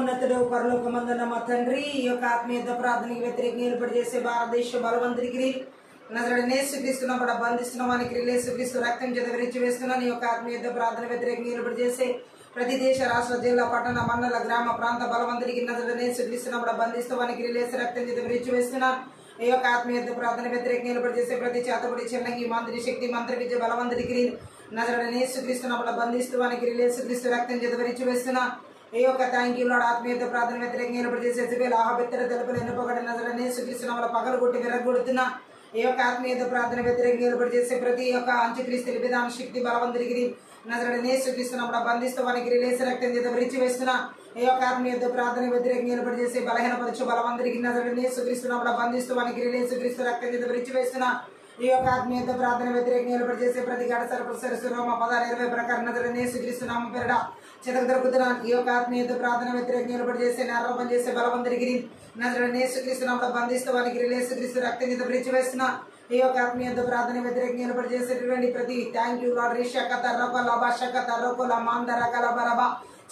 మహోన్నతుడు పరలోకమందున్న మా తండ్రి ఈ యొక్క ఆత్మీయత ప్రార్థనకి వ్యతిరేకంగా ఏర్పాటు చేసే భారతదేశ బలవంతుడికి నజరుడైన యేసుక్రీస్తును కూడా బంధిస్తున్నామానికి యేసుక్రీస్తు రక్తం చేత విరిచి వేస్తున్నాను. ఈ యొక్క ఆత్మీయత ప్రార్థన వ్యతిరేకంగా ఏర్పాటు చేసే ప్రతి దేశ రాష్ట్ర జిల్లా పట్టణ మండల గ్రామ ప్రాంత బలవంతుడికి నజరుడైన యేసుక్రీస్తును కూడా బంధిస్తామానికి రక్తం చేత విరిచి వేస్తున్నాను. ఈ యొక్క ఆత్మీయత ప్రార్థన వ్యతిరేకంగా ఏర్పాటు చేసే ప్రతి చేతబడి చిన్నంగి మంత్రి శక్తి మంత్ర విద్య బలవంతుడికి నజరుడైన యేసుక్రీస్తును కూడా బంధిస్తామానికి యేసుక్రీస్తు రక్తం చేత విరిచి వేస్తున్నాను. ఈ యొక్క థ్యాంక్ యూ లార్డ్ ఆత్మీయత ప్రార్థన వ్యతిరేకంగా ఏర్పాటు చేసే సిబిల్ ఆహబెత్తర తెలుపులు ఎన్నుకోగడి నజరుడైన యేసుక్రీస్తును పగలు కొట్టి విరగొడుతున్నా. ఈ యొక్క ఆత్మీయత ప్రార్థన వ్యతిరేకంగా ఏర్పాటు చేసే ప్రతి ఒక్క అంత్యక్రీస్తు విధాన శక్తి బలవంతుడికి నజరుడైన యేసుక్రీస్తును బబంధిస్తూ వానికి రక్తం చేత విరిచి వేస్తున్నా. ఈ యొక్క ఆత్మీయత ప్రార్థన వ్యతిరేకంగా ఏర్పాటు చేసే బలహీనపరచు బలవంతుడికి నజరుడైన యేసుక్రీస్తును బంధిస్తూ వానికి యేసుక్రీస్తు రక్తం చేత విరిచి వేస్తున్నా. ఈ యొక్క ఆత్మీయత ప్రార్థన వ్యతిరేకంగా ఏర్పాటు చేసే ప్రతి గడ సరస్వరమ 16-20 ప్రకారం నజరుడైన యేసుక్రీస్తు నామం పేరిట చితక దొరుకుతున్నా. ఈ యొక్క ఆత్మీయత ప్రార్థన వ్యతిరేకంగా ఏర్పాటు చేసే ఆరోపణ చేసే బలవంతుడికి నజరుడైన యేసుక్రీస్తును బంధిస్తూ వానికి యేసుక్రీస్తు రక్తం చేత విరిచి వేస్తున్నా. ఈ యొక్క ఆత్మీయత ప్రార్థన వ్యతిరేకంగా ఏర్పాటు చేసేటువంటి ప్రతి థ్యాంక్ యూ లార్డ్ రిషకత రకల భాషకత రకల మాందరకల బరబ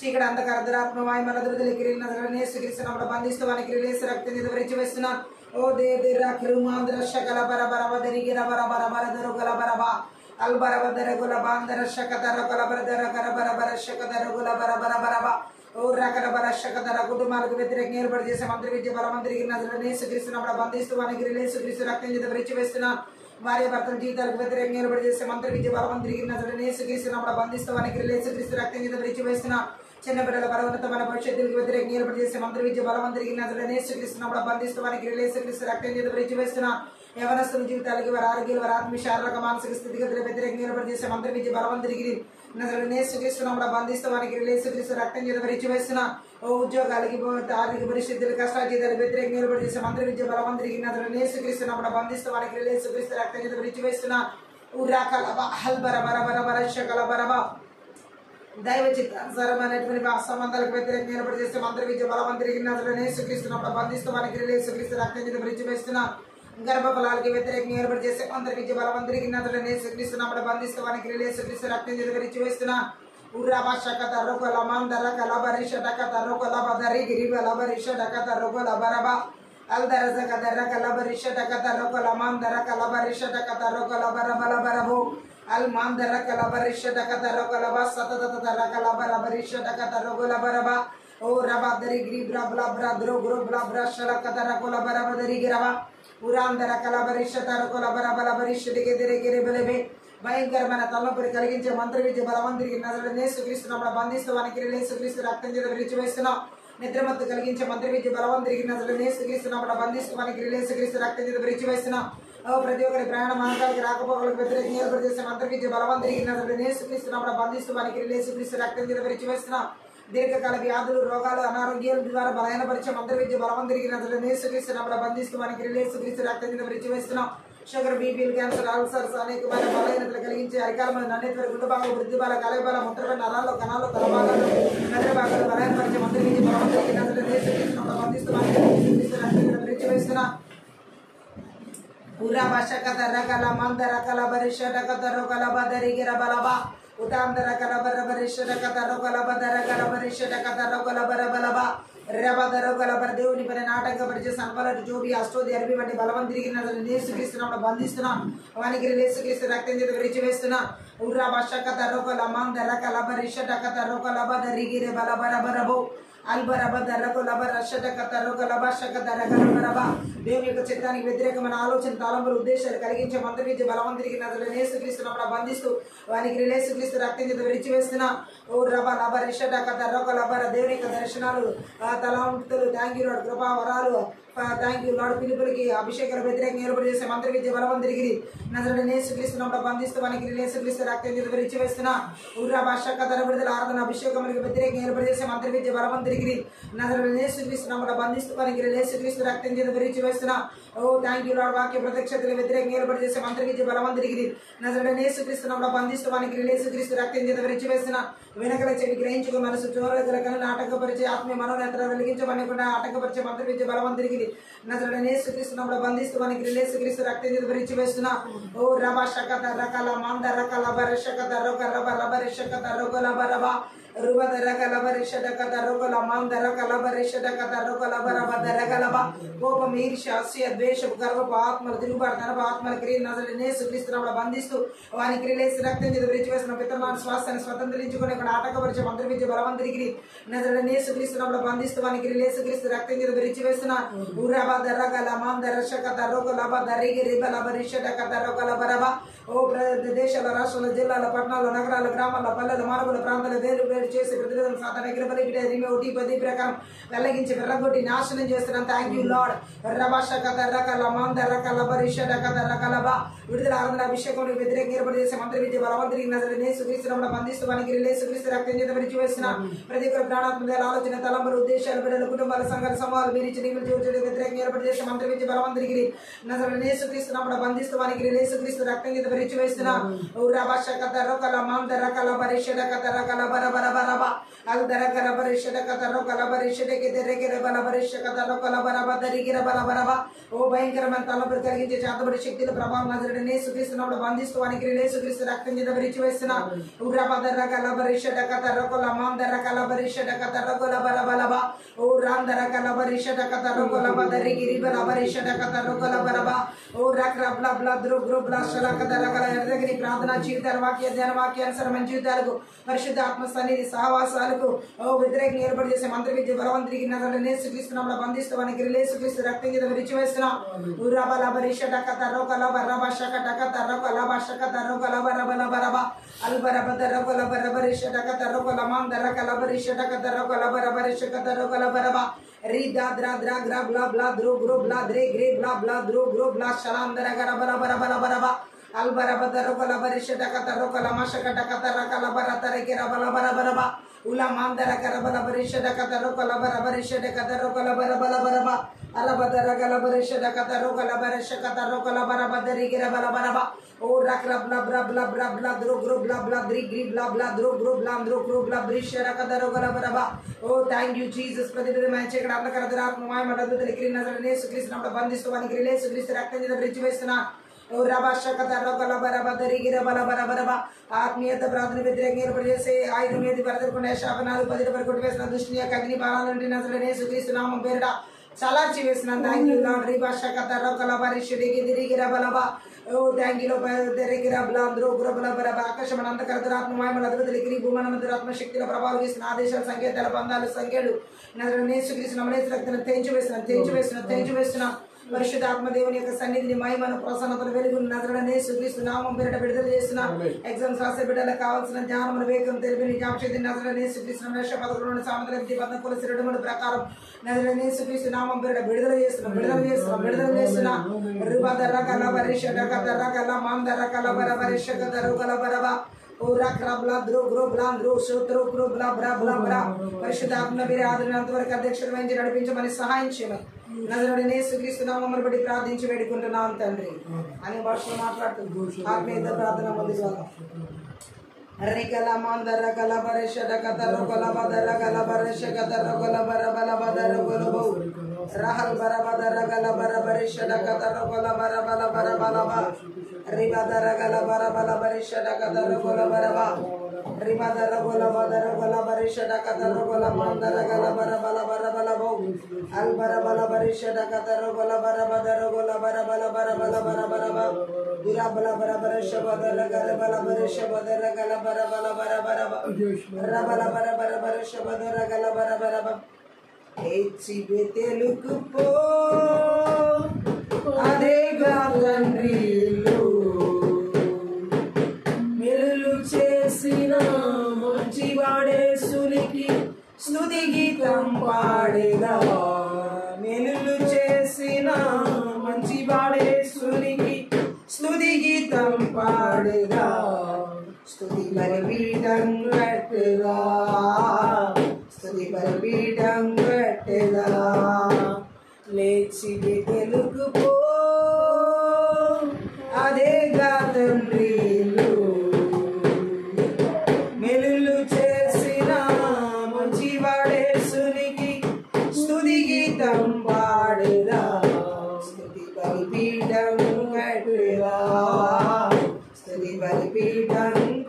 చీకటి అంధకార దురాత్మ వాయుమల దురదలికి నజరుడైన యేసుక్రీస్తును బంధిస్తూ వానికి రక్తం చేత విరిచి వేస్తున్నా. ఓ దేదిరా కిరుమాంద్ర శకల బరబరబ దరిగిర బరబరబర దరుగల బరబ అల్బరబదర గుల బాందర శకత రకల బరదర గరబరబర శకత రగుల బరబరబరబ ఓ రకల బర శకతర కుటుంబాలకు వ్యతిరేకంగా ఏర్పాటు చేసే మంత్రి విద్య బలమంత్రికి నజరుడైన యేసుక్రీస్తును బంధిస్తూ వానికి యేసుక్రీస్తు రక్తం చేత విరిచి వేస్తున్నా. భార్య భర్తల జీవితాలకు వ్యతిరేకంగా ఏర్పాటు చేసే మంత్రి విద్య బలమంత్రికి నజరుడైన యేసుక్రీస్తును బంధిస్తూ వానికి యేసుక్రీస్తు రక్తం చేత విరిచి వేస్తున్నా. చిన్న బిడ్డల పర్వతమైన భవిష్యత్తులకు వ్యతిరేకంగా ఏర్పాటు చేసే మంత్రి విద్య బలవంతుడికి నజరుడైన యేసుక్రీస్తును బంధిస్తూ వానికి యేసుక్రీస్తు రక్తం చేత విరిచి వేస్తున్నా. యవనస్తుల జీవితాలకి వారి ఆరోగ్యాలు వారి ఆత్మీయ శారీరక మానసిక స్థితిగతుల వ్యతిరేకంగా ఏర్పాటు చేసే మంత్రి విద్య బలవంతుడికి నజరుడైన యేసుక్రీస్తును బంధిస్తూ వానికి యేసుక్రీస్తు రక్తం చేత విరిచి వేస్తున్నా. ఓ ఉద్యోగాలకి ఆర్థిక పరిస్థితులు కష్టాజీతాలు వ్యతిరేకంగా ఏర్పాటు చేసే మంత్రి విద్య బలవంతుడికి నజరుడైన యేసుక్రీస్తును బంధిస్తూ వానికి యేసుక్రీస్తు రక్తం చేత విరిచి వేస్తున్నా. ఉర్రాకల హల్బర బరబర బరశకల బరబ దైవ చిత్తానుసారమైనటువంటి సంబంధాలకు వ్యతిరేకంగా ఏర్పాటు చేసే మంత్రి విద్య బలవంతుడికి నజరుడైన యేసుక్రీస్తును బంధిస్తూ వానికి యేసుక్రీస్తు రక్తం చేత విరిచి వేస్తున్నా. గర్భఫలాలకి వ్యతిరేకంగా ఏర్పాటు చేసే మంత్రి విద్య బలవంతుడికి నజరుడైన యేసుక్రీస్తును బంధిస్తూ వానికి యేసుక్రీస్తు రక్తం చేత విరిచి వేస్తున్నా. ఉర్రాబా శకత రొకల మాందర కలబరిష డకత రొకల బదరి గిరిబ లబరిష డకత రొకల బరబ అల్దరజ కదర కలబరిష డకత రొకల మాందర కలబరిష డకత రొకల బరబల బరబో అల్ మాందర కలబరిష డకత రొకల బ సతత రకల బరబరిష డకత రొకల బరబ ఓ రబదరి గిరి బ్రబ్ల బ్రద్రో గ్రో బ్లబ్ర శలకత రొకల బరబదరి గిరవ ఉరాందర కలబరిష తరకొల బరబల బరిష దిగెదిరి గిరిబలబే భయంకరమైన తలనొప్పిని కలిగించే మంత్రి విద్య బలవంతుడికి నజరుడైన యేసుక్రీస్తును బంధిస్తూ వానికి యేసుక్రీస్తు రక్తం చేత విరిచి వేస్తున్నాం. నిద్రమత్తు కలిగించే మంత్రి విద్య బలవంతుడికి నజరుడైన యేసుక్రీస్తును బంధిస్తూ వానికి యేసుక్రీస్తు రక్తం చేత విరిచి వేస్తున్నాం. ప్రతి ఒక్కరి ప్రయాణ మార్గాలకు రాకపోకలకు వ్యతిరేకంగా ఏర్పాటు చేసే మంత్రి విద్య బలవంతుడికి నజరుడైన యేసుక్రీస్తును బంధిస్తూ వానికి యేసుక్రీస్తు రక్తం చేత విరిచి వేస్తున్నాం. దీర్ఘకాల వ్యాధులు రోగాలు అనారోగ్యాల ద్వారా బలహీనపరిచే మంత్రి విద్య బలవంతుడికి నజరుడైన యేసుక్రీస్తును బంధిస్తూ వానికి యేసుక్రీస్తు రక్తం చేత విరిచి వేస్తున్నాం. షుగర్, బీపీలు, క్యాన్సర్, అల్సర్స్ అనేకమైన బలహీనతలు కలిగించే అరికాలమైన నన్నెత్వర గుండెబాగం వృద్ధి బాల కలయబాల ముద్రపై నరాల్లో కణాల్లో తలభాగాలు నగర భాగాలు బలహీనపరిచే మంత్రి విద్య బలవంతుడికి నజరుడైన యేసుక్రీస్తును బంధిస్తూ వానికి యేసుక్రీస్తు రక్తం చేత విరిచి వేస్తున్నా. ఉరా భాషకత రకల మందర కల బరిష డకత రొకల బదరి గిర బలబ ఉటాందర కల బరబరిష డకత రొకల బదర కల బరిష డకత రొకల బరబలబ రెబదరొకల బర దేవుని పని నాటకపరిచే సంపలటి జోబి అష్టోది అరబి వంటి బలవంతుడికి నజరుడైన యేసుక్రీస్తును బంధిస్తున్నా. వానికి యేసుక్రీస్తు రక్తం చేత విరిచి వేస్తున్నా. ఉర్రా భాషకత రొకల మందర కల బరిష డకత రొకల బదరి గిర బలబర బరబో దేవుని యొక్క చిత్తానికి వ్యతిరేకమైన ఆలోచన తలంపులు ఉద్దేశాలు కలిగించే మంత్రి విద్య బలవంతుడికి నజరుడైన యేసుక్రీస్తును బంధిస్తూ వానికి యేసుక్రీస్తు రక్తం చేత విరిచి వేస్తున్నా. ఓ రబ లబ రిషట కథ రొక లబర దేవుని యొక్క దర్శనాలు తలంపులు థ్యాంక్ యూ లార్డ్ కృపా వరాలు థ్యాంక్ యూ లార్డ్ పిలుపులకి అభిషేకాల వ్యతిరేకంగా ఏర్పాటు చేసే మంత్రి విద్య బలవంతుడికి నజరుడైన యేసుక్రీస్తును బంధిస్తూ వానికి యేసుక్రీస్తు రక్తం చేత విరిచి వేస్తున్నా. ఉర్రా భాష కథ విడుదల ఆరాధన అభిషేకములకు వ్యతిరేకంగా ఏర్పాటు చేసే మంత్రి విద్య బలవంతుడికి నజరుడైన యేసుక్రీస్తును బంధిస్తూ వానికి యేసుక్రీస్తు రక్తం చేత విరిచి వేస్తున్నా. ఓ థ్యాంక్ యూ లార్డ్ వాక్య ప్రత్యక్షతల వ్యతిరేకంగా ఏర్పాటు చేసే మంత్రి విద్య బలవంతుడికి నజరుడైన యేసుక్రీస్తును బంధిస్తూ వానికి యేసుక్రీస్తు రక్తం చేత విరిచి వేస్తున్నా. వెనకల చెవి గ్రహించుకు మనసు చోరగల కనులు ఆటంకపరిచే ఆత్మీయ మనోనేత్ర వెలిగించమనకుండా ఆటంకపరిచే మంత్రి విద్య బలవంతుడికి శక్తి నజరుడైన యేసుక్రీస్తు నామములో బంధిస్తూ వానికి యేసుక్రీస్తు రక్తం చేత భరించి వేస్తున్నా. ఓ రబా షకత రకల మంద రకల బరషకత రోగ రబ రబరిషకత రోగల బరబా కోపం, ఈర్ష్య, అసూయ, ద్వేషం, గర్వపు ఆత్మలు, తిరుగుబాటు ఆత్మల క్రియలు నజరుడైన యేసుక్రీస్తును బంధిస్తూ వాని క్రియలేసి రక్తం చేత విరిచి వేసిన పితృమాన శ్వాసాన్ని స్వతంత్రించుకుని ఇక్కడ ఆటకపరిచే మంత్రవిద్య బలవంతుడికి నజరుడైన యేసుక్రీస్తును బంధిస్తూ వాని క్రియలు యేసుక్రీస్తు రక్తం చేత విరిచి వేసిన ఉరబ దరగల మాంద రషకత రోగలబ దరిగి రిబల బరిషకత రోగల ఓ దేశాల, రాష్ట్రాల, జిల్లాల, పట్టణాలు, నగరాల, గ్రామాల, పల్లెల, మారుమూల ప్రాంతాల వేరు వేరు చేసి ప్రతిరోజు సాధారణ పది ప్రకారం వెల్లగించి వెర్రగొట్టి నాశనం చేస్తున్నాం. Thank you Lord. రభాషకత రకల మంద రకల బరిషకత రకలబ విడుదల ఆరాధన అభిషేకం వ్యతిరేకంగా ఏర్పాటు చేసే మంత్ర విద్య బలవంతుడికి నజరుడైన యేసుక్రీస్తును బంధిస్తూ వానికి యేసుక్రీస్తు రక్తం చేత విరిచి వేసిన ప్రతి ఒక్కరు ప్రాణాత్మక ఆలోచన, తలంబలు, ఉద్దేశాలు, బిడ్డల, కుటుంబాల, సంఘాల, సమూహాలు మీరిచి వ్యతిరేకంగా ఏర్పాటు చేసే మంత్ర విద్య బలవంతుడికి నజరుడైన యేసుక్రీస్తును బంధిస్తూ వానికి యేసుక్రీస్తు రక్తం చేత విరిచి వేస్తున్నా. రభాషకత రకల మంద రకల బరిషకత రకల బరబరబరబ అల్దరకల బరిషకత రకల బరిషకి తెరకిర బల బరిషకత రకల బరబ దరిగిర బలబరబ ఓ భయంకరమైన తలపులు కలిగించే చేతబడి శక్తుల ప్రభావం నజరుడైన యేసుక్రీస్తును బంధిస్తూ వానికి యేసుక్రీస్తు రక్తం చేత విరిచి వేస్తున్నా. ఉరబదరకల బరిషకత రకల మంద రకల బరిషకత రకల బరబలబ ఓ రాందరకల బరిషకత రకల బదరిగిరి బల బరిషకత రకల బరబ ఓ రకల బ్ల బ్ల ద్రు గ్రు బ్ల శలకత రకల ఎర్రగిరి ప్రార్థనా జీవితాలు, వాక్య ధ్యాన వాక్యానుసరమైన జీవితాలకు, పరిశుద్ధ ఆత్మ సన్నిధి సహవాసాలకు ఓ వ్యతిరేకంగా ఏర్పాటు చేసే మంత్ర విద్య బలవంతుడికి నజరుడైన యేసుక్రీస్తును బంధిస్తూ వానికి యేసుక్రీస్తు రక్తం చేత విరిచి వేస్తున్నాం. ఉరబల బరిషకత రకల బరబ షకటకత రకల బషకత రకల బరబల బరబ అల్బరబద రకల బరబరిషకత రకల మంద రకల బరిషకత రకల బరబరిషకత రకల బరబ రీదా ద్రా ద్రా గ్రా బ్లా బ్లా ద్రు గ్రు బ్లా ద్రే గ్రే బ్లా బ్లా ద్రు గ్రు బ్లా శలాందర గర బర బర బర బరబ అల్బరబద రకల బరిషకత రకల మషకటకత రకల బర తరకిర బల బర బరబ ఉల మందర కరబల బరిషకత రకల బర బరిషకత రకల బర బల బరబ అలబదర గల బరిషకత రకల బరిషకత రకల బర బదరిగిర బల బరబ ఓ రక్ల బ్ల బ్ల బ్ల బ్ల బ్ల ద్రు గ్రు బ్ల బ్ల ద్రి గ్రి బ్ల బ్ల ద్రు గ్రు బ్ల ద్రు గ్రు బ్ల బరిషకత రకల బరబ ఓ థ్యాంక్ యూ జీసస్. ప్రతిదిన ఇక్కడ అంధకార దురాత్మ మాయమడదు తెలికి నజరుడైన యేసుక్రీస్తును బంధిస్తూ వానికి యేసుక్రీస్తు రక్తం చేత విరిచి వేస్తున్నా. ఆత్మీయత ప్రార్థన వ్యతిరేకంగా ఏర్పాటు చేసే ఆయుధం ఏది పరదకుండా శాపనాలు 10 వరకు వేసిన దృష్టిని యొక్క అగ్ని బాణాల నుండి నజరుడైన యేసుక్రీస్తు నామం పేరిట చలార్చి వేసిన థ్యాంక్ యూ లార్డ్. రిభాషకత రకల బరిషడికి తిరిగిర బలబ ఓ థ్యాంక్ యూ తెరిగిర బ్లాంద్రో గురబల బరబ ఆకాశమైన అంధకార దురాత్మ మాయమల అద్భుతలికి భూమన దురాత్మ శక్తిలో ప్రభావం చేసిన ఆదేశాలు, సంకేతాల, బంధాలు, సంఖ్యలు నజరుడైన యేసుక్రీస్తు నామమున రక్తాన్ని తెంచి వేస్తున్నా. పరిశుద్ధ ఆత్మదేవుని యొక్క సన్నిధిని, మహిమను, ప్రసన్నతను, వెలుగును నజరుడైన యేసుక్రీస్తు నామం పేరిట విడుదల చేస్తున్నా. ఎగ్జామ్స్ రాసే బిడ్డలకు కావాల్సిన జ్ఞానమును, వేగం, తెలివిని, జ్ఞాపశక్తిని నజరుడైన యేసుక్రీస్తు పదకొండు సామెతల విధి 11 ప్రకారం నజరుడైన యేసుక్రీస్తు నామం పేరిట విడుదల చేస్తున్నా. రుబదర కల బరిషకత రకల మందర కల బర బరిషకత రకల బరబ పరిశుద్ధాత్మ మీరు ఆదరణంత వరకు అధ్యక్షుడు వహించి నడిపించమని సహాయం చేయమని నజరుడైన యేసుక్రీస్తు నామమును బట్టి ప్రార్థించి వేడుకుంటున్నాం తండ్రి అని భాషలో మాట్లాడుతుంది. ఆత్మీయ ప్రార్థన పొందుకోవాలి. రికల మందర కల బరిషడ కతర కొల బదర కల బరిష కతర కొల బర బల బదర కొలబౌ రహల్ బర బదర కల బర బరిషడ కతర కొల బర బల బర బలబ రిబదర కల బర బల బరిషడ కతర కొల బరబ రిబదర కొల బదర కొల బరిషడ కతర కొల మందర కల బర బల బర బలబౌ అల్ బర బల బరిషడ కతర కొల బర బదర కొల బర బల బర బల బర బలబ దురా బల బర బరిష బదర కల బల బరిష బదర కల బర బల బర బరబ రబల బర బర బరిష బదర కల బర బరబ హెచ్చి బెతెలుకు పో అదేగా తండ్రి మెరులు చేసిన మంచివాడే సునికి స్తుతి గీతం పాడేదా. మెరులు చేసిన మంచివాడే సునికి స్తుతి గీతం పాడేదా. స్తుతి బలిపీఠం కట్టెదా, స్తుతి బలిపీఠం కట్టెదా. లేచి బెతెలుకు పో అదేగా తండ్రి మెలులు చేసిన మంచివాడే సునికి స్తుతి గీతం పాడేదా.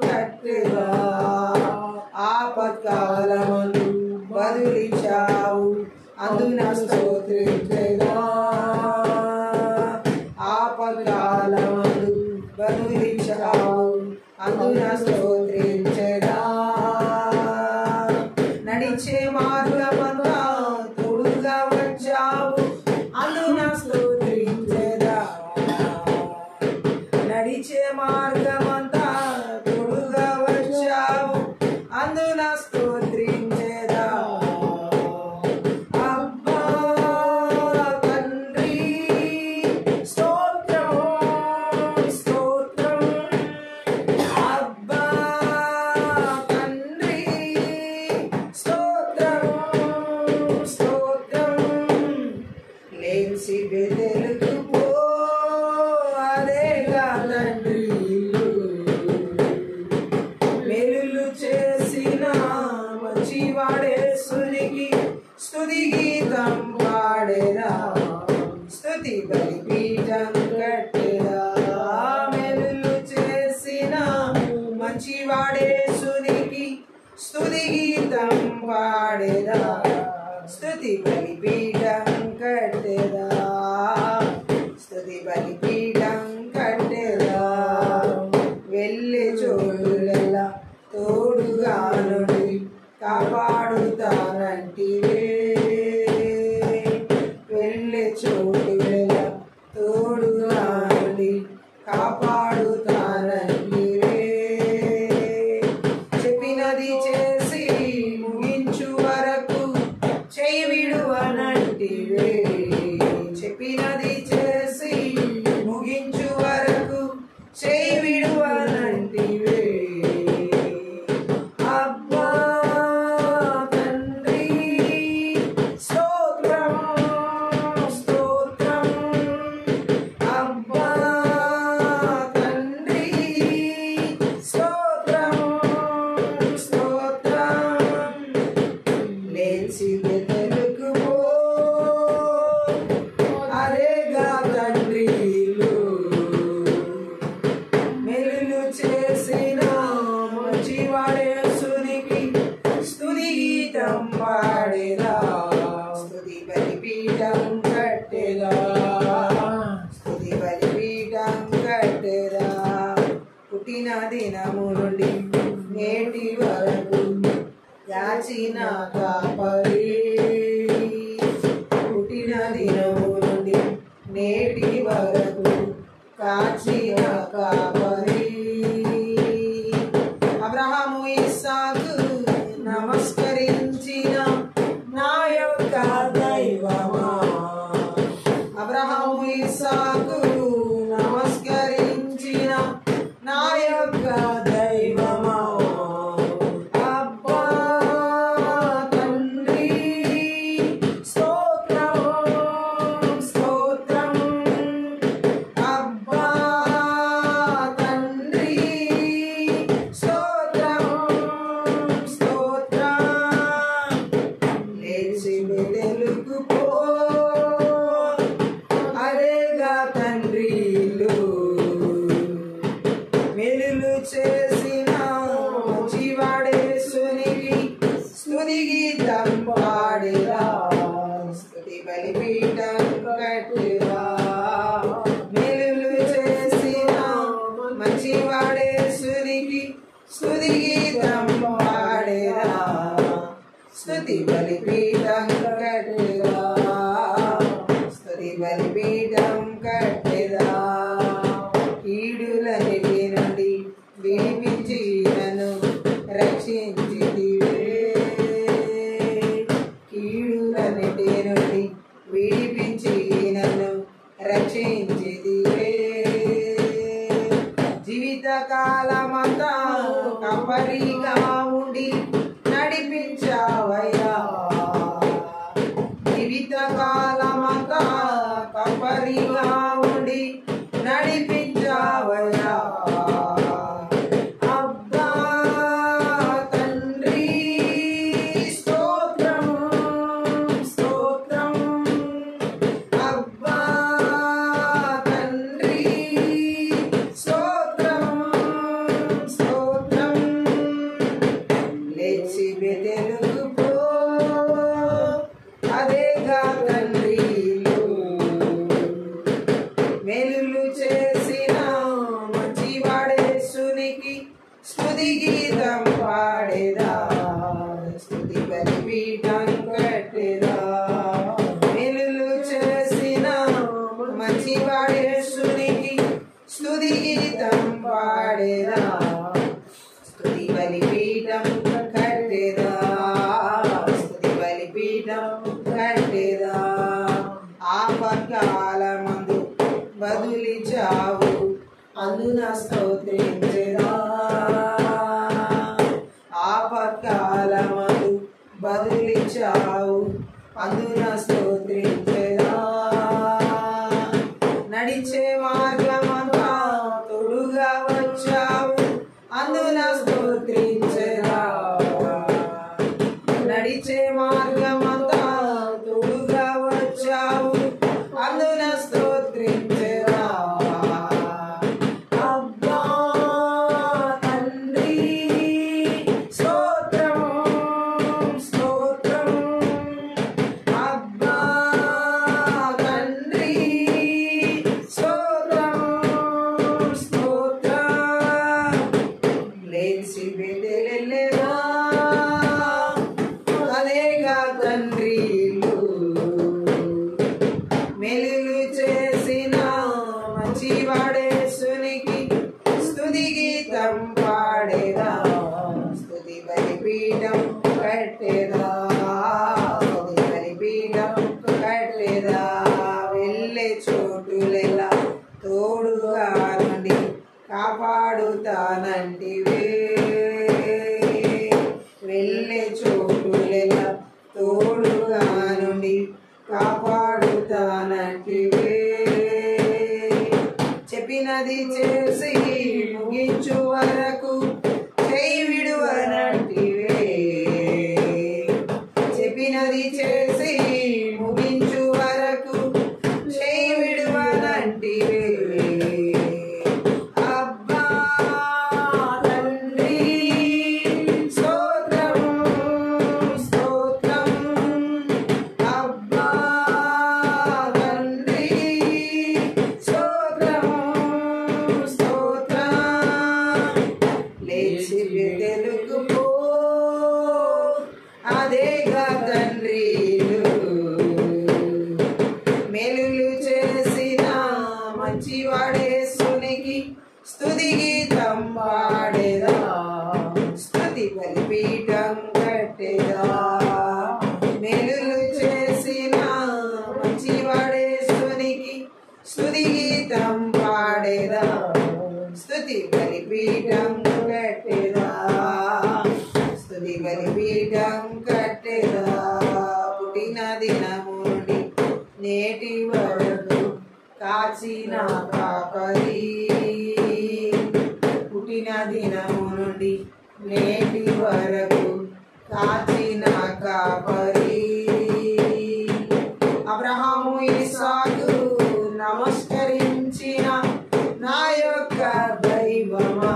కట్టెదా ఆపత్కాలమందు బదులించావు అందున స్తోత్రించెదా ఆపత్కాలమందు బదులించావు అందున స్తోత్రించెదా నడిచే మార్గమంతా తోడుగా వచ్చావు అందున స్తోత్రించెదా నడిచే మార్గమంతా తోడుగా వచ్చావు అందున స్తోత్రించెదా అబ్బా తండ్రి స్తోత్రం స్తోత్రం అబ్బా తండ్రి స్తోత్రం స్తోత్రం లేచి బెదెలుకు పో అదేగా తండ్రి మేలులు చేసిన మంచివాడేసునికి స్తుతి గీతం పాడేదా స్తుతి బలిపీఠం కట్టెదా మేలులు చేసిన మంచివాడేసునికి స్తుతి గీతం పాడేదా స్తుతి బలిపీఠం కట్టెదా స్తుతి బలిపీఠం కట్టెదా వెళ్ళే చోటులెల్లా తోడుగా నుండి కాపాడుతానంటివే వెళ్ళే చోటులెల్లా తోడుగా నుండి కాపాడుతానంటివే చెప్పినది చేసి ముగించు వరకు చేయి విడువనంటివే చెప్పినది చేసి ముగించు వరకు చేయి విడువనంటివే అబ్బా తండ్రి స్తోత్రం స్తోత్రం అబ్బా తండ్రి స్తోత్రం స్తోత్రం లేచి బెదెలుకు పో అదేగా తండ్రి మేలులు చేసిన మంచివాడేసునికి స్తుతి గీతం పాడేదా స్తుతి బలిపీఠం కట్టెదా స్తుతి బలిపీఠం కట్టెదా పుట్టిన దినము నుండి నేటి వరకు యాచిన కాపరి పుట్టిన దినము నుండి నేటి వరకు కాచిన కాపరి అబ్రహాము ఇస్సాకు నమస్కరించిన నా యొక్క దైవమా అబ్రహాము ఇస్సాకు నమస్కరించిన నా యొక్క దైవమా అబ్బా తండ్రి స్తోత్రం స్తోత్రం అబ్బా తండ్రి స్తోత్రం స్తోత్రం లేచి బెదెలుకు పో అదేగా తండ్రి మేలులు చేసిన మంచివాడేసునికి స్తుతి గీతం పాడేదా స్తుతి బలిపీఠం కట్టెదా మేలులు చేసిన మంచివాడేసునికి స్తుతి గీతం పాడేదా స్తుతి బలిపీఠం కట్టెదా స్తుతి బలిపీఠం కట్టెదా కీడులన్నిటి నుండి విడిపించి నన్ను రక్షించితివే కీడులన్నిటి నుండి విడిపించి నన్ను రక్షించితివే జీవిత కాలమంతా కాపరిగా ఉండి నడిపించావయ్యా జీవిత కాలమంతా కాపరిగా ఉండి నడిపించావయ్యా అబ్బా తండ్రి స్తోత్రం స్తోత్రం అబ్బా తండ్రి స్తోత్రం స్తోత్రం స్తుతి గీతం పాడేదా, స్తుతి బలిపీఠం కట్టేదా. మేలులు చేసిన మంచివాడే యేసునికి స్తుతి గీతం పాడేదా, స్తుతి బలిపీఠం కట్టేదా, స్తుతి బలిపీఠం కట్టేదా. ఆపత్కాలమందు బదులిచ్చావు అందున స్తోత్రించెదా, ఆపత్కాలమందు బదులిచ్చావు అందున స్తోత్రించెదా. నడిచే మార్గమంతా తోడుగా వచ్చావు అందున స్తోత్రించెదా, నడిచే మార్గమంతా తోడుగా వచ్చావు అందున స్తోత్రించెదా. అబ్బా తండ్రి స్తోత్రం స్తోత్రం, అబ్బా తండ్రి స్తోత్రం స్తోత్రం. లేచి బెదెలెల్లెదా అదేగా తండ్రి మేలులు చేసిన మంచివాడే యేసునికి స్తుతి గీతం పాడేదా, స్తుతి బలిపీఠం కట్టేదా, స్తుతి బలిపీఠం కట్టేదా. వెళ్ళే చోటులెల్లా తోడుగా నుండి కాపాడుతానంటివే, వెళ్ళే చోటులెల్లా తోడుగా నుండి కాపాడుతానంటివే. చెప్పినది చేసి ముగించు వరకు చేయి విడువనంటివే, చెప్పినది చేసి ముగించు వరకు చేయి విడువనంటివే. అబ్బా తండ్రి స్తోత్రం స్తోత్రం, అబ్బా తండ్రి స్తోత్రం స్తోత్రం. లేచి బెదెలుకుపో అదేగా తండ్రి మేలులు చేసిన మంచివాడే యేసునికి స్తుతి గీతం పాడేదా, స్తుతి బలిపీఠం కట్టేదా. మేలులు చేసిన మంచివాడే యేసునికి స్తుతి గీతం పాడేదా, స్తుతి బలిపీఠం కట్టేదా, స్తుతి బలిపీఠం కట్టేదా. పుట్టిన దినము నుండి నేటి వరకు కాచిన కాపరి, పుట్టిన దినము నుండి నేటి వరకు కాచిన కాపరి. అబ్రహాము ఇస్సాకు నమస్కరించిన నా యొక్క దైవమా,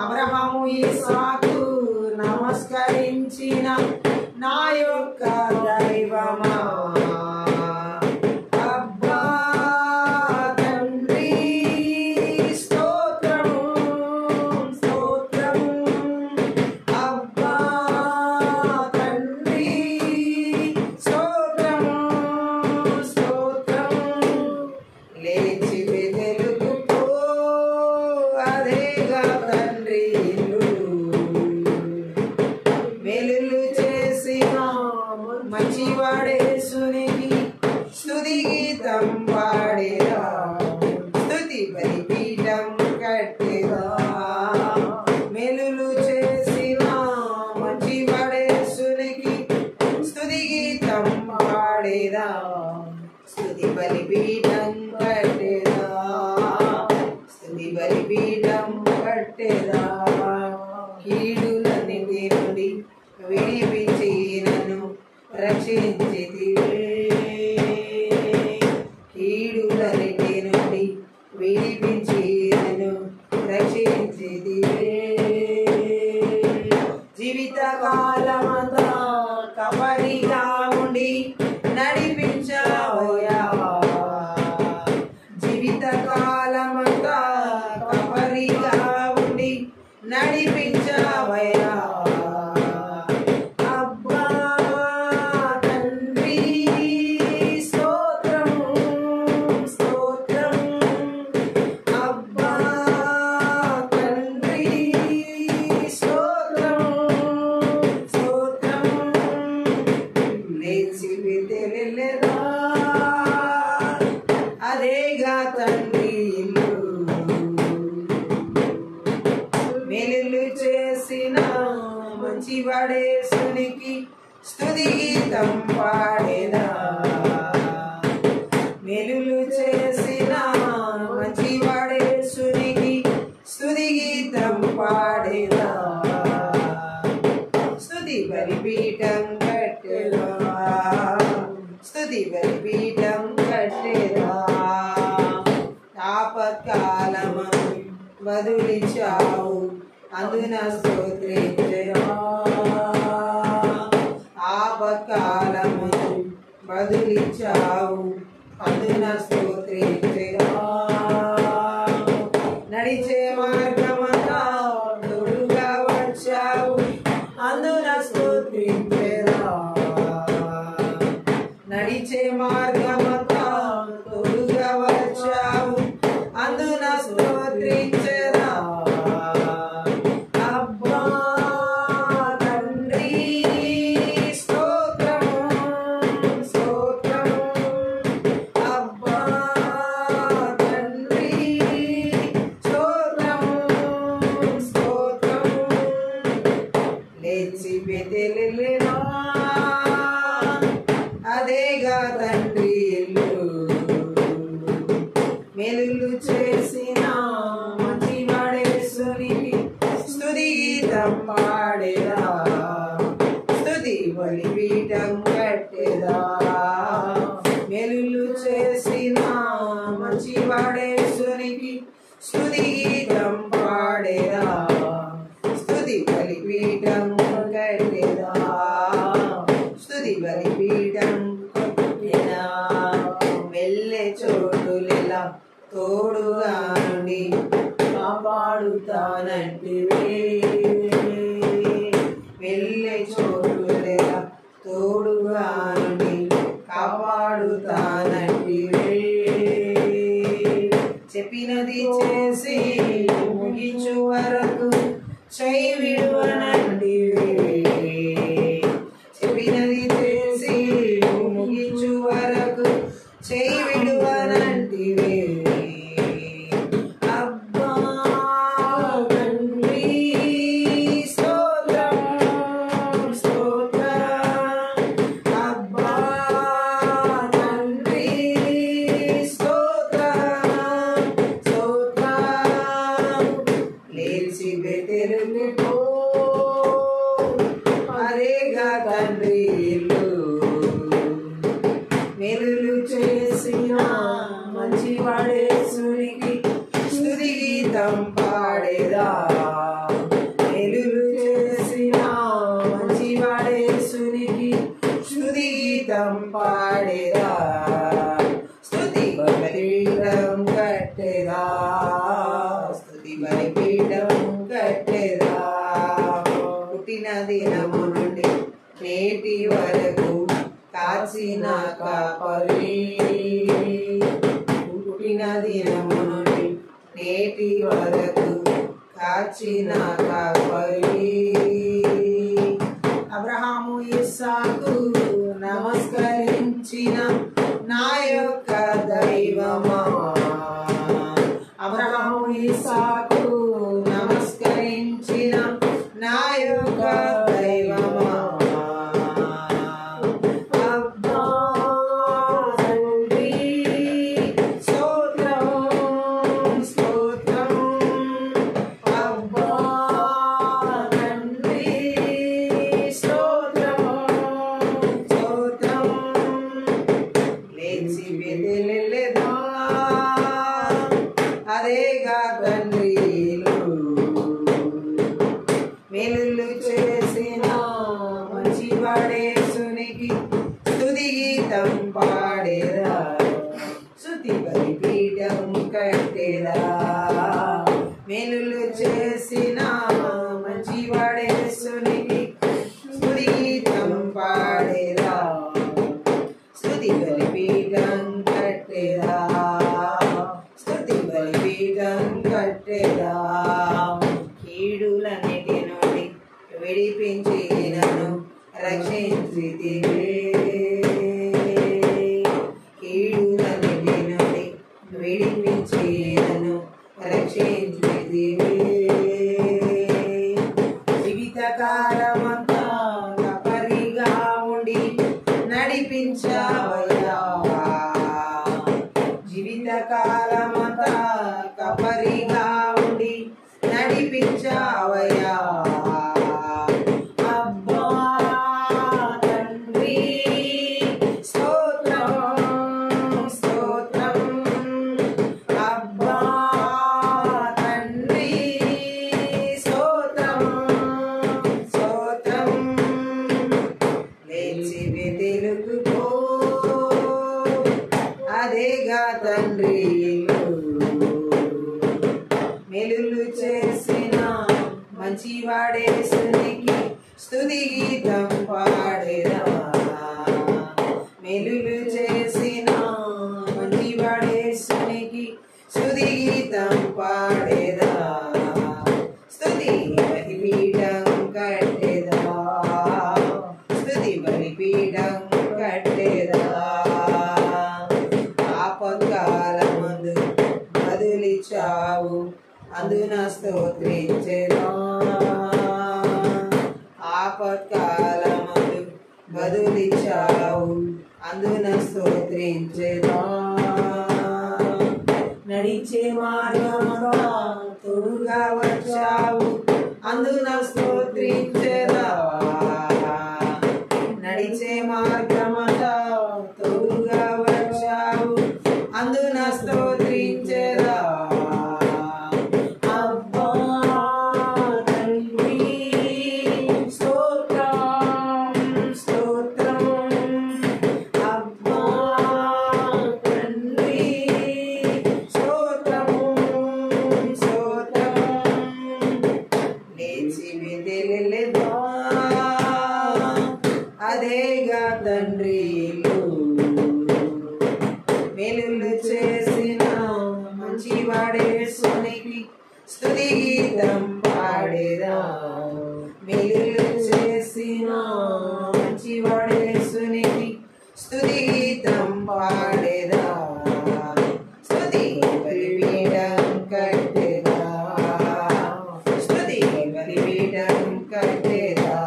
అబ్రహాము ఇస్సాకు నమస్కరించిన నా యొక్క దైవమా. అబ్బా తండ్రి స్తోత్రం స్తోత్రం, అబ్బా తండ్రి స్తోత్రం స్తోత్రం. లేచి బెదెలుకుపో అదేగా తండ్రి మేలులు చేసిన మంచివాడే యేసునికి స్తుతి గీతం పాడేదా, స్తుతి బలిపీఠం కట్టేదా. మేలులు చేసిన మంచివాడే యేసునికి స్తుతి గీతం పాడేదా, స్తుతి బలిపీఠం కట్టేదా, స్తుతి బలిపీఠం కట్టేదా. కీడులన్నిటి నుండి విడిపించి నన్ను రక్షించితివే, కీడులన్నిటి నుండి విడిపించి నన్ను రక్షించితివే. జీవిత కాలమంతా కబరిగా ఉండి నడిపించావోయా, జీవిత కాలమంతా కబరిగా ఉండి నడిపించవయ్యా. అబ్బా తండ్రి స్తోత్రం స్తోత్రం. అబ్బా తండ్రి స్తోత్రం స్తోత్రం. లేచి బెతెలెళ్ళెదా అదేగా తండ్రి ఇల్లు. మేలులు చేసిన మంచివాడేసునికి స్తుతి గీతం పాడేదా. మేలులు చేసిన మంచివాడేసునికి స్తుతి గీతం పాడేదా. స్తుతి బలిపీఠం కట్టెదా స్తుతి బలిపీఠం కట్టెదా. ఆపత్కాలము బదులిచ్చావు అందున స్తోత్రించెదా. ఆపత్కాలము బదులిచ్చావు అందున స్తోత్రించెదా. నడిచే మార్గమంతా తోడుగా వచ్చావు అందున స్తోత్రించెదా. నడిచే మార్గమంతా తోడుగా వచ్చావు అందున స్తోత్రించెదా. అబ్బా తండ్రి స్తోత్రం స్తోత్రం. అబ్బా తండ్రి స్తోత్రం స్తోత్రం. లేచి బెతెలెళ్ళెదా అదేగా తండ్రి ఇల్లు. మేలులు చేసిన మంచివాడేసునికి స్తుతి గీతం పాడేదా. స్తుతి బలిపీఠం కట్టెదా. మేలులు చేసిన మంచివాడేసునికి స్తుతి గీతం పాడేదా. స్తుతి బలిపీఠం కట్టెదా. స్తుతి బలిపీఠం కట్టెదా. వెళ్ళే చోటులెలా తోడుగా నుండి కాపాడుతానంటివే. వెళ్ళే చోటులెలా తోడుగా నుండి కాపాడుతానంటివే. చెప్పినది చేసి ముగించు వరకు చేయి విడువనంటివే. చెప్పినది చేసి ముగించు వరకు చేయి విడువనంటివే. అబ్బా తండ్రి స్తోత్రం స్తోత్రం. అబ్బా తండ్రి స్తోత్రం స్తోత్రం. లేచి బెతెలెళ్ళిపో అదేగా తండ్రి ఇల్లు. మేలులు చేసిన మంచివాడేసునికి స్తుతి గీతం పాడేదా. మేలులు చేసిన మంచివాడేసునికి స్తుతి గీతం పాడేదా. స్తుతి బలిపీఠం కట్టెదా. స్తుతి బలిపీఠం కట్టెదా. పుట్టిన దినము నుండి నేటి వరకు కాచిన కాపరి. పుట్టిన దినము నుండి నేటి వరకు కాచిన కాపరి. అబ్రహాము ఇస్సాకు నమస్కరించిన నా యొక్క దైవమా. అబ్రహాము ఇస్సాకు నమస్కరించిన నా యొక్క దైవమా. అబ్బా తండ్రి స్తోత్రం స్తోత్రం. అబ్బా తండ్రి స్తోత్రం స్తోత్రం. చేసిన మంచివాడే యేసునికి స్తుతి గీతం పాడేదా, స్తుతి బలిపీఠం కట్టేదా, స్తుతి బలిపీఠం కట్టేదా. కీడులన్నిటి నుండి విడిపించి నన్ను రక్షించితివే, కీడులన్నిటి నుండి విడిపించి నన్ను రక్షించితివే. జీవితకాలమంతా కాపరిగా ఉండి నడిపించావయ్యా, జీవితకాలమంతా కాపరిగా ఉండి నడిపించావయ్యా. అబ్బా తండ్రి స్తోత్రం స్తోత్రం, అబ్బా తండ్రి స్తోత్రం స్తోత్రం. లేచి వెలుగుకో అదేగా తండ్రి మేలులు చేసిన మంచివాడే యేసునికి స్తుతి గీతం పాడేదా, మేలులు చేసిన మంచివాడే యేసునికి స్తుతి గీతం పాడేదా, స్తుతి బలిపీఠం కట్టేదా, స్తుతి బలిపీఠం కట్టేదా. ఆపత్కాలమందు బదులిచ్చావు అందున స్తోత్రించెదా, ఆపత్కాలమందు బదులిచ్చావు అందున స్తోత్రించెదా. నడిచే మార్గముగా తోడుగా వచ్చావు అందున స్తోత్రించెదా, నడిచే మార్గముగా తోడుగా వచ్చావు అందున స్తోత్రించెదా. అబ్బా తండ్రి స్తోత్రం స్తోత్రం, అబ్బా తండ్రి స్తోత్రం స్తోత్రం. లేచి వెదలెదా అదేగా తండ్రి మేలులు చేసిన మంచివాడే యేసునికి స్తుతి గీతం పాడేదా, మేలులు చేసిన మంచివాడే యేసునికి స్తుతి గీతం పాడేదా, స్తుతి బలిపీఠం కట్టేదా, స్తుతి బలిపీఠం కట్టేదా.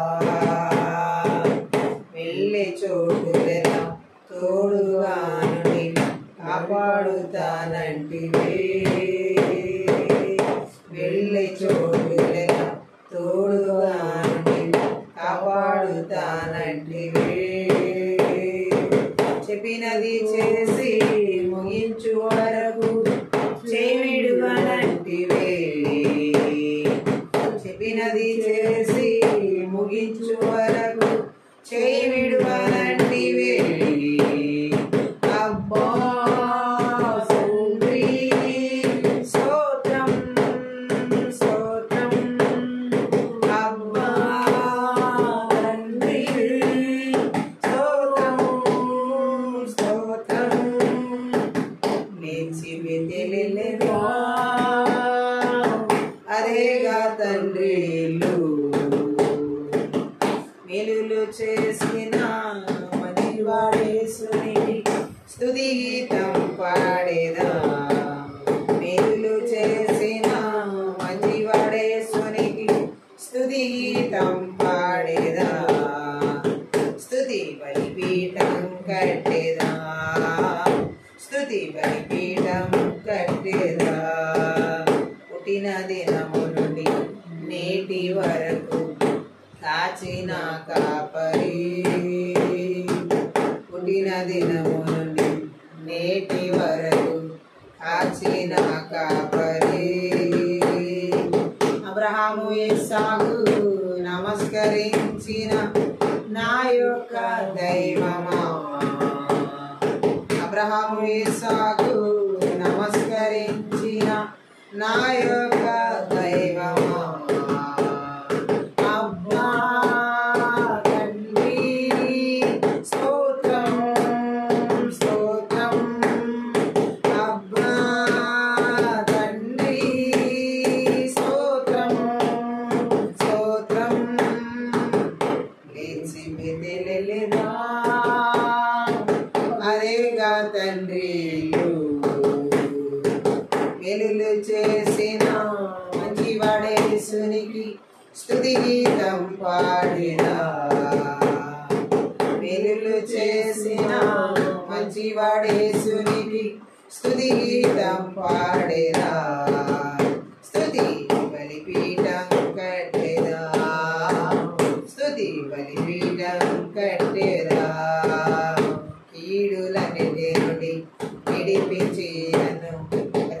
వెళ్ళే చోటులెలా తోడుగా నుండి కాపాడుతానంటివే, వెళ్ళే చోటులెలా తోడుగా నుండి కాపాడుతానంటివే. చెప్పినది చేసి ముగించు వరకు చేవిడువనంటివే, చెప్పినది చేసి ముగించు వరకు చేవిడువనంటివే. అబ్బా తండ్రి స్తోత్రం స్తోత్రం, అబ్బా తండ్రి స్తోత్రం స్తోత్రం. లేచి వెదలెదా అదేగా తండ్రి మేలులు చేసిన మంచివాడే యేసునికి స్తుతి గీతం పాడేదా, మేలులు చేసిన మంచివాడే యేసునికి స్తుతి గీతం పాడేదా, స్తుతి బలిపీఠం కట్టేదా, స్తుతి బలిపీఠం కట్టేదా. పుట్టిన దినము నుండి నేటి వరకు కాచిన కాపరి, పుట్టిన దినము నుండి నేటి వరకు కాచిన కాపరి. అబ్రహాము ఇస్సాకు నమస్కరించిన నా యొక్క దైవమా, అబ్రహాము ఇస్సాకు నమస్కరించిన నా యొక్క దైవమా. యేసునికి స్తుతి గీతం పాడేదా. మేలులు చేసిన మంచివాడేసునికి స్తుతి గీతం పాడేదా. స్తుతి బలిపీఠం కట్టేదా. స్తుతి బలిపీఠం కట్టేదా. కీడులన్నిటి నుండి విడిపించి నన్ను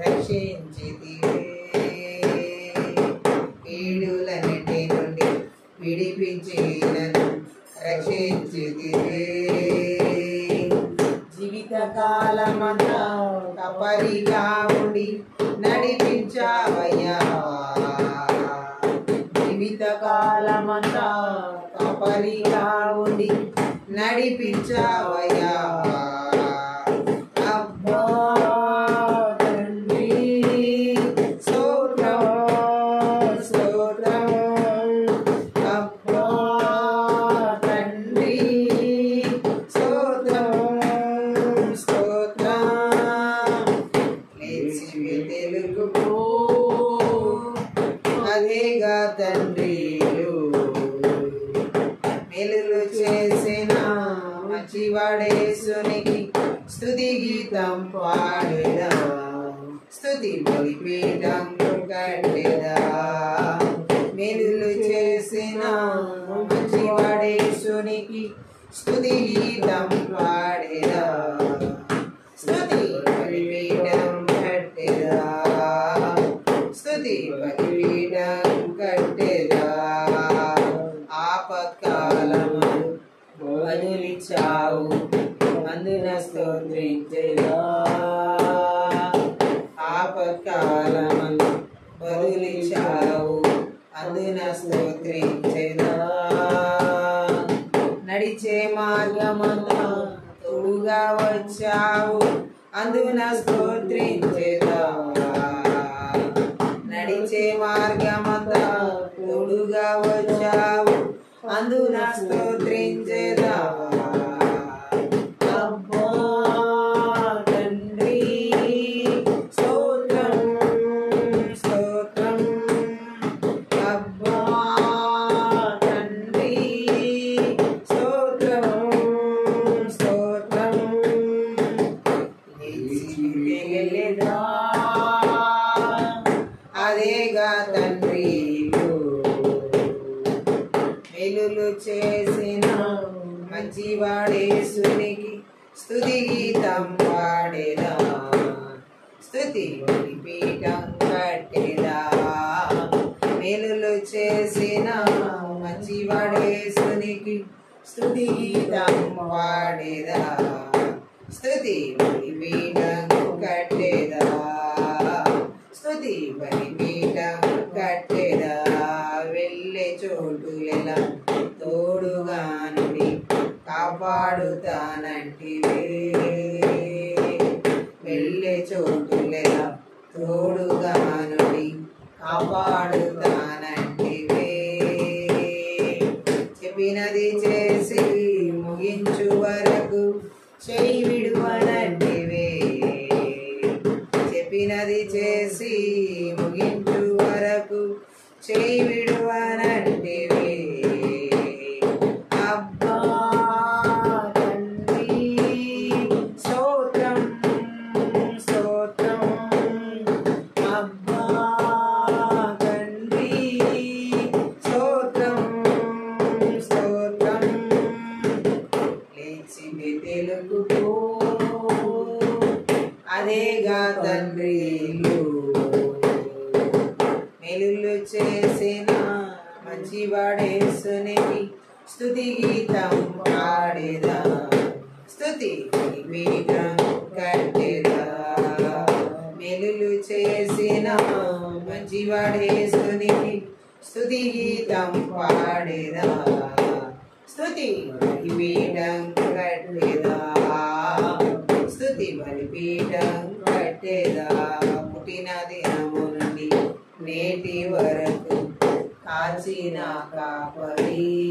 రక్షించితివే. కీడులన్నిటి నుండి విడిపించి నన్ను రక్షించితివే. జీవితకాలమంతా కపరిగా ఉండి నడిపించావయ్యా. జీవితకాలమంతా కపరిగా ఉండి నడిపించావయ్యా. అబ్బా తండ్రి స్తోత్రం స్తోత్రం. అబ్బా తండ్రి స్తోత్రం స్తోత్రం. లేచి తెలుగుకో అదేగా తండ్రిలు. మేలులు చేసిన మంచివాడేసునికి స్తుతి గీతం పాడేదా. స్తుతి బలిపీఠం కట్టేదా. మేలులు చేసిన మంచివాడేసునికి స్తుతి గీతం పాడేదా. స్తుతి బలిపీఠం కట్టేదా. స్తుతి బలిపీఠం కట్టేదా. ఆపత్కాలము బదులిచ్చావు అందున స్తోత్రించేదా. ఆపత్కాలము బదులిచ్చావు అందున స్తోత్రించేదా. నడిచే మార్గమంతా తోడుగా వచ్చావు అందున స్తోత్రించేదా. నడిచే మార్గమంతా తోడుగా వచ్చావు అందున స్తోత్రించేదా. అబ్బా తండ్రి స్తోత్రం స్తోత్రం. అబ్బా తండ్రి స్తోత్రం స్తోత్రం. వెళ్ళేదా అదేగా తండ్రిలు. మేలులు చేసిన మంచివాడేసునికి స్తుతి గీతం పాడేదా. స్తుతి బలిపీఠం కట్టేదా. మేలులు చేసిన మంచివాడేసునికి స్తుతి గీతం పాడేదా. స్తుతి బలిపీఠం కట్టేదా. స్తుతి బలిపీఠం కట్టేదా. వెళ్ళే చోటులెలా తోడుగా నుండి కాపాడుతానంటివే. వెళ్ళే చోటులెలా తోడుగా నుండి కాపాడుతానంటివే. చెప్పినది చేసి ముగించు వరకు చేయి విడువనంటివే. చెప్పినది చేసి ముగించు వరకు చేయి విడువనంటివే. అబ్బా తండ్రి స్తోత్రం స్తోత్రం. అబ్బా తండ్రి స్తోత్రం స్తోత్రం. లేచి తెలుగుకో అదేగా తండ్రిలు. మేలులు చేసిన మంచివాడేసునికి స్తుతి గీతం పాడేదా. స్తుతి బలిపీఠం కట్టేదా. మేలులు చేసిన మంచివాడేసునికి స్తుతి గీతం పాడేదా. స్తుతి బలిపీఠం కట్టేదా. స్తుతి బలిపీఠం కట్టేదా. పుట్టిన దినము నుండి నేటి వరకు కాచిన కాపరి.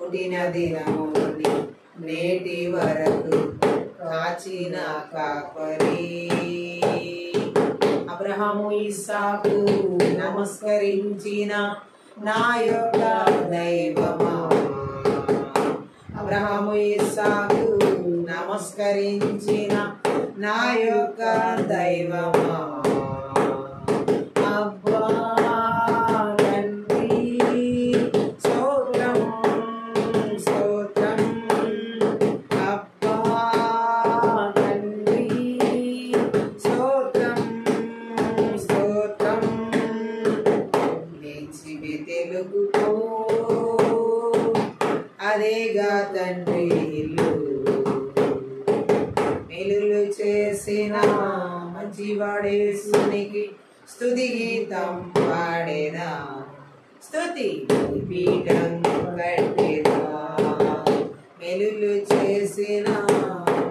పుట్టిన దినము నుండి నేటి వరకు కాచిన కాపరి. అబ్రహాము ఇస్సాకు నమస్కరించిన నా యొక్క దైవమా, అబ్రహాము ఇస్సాకు నమస్కరించిన నా యొక్క దైవమా, అబ్బా తండ్రి స్తోత్రం స్తోత్రం, అబ్బా తండ్రి స్తోత్రం స్తోత్రం, లేచి తెలుగుకో అదేగా తండ్రి ఇల్లు, మేలులు చేసిన మంచివాడేసునికి స్తుతి గీతం పాడేదా, స్తుతి పీఠం కట్టేదా, మేలులు చేసిన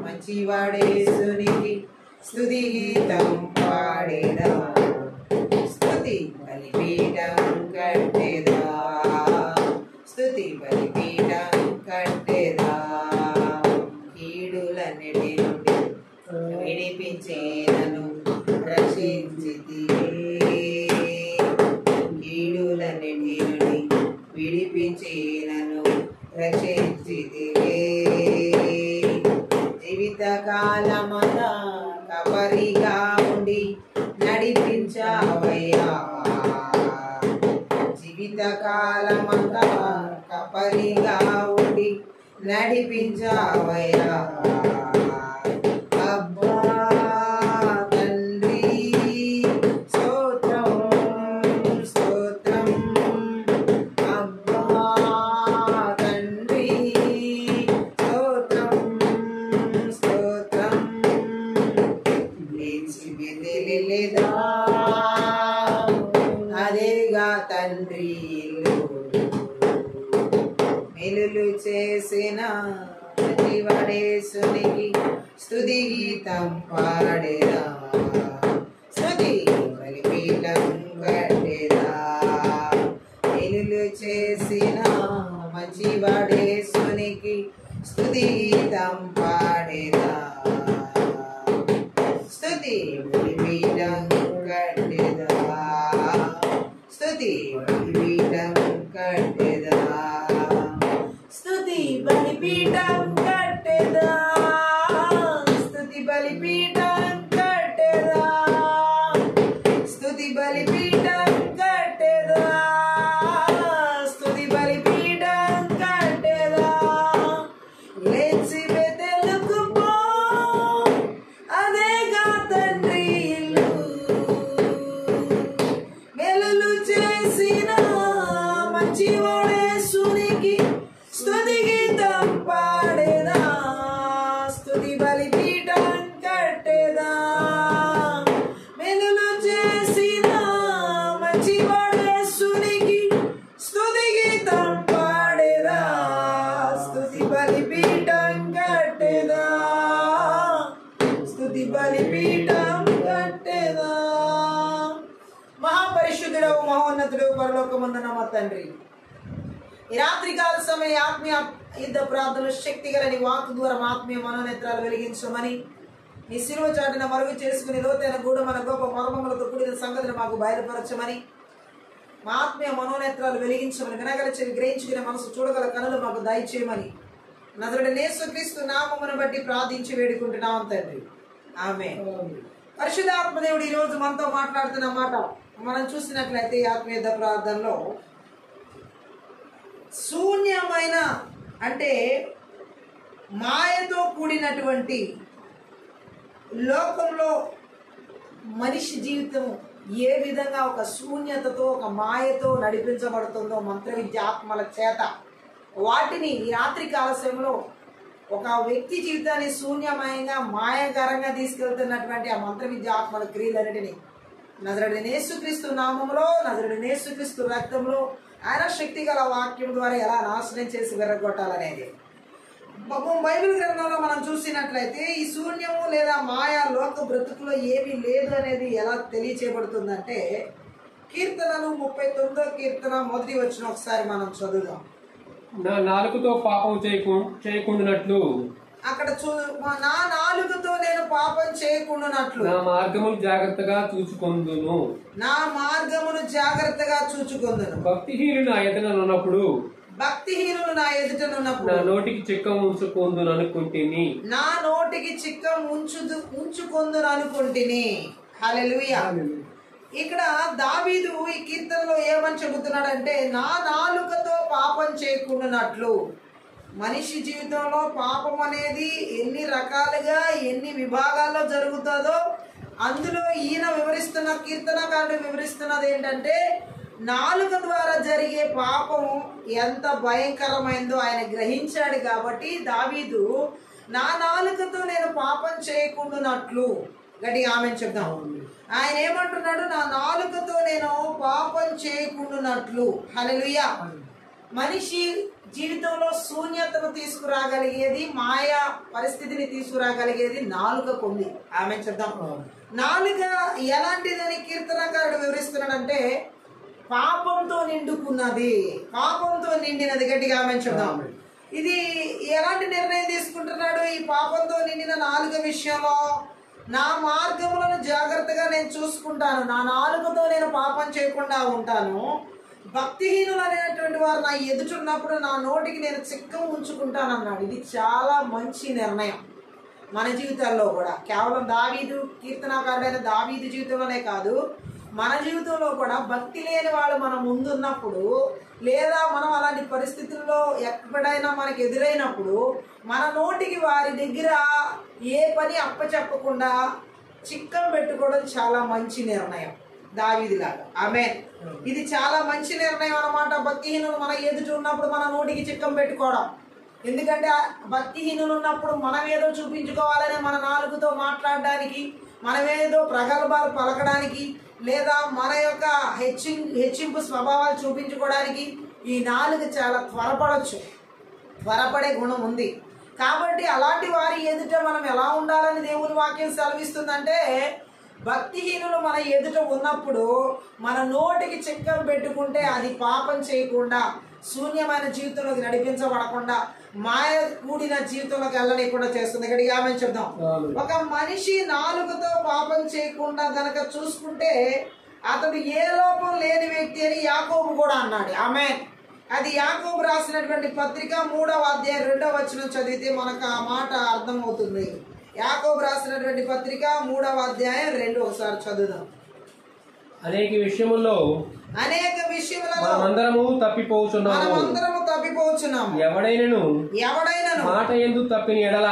మంచివాడేసునికి స్తుతి గీతం పాడేదా, స్తుతి బలిపీఠం కట్టేదా, స్తుతి బలిపీఠం కట్టేదా, కీడులన్నిటి నుండి విడిపించేనను రక్షించితివే, కీడులన్నిటి నుండి విడిపించేనను రక్షించితివే, జీవితకాలమంతా కబరిగా ఉండి నడిపించావయ్యా, జీవితకాలమంతా కబరిగా ఉండి నడిపించావయ్యా, అబ్బా తండ్రి స్తోత్రం స్తోత్రం, అబ్బా తండ్రి స్తోత్రం స్తోత్రం, లేచి వెదలిలేదా అదేగా తండ్రి ఇల్లు, మేలులు చేసిన మంచివాడేసునికి స్తుతి గీతం పాడేదా, స్తుతి బలిపీఠం కట్టేదా, మేలులు చేసిన మంచివాడేసునికి స్తుతి గీతం పాడేదా, స్తుతి బలిపీఠం కట్టేదా, స్తుతి బలిపీఠం కట్టేదా, స్తుతి బలిపీఠం కట్టేదా, స్తుతి బలిపీఠం కట్టేదా, స్తుతి బలిపీఠం కట్టేదా, స్తుతి బలిపీఠం కట్టేదా, లేచి బెతెలుకుపో అదేగా తండ్రి ఇల్లు, మేలులు చేసిన మంచివాడేసునికి స్తుతి గీతం పాడేదా, స్తుతి బలిపీఠం కట్టేదా, మేలులు చేసిన మంచివాడేసునికి స్తుతి గీతం పాడేదా, స్తుతి బలిపీఠం కట్టేదా, స్తుతి బలిపీఠం కట్టేదా. మహాపరిశుద్ధుడవు మహోన్నతుడు పరలోకమందున మా తండ్రి, ఈ రాత్రికాల సమయ ఆత్మీయ యుద్ధ ప్రార్థన శక్తి గల నీ వాక్కు ద్వారా ఆత్మీయ మనోనేత్రాలు వెలిగించమని, నీ శిలువ చాటున మరుగు చేసుకుని లోతైన గూఢ మన గొప్ప మర్మములతో కూడిన సంగతిని మాకు బయలుపరచమని, మా ఆత్మీయ మనోనేత్రాలు వెలిగించమని, వినగల చెవి గ్రహించుకునే మనసు చూడగల కనులు మాకు దయచేయమని నజరుడైన యేసుక్రీస్తు నామమును బట్టి ప్రార్థించి వేడుకుంటున్నాం తండ్రి, ఆమేన్. పరిశుద్ధాత్మదేవుడు ఈ రోజు మనతో మాట్లాడుతున్న మాట మనం చూసినట్లయితే ఆత్మీయ యుద్ధ ప్రార్థనలో శూన్యమైన అంటే మాయతో కూడినటువంటి లోకంలో మనిషి జీవితం ఏ విధంగా ఒక శూన్యతతో ఒక మాయతో నడిపించబడుతుందో మంత్ర విద్య ఆత్మల చేత, వాటిని ఈ రాత్రి కాలశంలో ఒక వ్యక్తి జీవితాన్ని శూన్యమయంగా మాయకరంగా తీసుకెళ్తున్నటువంటి ఆ మంత్ర విద్య ఆత్మల క్రియలన్నిటిని నజరుడైన యేసుక్రీస్తు నామములో, నజరుడైన యేసుక్రీస్తు రక్తంలో, ఆయన శక్తి గల వాక్యం ద్వారా ఎలా నాశనం చేసి విరగొట్టాలనేది బైబిల్ గ్రంథంలో మనం చూసినట్లయితే ఈ శూన్యము లేదా మాయా లోక బ్రతుకులో ఏమీ లేదు అనేది ఎలా తెలియచేయబడుతుందంటే, కీర్తనలు 39వ కీర్తన 1వ వచనం ఒకసారి మనం చదువుదాం. నా నాలుకతో పాపం చేయకుండానట్లు అక్కడ నా నాలుకతో నేను పాపం చేయకుండానట్లు నా మార్గమును జాగ్రత్తగా చూచుకొందును. నా మార్గమును జాగ్రత్తగా చూచుకొందును. భక్తిహీనుడు నా ఎదుటనున్నప్పుడు భక్తిహీనులు నా ఎదుటనున్నప్పుడు నా నోటికి చిక్కం ఉంచుకొందును అనుకుంటుని. నా నోటికి చిక్కం ఉంచుకొందును అనుకుంటుని. హల్లెలూయా. ఇక్కడ దావీదు ఈ కీర్తనలో ఏమని చెబుతున్నాడంటే, నా నాలుకతో పాపం చేయకుండానట్లు. మనిషి జీవితంలో పాపం అనేది ఎన్ని రకాలుగా ఎన్ని విభాగాల్లో జరుగుతుందో అందులో ఈయన వివరిస్తున్న కీర్తనకారుడు వివరిస్తున్నది ఏంటంటే, నాలుక ద్వారా జరిగే పాపం ఎంత భయంకరమైందో ఆయన గ్రహించాడు. కాబట్టి దావీదు నా నాలుకతో నేను పాపం చేయకుండానట్లు, గట్టిగా ఆమెను చెప్దాం. ఆయన ఏమంటున్నాడు, నా నాలుకతో నేను పాపం చేయకుండానట్లు. హల్లెలూయా. మనిషి జీవితంలో శూన్యతను తీసుకురాగలిగేది, మాయా పరిస్థితిని తీసుకురాగలిగేది నాలుకకు ఉంది. ఆమె చెప్దాం. నాలుక ఎలాంటిదని కీర్తనకారుడు వివరిస్తున్నాడంటే, పాపంతో నిండుకున్నది, పాపంతో నిండినది. గట్టిగా ఆమె చెప్దాం. ఇది ఎలాంటి నిర్ణయం తీసుకుంటున్నాడు ఈ పాపంతో నిండిన నాలుక విషయంలో? నా మార్గములను జాగ్రత్తగా నేను చూసుకుంటాను, నా నాలుకతో నేను పాపం చేయకుండా ఉంటాను. భక్తిహీనులు అనేటువంటి వారు నా ఎదుటున్నప్పుడు నా నోటికి నేను చిక్కం ఉంచుకుంటాను అన్నాడు. ఇది చాలా మంచి నిర్ణయం మన జీవితాల్లో కూడా. కేవలం దావీదు కీర్తనాకారుడైన దావీదు జీవితంలోనే కాదు, మన జీవితంలో కూడా భక్తి లేని వాళ్ళు మన ముందున్నప్పుడు, లేదా మనం అలాంటి పరిస్థితుల్లో ఎక్కడైనా మనకు ఎదురైనప్పుడు మన నోటికి వారి దగ్గర ఏ పని అప్పచెప్పకుండా చిక్కం పెట్టుకోవడం చాలా మంచి నిర్ణయం దావీదులాగా. ఆమేన్. ఇది చాలా మంచి నిర్ణయం అన్నమాట. భక్తిహీనులు మన ఎదుట ఉన్నప్పుడు మన నోటికి చిక్కం పెట్టుకోవడం. ఎందుకంటే భక్తిహీనులు ఉన్నప్పుడు మనం ఏదో చూపించుకోవాలని మన నాలుగుతో మాట్లాడడానికి, మనమేదో ప్రగల్భాలు పలకడానికి, లేదా మన యొక్క హెచ్చింపు స్వభావాలు చూపించుకోవడానికి ఈ నాలుగు చాలా త్వరపడే గుణం ఉంది. కాబట్టి అలాంటి వారి ఎదుట మనం ఎలా ఉండాలని దేవుని వాక్యం సెలవిస్తుందంటే, భక్తిహీనులు మన ఎదుట ఉన్నప్పుడు మన నోటికి చిక్కం పెట్టుకుంటే అది పాపం చేయకుండా, శూన్యమైన జీవితంలోకి నడిపించబడకుండా, మాయ కూడిన జీవితంలోకి వెళ్ళనీయకుండా చేస్తుంది. ఇక్కడికి ఆమె చెప్దాం. ఒక మనిషి నాలుగుతో పాపం చేయకుండా గనక చూసుకుంటే అతడు ఏ లోపం లేని వ్యక్తి అని యాకోబు కూడా అన్నాడు. ఆమె అది యాకోబు రాసినటువంటి పత్రిక 3వ అధ్యాయం 2వ వచనం చదివితే మనకు ఆ మాట అర్థమవుతుంది. యాకోబు రాసినటువంటి పత్రిక 3వ అధ్యాయం 2 ఒకసారి చదువుదాం. అనేక విషయములలో మనమందరము తప్పిపోచున్నాము. ఎవడైనను మాట యందు తప్పని ఎడల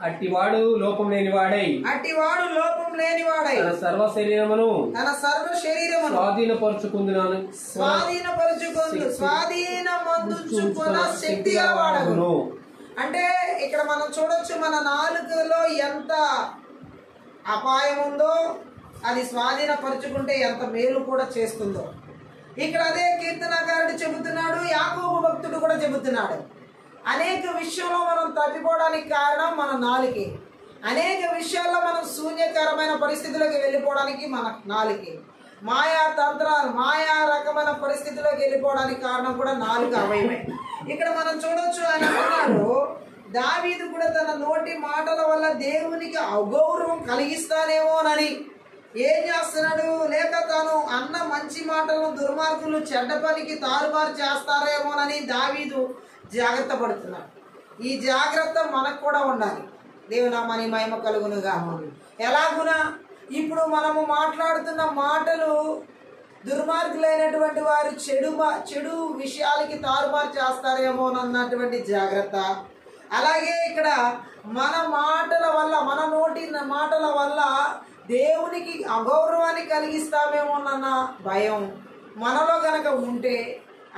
అట్టివాడు లోపం లేనివాడై తన సర్వ శరీరమును స్వాధీనపరచుకున్న శక్తి గలవాడగును. అంటే ఇక్కడ మనం చూడొచ్చు, మన నాలుకలో ఎంత అపాయం ఉందో అది స్వాధీనపరుచుకుంటే ఎంత మేలు కూడా చేస్తుందో. ఇక్కడ అదే కీర్తనకారుడు చెబుతున్నాడు, యాకోబు భక్తుడు కూడా చెబుతున్నాడు. అనేక విషయంలో మనం తప్పిపోవడానికి కారణం మన నాలుకే. అనేక విషయాల్లో మనం శూన్యకరమైన పరిస్థితుల్లోకి వెళ్ళిపోవడానికి మన నాలుకే. మాయా తంత్రాలు, మాయా రకమైన పరిస్థితుల్లోకి వెళ్ళిపోవడానికి కారణం కూడా నాలుగు అవయవమే. ఇక్కడ మనం చూడొచ్చు, ఆయన అంటున్నాడు, దావీదు కూడా తన నోటి మాటల వల్ల దేవునికి అగౌరవం కలిగిస్తానేమోనని ఏం చేస్తున్నాడు, లేక తాను అన్న మంచి మాటలను దుర్మార్గులు చెడ్డ పనికి తారుమారు చేస్తారేమోనని దావీదు జాగ్రత్త పడుతున్నాడు. ఈ జాగ్రత్త మనకు కూడా ఉండాలి. దేవునామాని మహిమ కలుగునుగా. ఎలాగునా ఇప్పుడు మనము మాట్లాడుతున్న మాటలు దుర్మార్గులైనటువంటి వారు చెడు విషయాలకి తారుమారు చేస్తారేమోనన్నటువంటి జాగ్రత్త. అలాగే ఇక్కడ మన మాటల వల్ల, మన నోటి మాటల వల్ల దేవునికి అగౌరవాన్ని కలిగిస్తామేమోనన్న భయం మనలో గనక ఉంటే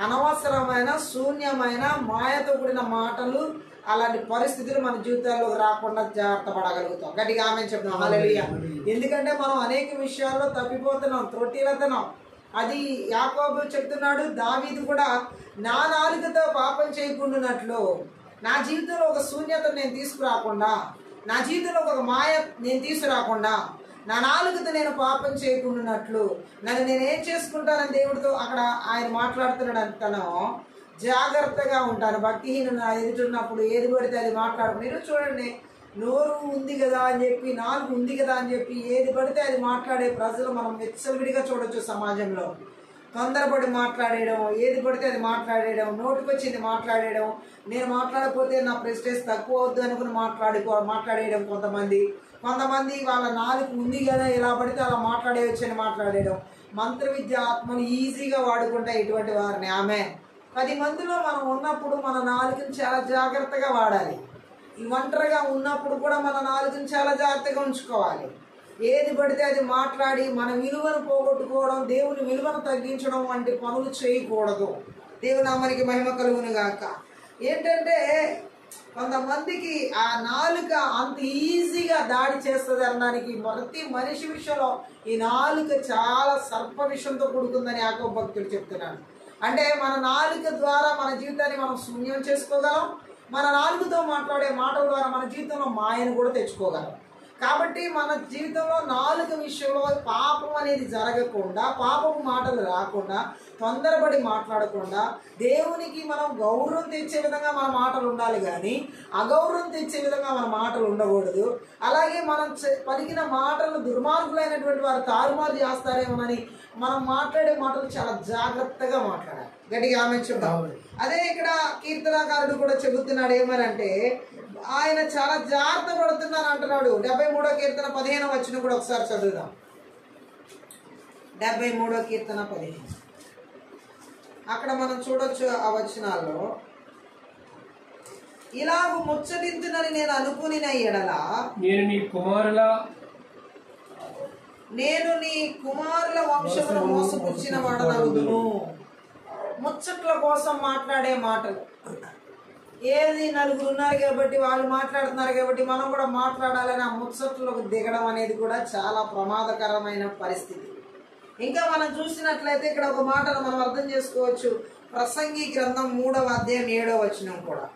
అనవసరమైన శూన్యమైన మాయతో కూడిన మాటలు, అలాంటి పరిస్థితులు మన జీవితాల్లో రాకుండా జాగ్రత్త పడగలుగుతాం. గట్టిగా ఆమె చెప్తాం. హల్లెలూయా. ఎందుకంటే మనం అనేక విషయాల్లో తప్పిపోతున్నాం, త్రొట్టిల్లుతున్నాం. అది యాకోబు చెప్తున్నాడు, దావీదు కూడా నా నాలుకతో పాపం చేయకుండానట్లు, నా జీవితంలో ఒక శూన్యత నేను తీసుకురాకుండా, నా జీవితంలో ఒక మాయ నేను తీసుకురాకుండా, నా నాలుగుతో నేను పాపం చేయకుండానట్లు నన్ను నేనేం చేసుకుంటానని దేవుడితో అక్కడ ఆయన మాట్లాడుతున్నాడు. అంటాను, జాగ్రత్తగా ఉంటాను. భక్తిహీన ఎదుటిన్నప్పుడు ఏది పడితే అది మాట్లాడు. మీరు చూడండి, నోరు ఉంది కదా అని చెప్పి, నాలుగు ఉంది కదా అని చెప్పి ఏది పడితే అది మాట్లాడే ప్రజలు మనం విచ్చలవిడిగా చూడొచ్చు సమాజంలో. తొందరపడి మాట్లాడేయడం, ఏది పడితే అది మాట్లాడేయడం, నోటికొచ్చింది మాట్లాడేయడం, నేను మాట్లాడకపోతే నా ప్రెస్టేజ్ తక్కువ అవుద్దు అనుకుని మాట్లాడేయడం కొంతమంది వాళ్ళ నాలుగు ఉంది కదా ఇలా పడితే అలా మాట్లాడేయచ్చని మాట్లాడేయడం. మంత్ర విద్య ఆత్మను ఈజీగా వాడుకుంటాయి ఇటువంటి వారిని. ఆమె 10 మందిలో మనం ఉన్నప్పుడు మన నాలుగుని చాలా జాగ్రత్తగా వాడాలి. ఈ ఒంటరిగా ఉన్నప్పుడు కూడా మన నాలుగుని చాలా జాగ్రత్తగా ఉంచుకోవాలి. ఏది పడితే అది మాట్లాడి మన విలువను పోగొట్టుకోవడం, దేవుని విలువను తగ్గించడం వంటి పనులు చేయకూడదు. దేవుని నామానికి మహిమ కలుగును గాక. ఏంటంటే కొంతమందికి ఆ నాలుక అంత ఈజీగా దాడి చేస్తుంది అనడానికి ప్రతి మనిషి విషయంలో ఈ నాలుక చాలా సర్ప విషయంతో కూడుకుందని యాకోబు భక్తుడు చెప్తున్నాడు. అంటే మన నాలుక ద్వారా మన జీవితాన్ని మనం శూన్యం చేసుకోగలం. మన నాలుగుతో మాట్లాడే మాటల ద్వారా మన జీవితంలో మాయను కూడా తెచ్చుకోగలం. కాబట్టి మన జీవితంలో నాలుగు విషయంలో పాపం అనేది జరగకుండా, పాపపు మాటలు రాకుండా, తొందరపడి మాట్లాడకుండా, దేవునికి మనం గౌరవం తెచ్చే విధంగా మన మాటలు ఉండాలి కానీ అగౌరవం తెచ్చే విధంగా మన మాటలు ఉండకూడదు. అలాగే మనం పలికిన మాటలు దుర్మార్గులైనటువంటి వారు తారుమారు చేస్తారేమోనని మనం మాట్లాడే మాటలు చాలా జాగ్రత్తగా మాట్లాడాలి. గట్టిగా ఆమె చెప్తాం. అదే ఇక్కడ కీర్తనాకారుడు కూడా చెబుతున్నాడు ఏమనంటే, ఆయన చాలా జాగ్రత్త పడుతున్నాను అంటున్నాడు. 73వ కీర్తన 15వ వచనం కూడా ఒకసారి చదువుదాం. 73వ కీర్తన 15. అక్కడ మనం చూడొచ్చు ఆ వచనాల్లో, ఇలాగ ముచ్చటించునని నేను అనుకుని ఎడల నేను నీ కుమారుల వంశమును మోసపుచ్చిన వాడనగుదును. ముచ్చట్ల కోసం మాట్లాడే మాటలు. ఏది నలుగురు ఉన్నారు కాబట్టి వాళ్ళు మాట్లాడుతున్నారు కాబట్టి మనం కూడా మాట్లాడాలని ఆ ముచ్చట్లకు దిగడం అనేది కూడా చాలా ప్రమాదకరమైన పరిస్థితి. ఇంకా మనం చూసినట్లయితే ఇక్కడ ఒక మాటను మనం అర్థం చేసుకోవచ్చు. ప్రసంగి గ్రంథం 3వ అధ్యాయం 7వ వచనం కూడా.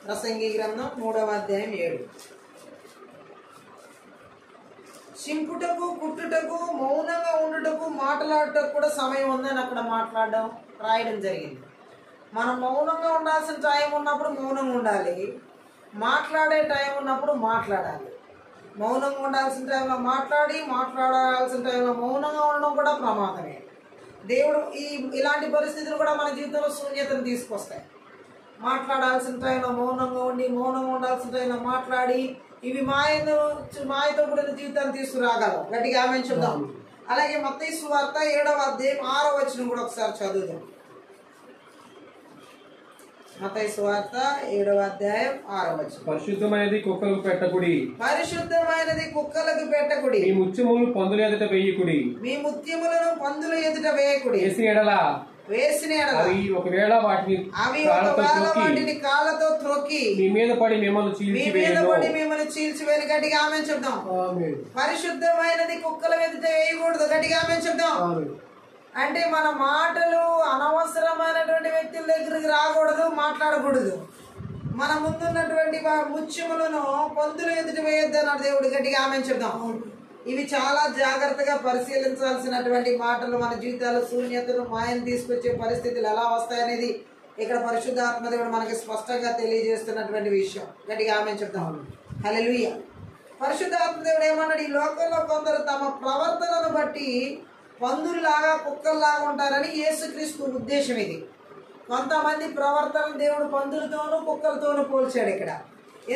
ప్రసంగి గ్రంథం 3వ అధ్యాయం 7. చింపుటకు, కుట్టుటకు, మౌనంగా ఉండుటకు, మాట్లాడటకు కూడా సమయం ఉందని అక్కడ రాయడం జరిగింది. మనం మౌనంగా ఉండాల్సిన టైం ఉన్నప్పుడు మౌనంగా ఉండాలి, మాట్లాడే టైం ఉన్నప్పుడు మాట్లాడాలి. మౌనంగా ఉండాల్సిన టైంలో మాట్లాడాల్సిన టైంలో మౌనంగా ఉండడం కూడా ప్రమాదమే. దేవుడు ఇలాంటి పరిస్థితులు కూడా మన జీవితంలో శూన్యతను తీసుకొస్తాయి. మాట్లాడాల్సిన టైంలో మౌనంగా ఉండి, మౌనంగా ఉండాల్సిన టైంలో మాట్లాడి, ఇవి మాయతో కూడిన జీవితాన్ని తీసుకురాగలవు. గట్టిగా ఆమె చూద్దాం. అలాగే మత్తయి సువార్త 7వ అధ్యాయం 6వ వచనం కూడా ఒకసారి చదువుదాం. మత్తయి సువార్త 7వ అధ్యాయం 6వ వచనం. పరిశుద్ధమైనది కుక్కలకు పెట్టకుడి, పరిశుద్ధమైనది కుక్కలకు పెట్టకుడి, మీ ముత్యములను పందుల ఎదుట వేయకుడి, మీ ముత్యములను పందుల ఎదుట వేయకుడి, వేసిన ఎడల అవి ఒకవేళ వాటిని కాళ్ళతో త్రొక్కి మీ మీద పడి మిమ్మల్ని చీల్చివేయను. గట్టిగా ఆమె చెప్దాం. పరిశుద్ధమైనది కుక్కల ఎదుట వేయకూడదు. గట్టిగా ఆమె చెప్దాం. అంటే మన మాటలు అనవసరమైనటువంటి వ్యక్తుల దగ్గరికి రాకూడదు, మాట్లాడకూడదు. మన ముందున్నటువంటి ముత్యములను పందుల ఎదుట వేయొద్దు అన్నాడు దేవుడు. గట్టిగా ఆమె చెప్దాం. ఇవి చాలా జాగ్రత్తగా పరిశీలించాల్సినటువంటి మాటలు. మన జీవితాల్లో శూన్యతను, మాయను తీసుకొచ్చే పరిస్థితులు ఎలా వస్తాయనేది ఇక్కడ పరిశుద్ధాత్మదేవుడు మనకి స్పష్టంగా తెలియజేస్తున్నటువంటి విషయం. గట్టిగా ఆమె చెప్తాం. హల్లెలూయా. పరిశుద్ధాత్మదేవుడు ఏమన్నాడు, ఈ లోకంలో కొందరు తమ ప్రవర్తనను బట్టి పందుల్లాగా కుక్కల్లాగా ఉంటారని యేసుక్రీస్తు ఉద్దేశం ఇది. కొంతమంది ప్రవర్తన దేవుడు పందులతోనూ కుక్కలతోనూ పోల్చాడు ఇక్కడ.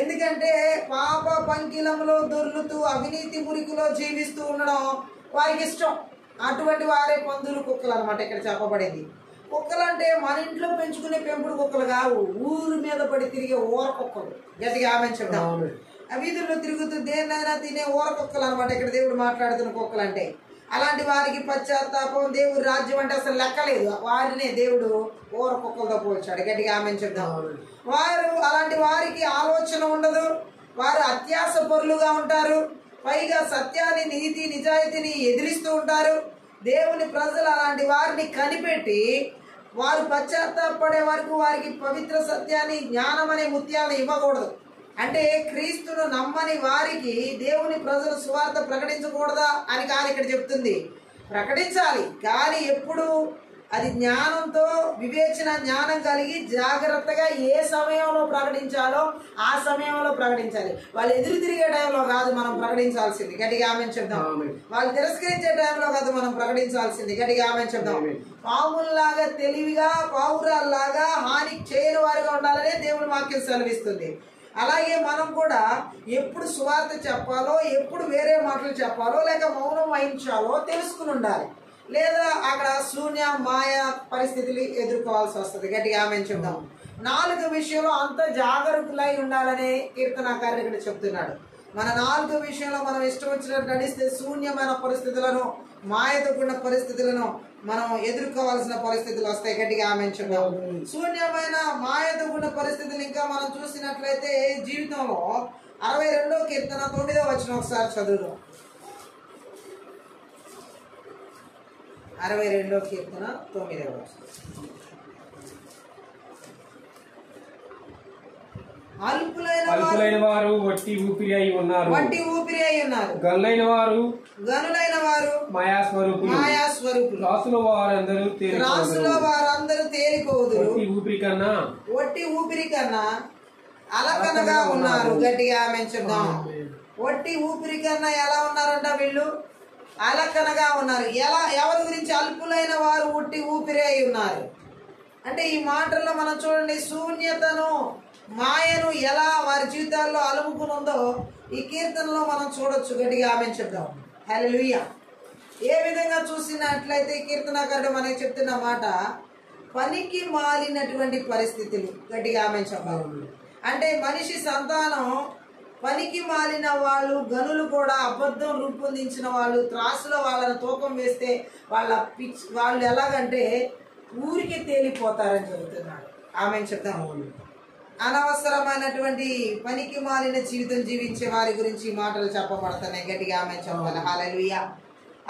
ఎందుకంటే పాప పంకిలంలో దొర్లుతూ అవినీతి మురికిలో జీవిస్తూ ఉండడం వారికి ఇష్టం. అటువంటి వారే పందులు, కుక్కలు అనమాట ఇక్కడ చెప్పబడింది. కుక్కలు అంటే మన ఇంట్లో పెంచుకునే పెంపుడు కుక్కలు కావు, ఊరు మీద పడి తిరిగే ఊర కుక్కలు. గట్టిగా ఆమె చెప్తాం. వీధుల్లో తిరుగుతూ దేన్నైనా తినే ఊర కుక్కలు అనమాట ఇక్కడ దేవుడు మాట్లాడుతున్న కుక్కలు అంటే. అలాంటి వారికి పశ్చాత్తాపం, దేవుడి రాజ్యం అంటే అసలు లెక్కలేదు. వారినే దేవుడు ఊర కుక్కలతో పోల్చాడు. గట్టిగా ఆమె చెప్తాం. అలాంటి వారికి ఆలోచన ఉండదు, వారు అత్యాస పరులుగా ఉంటారు. పైగా సత్యాన్ని, నీతి, నిజాయితీని ఎదిరిస్తూ ఉంటారు. దేవుని ప్రజలు అలాంటి వారిని కనిపెట్టి వారు పశ్చాత్తాపడే వరకు వారికి పవిత్ర సత్యాన్ని, జ్ఞానం అనే ముత్యాలను ఇవ్వకూడదు. అంటే క్రీస్తును నమ్మని వారికి దేవుని ప్రజలు సువార్త ప్రకటించకూడదా అని కాదు ఇక్కడ చెప్తుంది. ప్రకటించాలి, కానీ ఎప్పుడు అది జ్ఞానంతో జ్ఞానం కలిగి జాగ్రత్తగా ఏ సమయంలో ప్రకటించాలో ఆ సమయంలో ప్రకటించాలి. వాళ్ళు ఎదురు తిరిగే టైంలో కాదు మనం ప్రకటించాల్సింది, గట్టిగా ఆమేన్ చెప్దాం. వాళ్ళు తిరస్కరించే టైంలో కాదు మనం ప్రకటించాల్సింది, గట్టిగా ఆమేన్ చెప్దాం. పావుల్లాగా తెలివిగా పావురాల్లాగా హాని చేయని వారిగా ఉండాలనే దేవుని వాక్యం సెలవిస్తుంది. అలాగే మనం కూడా ఎప్పుడు సువార్త చెప్పాలో, ఎప్పుడు వేరే మాటలు చెప్పాలో, లేక మౌనం వహించాలో తెలుసుకుని ఉండాలి. లేదా అక్కడ శూన్య మాయ పరిస్థితులు ఎదుర్కోవాల్సి వస్తుంది, గట్టిగా ఆమేన్ చెప్దాం. నాలుగు విషయంలో అంత జాగరూకులై ఉండాలని కీర్తనాకారుడు ఇక్కడ చెప్తున్నాడు. మన నాలుగు విషయంలో మనం ఇష్టం వచ్చినట్టు నడిస్తే శూన్యమైన పరిస్థితులను, మాయతో కూడిన పరిస్థితులను మనం ఎదుర్కోవాల్సిన పరిస్థితులు వస్తాయి, గట్టిగా ఆమేన్ చెప్దాం. శూన్యమైన మాయతో కూడిన పరిస్థితులు ఇంకా మనం చూసినట్లయితే జీవితంలో 62వ కీర్తన 9వ వచనం ఒకసారి చదువుదాం. 62వ కీర్తన 9వ వచనం. అల్పులైన వారు వట్టి ఊపిరి అయి ఉన్నారు, గనులైన వారు మాయాస్వరూపులు, రాసుల వారందరూ తేలిపోదురు, వట్టి ఊపిరి కన్నా అలకనగా ఉన్నారు, గట్టిగా ఆమేన్ చెప్దాం. వట్టి ఊపిరి కన్నా ఎలా ఉన్నారంట వీళ్ళు? అలకనగా ఉన్నారు. ఎవరి గురించి? అల్పులైన వారు వట్టి ఊపిరి అయి ఉన్నారు అంటే ఈ మాటల్లో మనం చూడండి, శూన్యతను మాయను ఎలా వారి జీవితాల్లో అలుముకుని ఉందో ఈ కీర్తనలో మనం చూడొచ్చు, గట్టిగా ఆమేన్ చెప్దాం. హల్లెలూయా. ఏ విధంగా చూసినట్లయితే ఈ కీర్తనకారుడు మనకి చెప్తున్న మాట, పనికి మాలినటువంటి పరిస్థితులు, గట్టిగా ఆమేన్ చెప్పాలి. అంటే మనిషి సంతానం పనికి మాలిన వాళ్ళు, గనులు కూడా అబద్ధం రూపొందించిన వాళ్ళు, త్రాసులో వాళ్ళని తూకం వేస్తే వాళ్ళు ఎలాగంటే ఊరికి తేలిపోతారని చెబుతున్నాడు. ఆమేన్ చెప్తాము. అనవసరమైనటువంటి పనికి మాలిన జీవితం జీవించే వారి గురించి మాటలు చెప్పబడుతున్నాయి, గట్టిగా ఆమేన్ చెప్పాలి. హల్లెలూయా.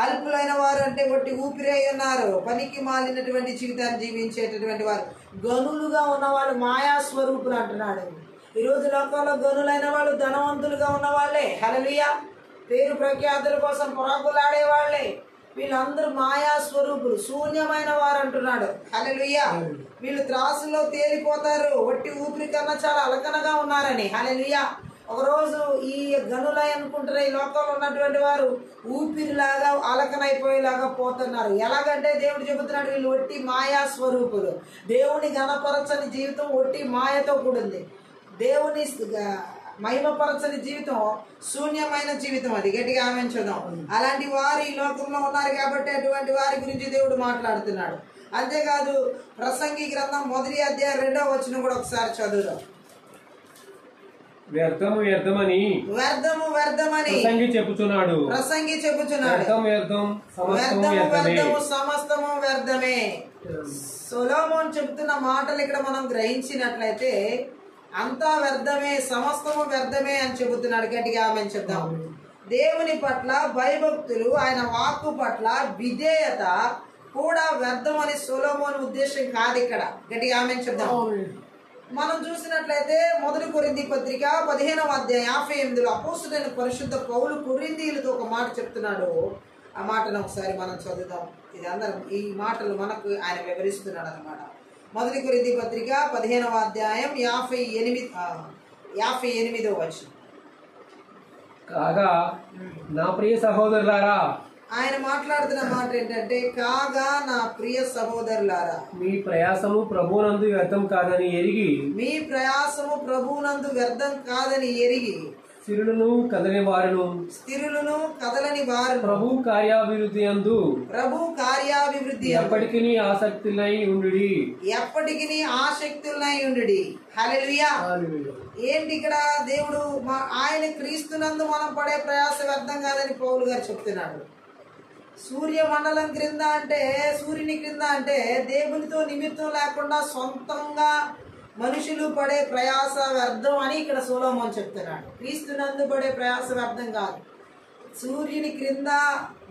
అల్పులైన వారు అంటే వట్టి ఊపిరి అయి ఉన్నారు, పనికి మాలినటువంటి జీవితాన్ని జీవించేటటువంటి వారు, గనులుగా ఉన్న వాళ్ళు మాయాస్వరూపులు అంటున్నాడు. ఈరోజు లోకంలో గనులైన వాళ్ళు ధనవంతులుగా ఉన్న వాళ్ళే. హల్లెలూయా. పేరు ప్రఖ్యాతుల కోసం పొరాకులాడే వాళ్ళే. వీళ్ళందరూ మాయా స్వరూపులు, శూన్యమైన వారు అంటున్నాడు. హల్లెలూయా. వీళ్ళు త్రాసులో తేలిపోతారు, వట్టి ఊపిరి కన్నా చాలా అలకనగా ఉన్నారని. హల్లెలూయా. ఒకరోజు ఈ గనులై అనుకుంటున్న ఈ లోకంలో ఉన్నటువంటి వారు ఊపిరిలాగా అలకనైపోయేలాగా పోతున్నారు. ఎలాగంటే దేవుడు చెబుతున్నాడు, వీళ్ళు వట్టి మాయా స్వరూపులు. దేవుని ఘనపరచని జీవితం వట్టి మాయతో కూడింది. దేవుని మహిమపరచని జీవితం శూన్యమైన జీవితం, అది గట్టిగా ఆమేన్ చూద్దాం. అలాంటి వారు ఈ లోకంలో ఉన్నారు కాబట్టి అటువంటి వారి గురించి దేవుడు మాట్లాడుతున్నాడు. అంతేకాదు ప్రసంగి గ్రంథం 1వ అధ్యాయం 2వ వచనం కూడా ఒకసారి చదువుదాం. వ్యర్థమని ప్రసంగి చెప్పుచున్నాడు, సమస్తము వ్యర్థమే. సొలొమోను చెబుతున్న మాటలు ఇక్కడ మనం గ్రహించినట్లయితే అంతా వ్యర్థమే, సమస్తము వ్యర్థమే అని చెబుతున్నాడు, గట్టిగా ఆమేన్ చెప్దాం. దేవుని పట్ల భయభక్తులు, ఆయన వాక్కు పట్ల విధేయత కూడా వ్యర్థం అని సొలొమోను ఉద్దేశం కాదు ఇక్కడ, గట్టిగా ఆమేన్ చెప్దాం. మనం చూసినట్లయితే 1 కొరింథీ పత్రిక 15వ అధ్యాయం 58లో అపోస్తలుడైన పరిశుద్ధ పౌలు కొరింథీయులతో ఒక మాట చెప్తున్నాడు. ఆ మాటను ఒకసారి మనం చదువుదాం. ఇది అందరం ఈ మాటలు మనకు ఆయన వివరిస్తున్నాడు అన్నమాట. 1 కొరింథీ పత్రిక 15వ అధ్యాయం 58వ వచనం. కాగా నా ప్రియ సహోదరులారా, ఆయన మాట్లాడుతున్న మాట ఏంటంటే, కాగా నా ప్రియ సహోదరులారా, మీ ప్రయాసము ప్రభువునందు వ్యర్థం కాదని ఎరిగి స్థిరులను కదలని వారును ప్రభు కార్యాభివృద్ధి ఎప్పటికీ ఆసక్తులై ఉండుడి. హల్లెలూయా. ఏంటి ఇక్కడ దేవుడు ఆయన క్రీస్తునందు మనం పడే ప్రయాస వ్యర్థం కాదని పౌలు గారు చెప్తున్నాడు. సూర్యమండలం క్రింద అంటే, సూర్యుని క్రింద అంటే దేవునితో నిమిత్తం లేకుండా సొంతంగా మనుషులు పడే ప్రయాస వ్యర్థం అని ఇక్కడ సొలొమోను చెప్తున్నాడు. క్రీస్తునందు పడే ప్రయాస వ్యర్థం కాదు. సూర్యుని క్రింద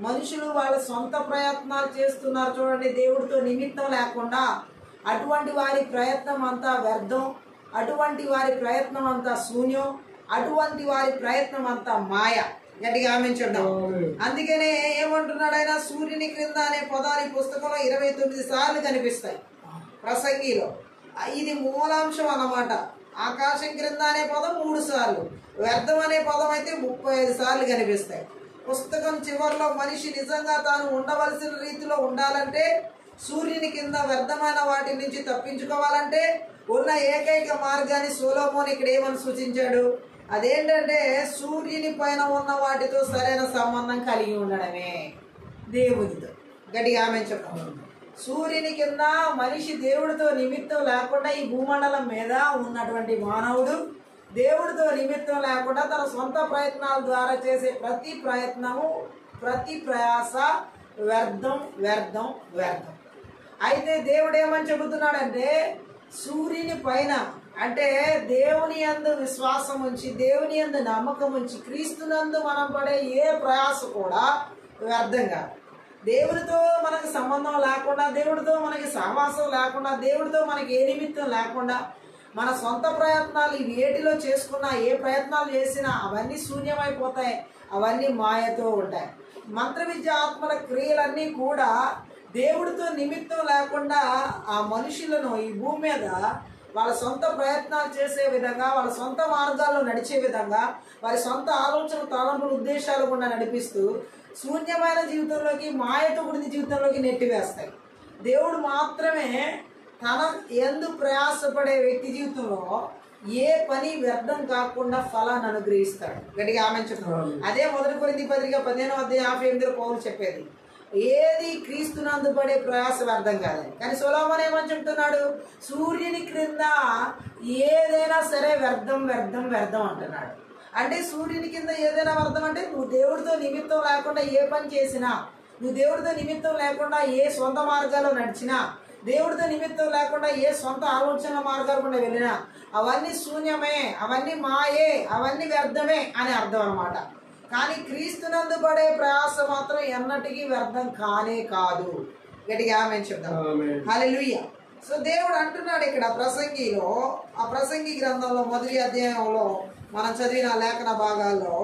మనుషులు వాళ్ళ సొంత ప్రయత్నాలు చేస్తున్నారు చూడండి, దేవుడితో నిమిత్తం లేకుండా. అటువంటి వారి ప్రయత్నం అంతా వ్యర్థం, అటువంటి వారి ప్రయత్నం అంతా శూన్యం, అటువంటి వారి ప్రయత్నం అంతా మాయ. గట్టిగా ఆమె చూద్దాం. అందుకనే ఏమంటున్నాడు ఆయన, సూర్యుని క్రింద అనే పదాలు ఈ పుస్తకంలో 29 సార్లు కనిపిస్తాయి ప్రసంగిలో. ఇది మూలాంశం అన్నమాట. ఆకాశం క్రింద అనే పదం 3 సార్లు, వ్యర్థం అనే పదం అయితే 35 సార్లు కనిపిస్తాయి. పుస్తకం చివరిలో మనిషి నిజంగా తాను ఉండవలసిన రీతిలో ఉండాలంటే, సూర్యుని కింద వ్యర్థమైన వాటి నుంచి తప్పించుకోవాలంటే ఉన్న ఏకైక మార్గాన్ని సొలొమోను ఇక్కడ ఏమని సూచించాడు, అదేంటంటే సూర్యుని పైన ఉన్న వాటితో సరైన సంబంధం కలిగి ఉండడమే దేవుడితో. గట్టిగా ఆమె చెప్పాలి. సూర్యుని కింద మనిషి దేవుడితో నిమిత్తం లేకుండా ఈ భూమండలం మీద ఉన్నటువంటి మానవుడు దేవుడితో నిమిత్తం లేకుండా తన సొంత ప్రయత్నాల ద్వారా చేసే ప్రతి ప్రయత్నము, ప్రతి ప్రయాస వ్యర్థం వ్యర్థం వ్యర్థం. అయితే దేవుడు ఏమని చెబుతున్నాడంటే, సూర్యుని పైన అంటే దేవుని యందు విశ్వాసం ఉంచి, దేవుని యందు నమ్మకం ఉంచి, క్రీస్తునందు మనం పడే ఏ ప్రయాస కూడా వ్యర్థం కాదు. దేవుడితో మనకి సంబంధం లేకుండా, దేవుడితో మనకి సహవాసం లేకుండా, దేవుడితో మనకి ఏ నిమిత్తం లేకుండా మన సొంత ప్రయత్నాలు వేటిలో చేసుకున్నా, ఏ ప్రయత్నాలు చేసినా అవన్నీ శూన్యమైపోతాయి, అవన్నీ మాయతో ఉంటాయి. మంత్ర విద్య ఆత్మల క్రియలన్నీ కూడా దేవుడితో నిమిత్తం లేకుండా ఆ మనుషులను ఈ భూమి మీద వాళ్ళ సొంత ప్రయత్నాలు చేసే విధంగా, వాళ్ళ సొంత మార్గాల్లో నడిచే విధంగా, వారి సొంత ఆలోచన తలంపుల ఉద్దేశాలు కూడా నడిపిస్తూ శూన్యమైన జీవితంలోకి, మాయతో కూడిన జీవితంలోకి నెట్టివేస్తాయి. దేవుడు మాత్రమే తన యందు ప్రయాసపడే వ్యక్తి జీవితంలో ఏ పని వ్యర్థం కాకుండా ఫలాన్ని అనుగ్రహిస్తాడు. గట్టిగా ఆమె చెప్తున్నాడు. అదే 1 కొరింథీ పత్రిక 15:58 పౌలు చెప్పేది, ఏది క్రీస్తునందు పడే ప్రయాస వ్యర్థం కాదని. కానీ సొలొమోను ఏమని చెప్తున్నాడు, సూర్యుని క్రింద ఏదైనా సరే వ్యర్థం వ్యర్థం వ్యర్థం అంటున్నాడు. అంటే సూర్యుని కింద ఏదైనా వ్యర్థం అంటే, నువ్వు దేవుడితో నిమిత్తం లేకుండా ఏ పని చేసినా, నువ్వు దేవుడితో నిమిత్తం లేకుండా ఏ సొంత మార్గాల్లో నడిచినా, దేవుడితో నిమిత్తం లేకుండా ఏ సొంత ఆలోచన మార్గాలు కూడా వెళ్ళినా అవన్నీ శూన్యమే, అవన్నీ మాయే, అవన్నీ వ్యర్థమే అని అర్థం అన్నమాట. కానీ క్రీస్తునందు పడే ప్రయాస మాత్రం ఎన్నటికీ వ్యర్థం కానే కాదు. గట్టిగా ఆమేన్ చెప్దాం. హల్లెలూయా. సో దేవుడు అంటున్నాడు ఇక్కడ ప్రసంగిలో, ఆ ప్రసంగి గ్రంథంలో 1వ అధ్యాయంలో మనం చదివిన లేఖన భాగాల్లో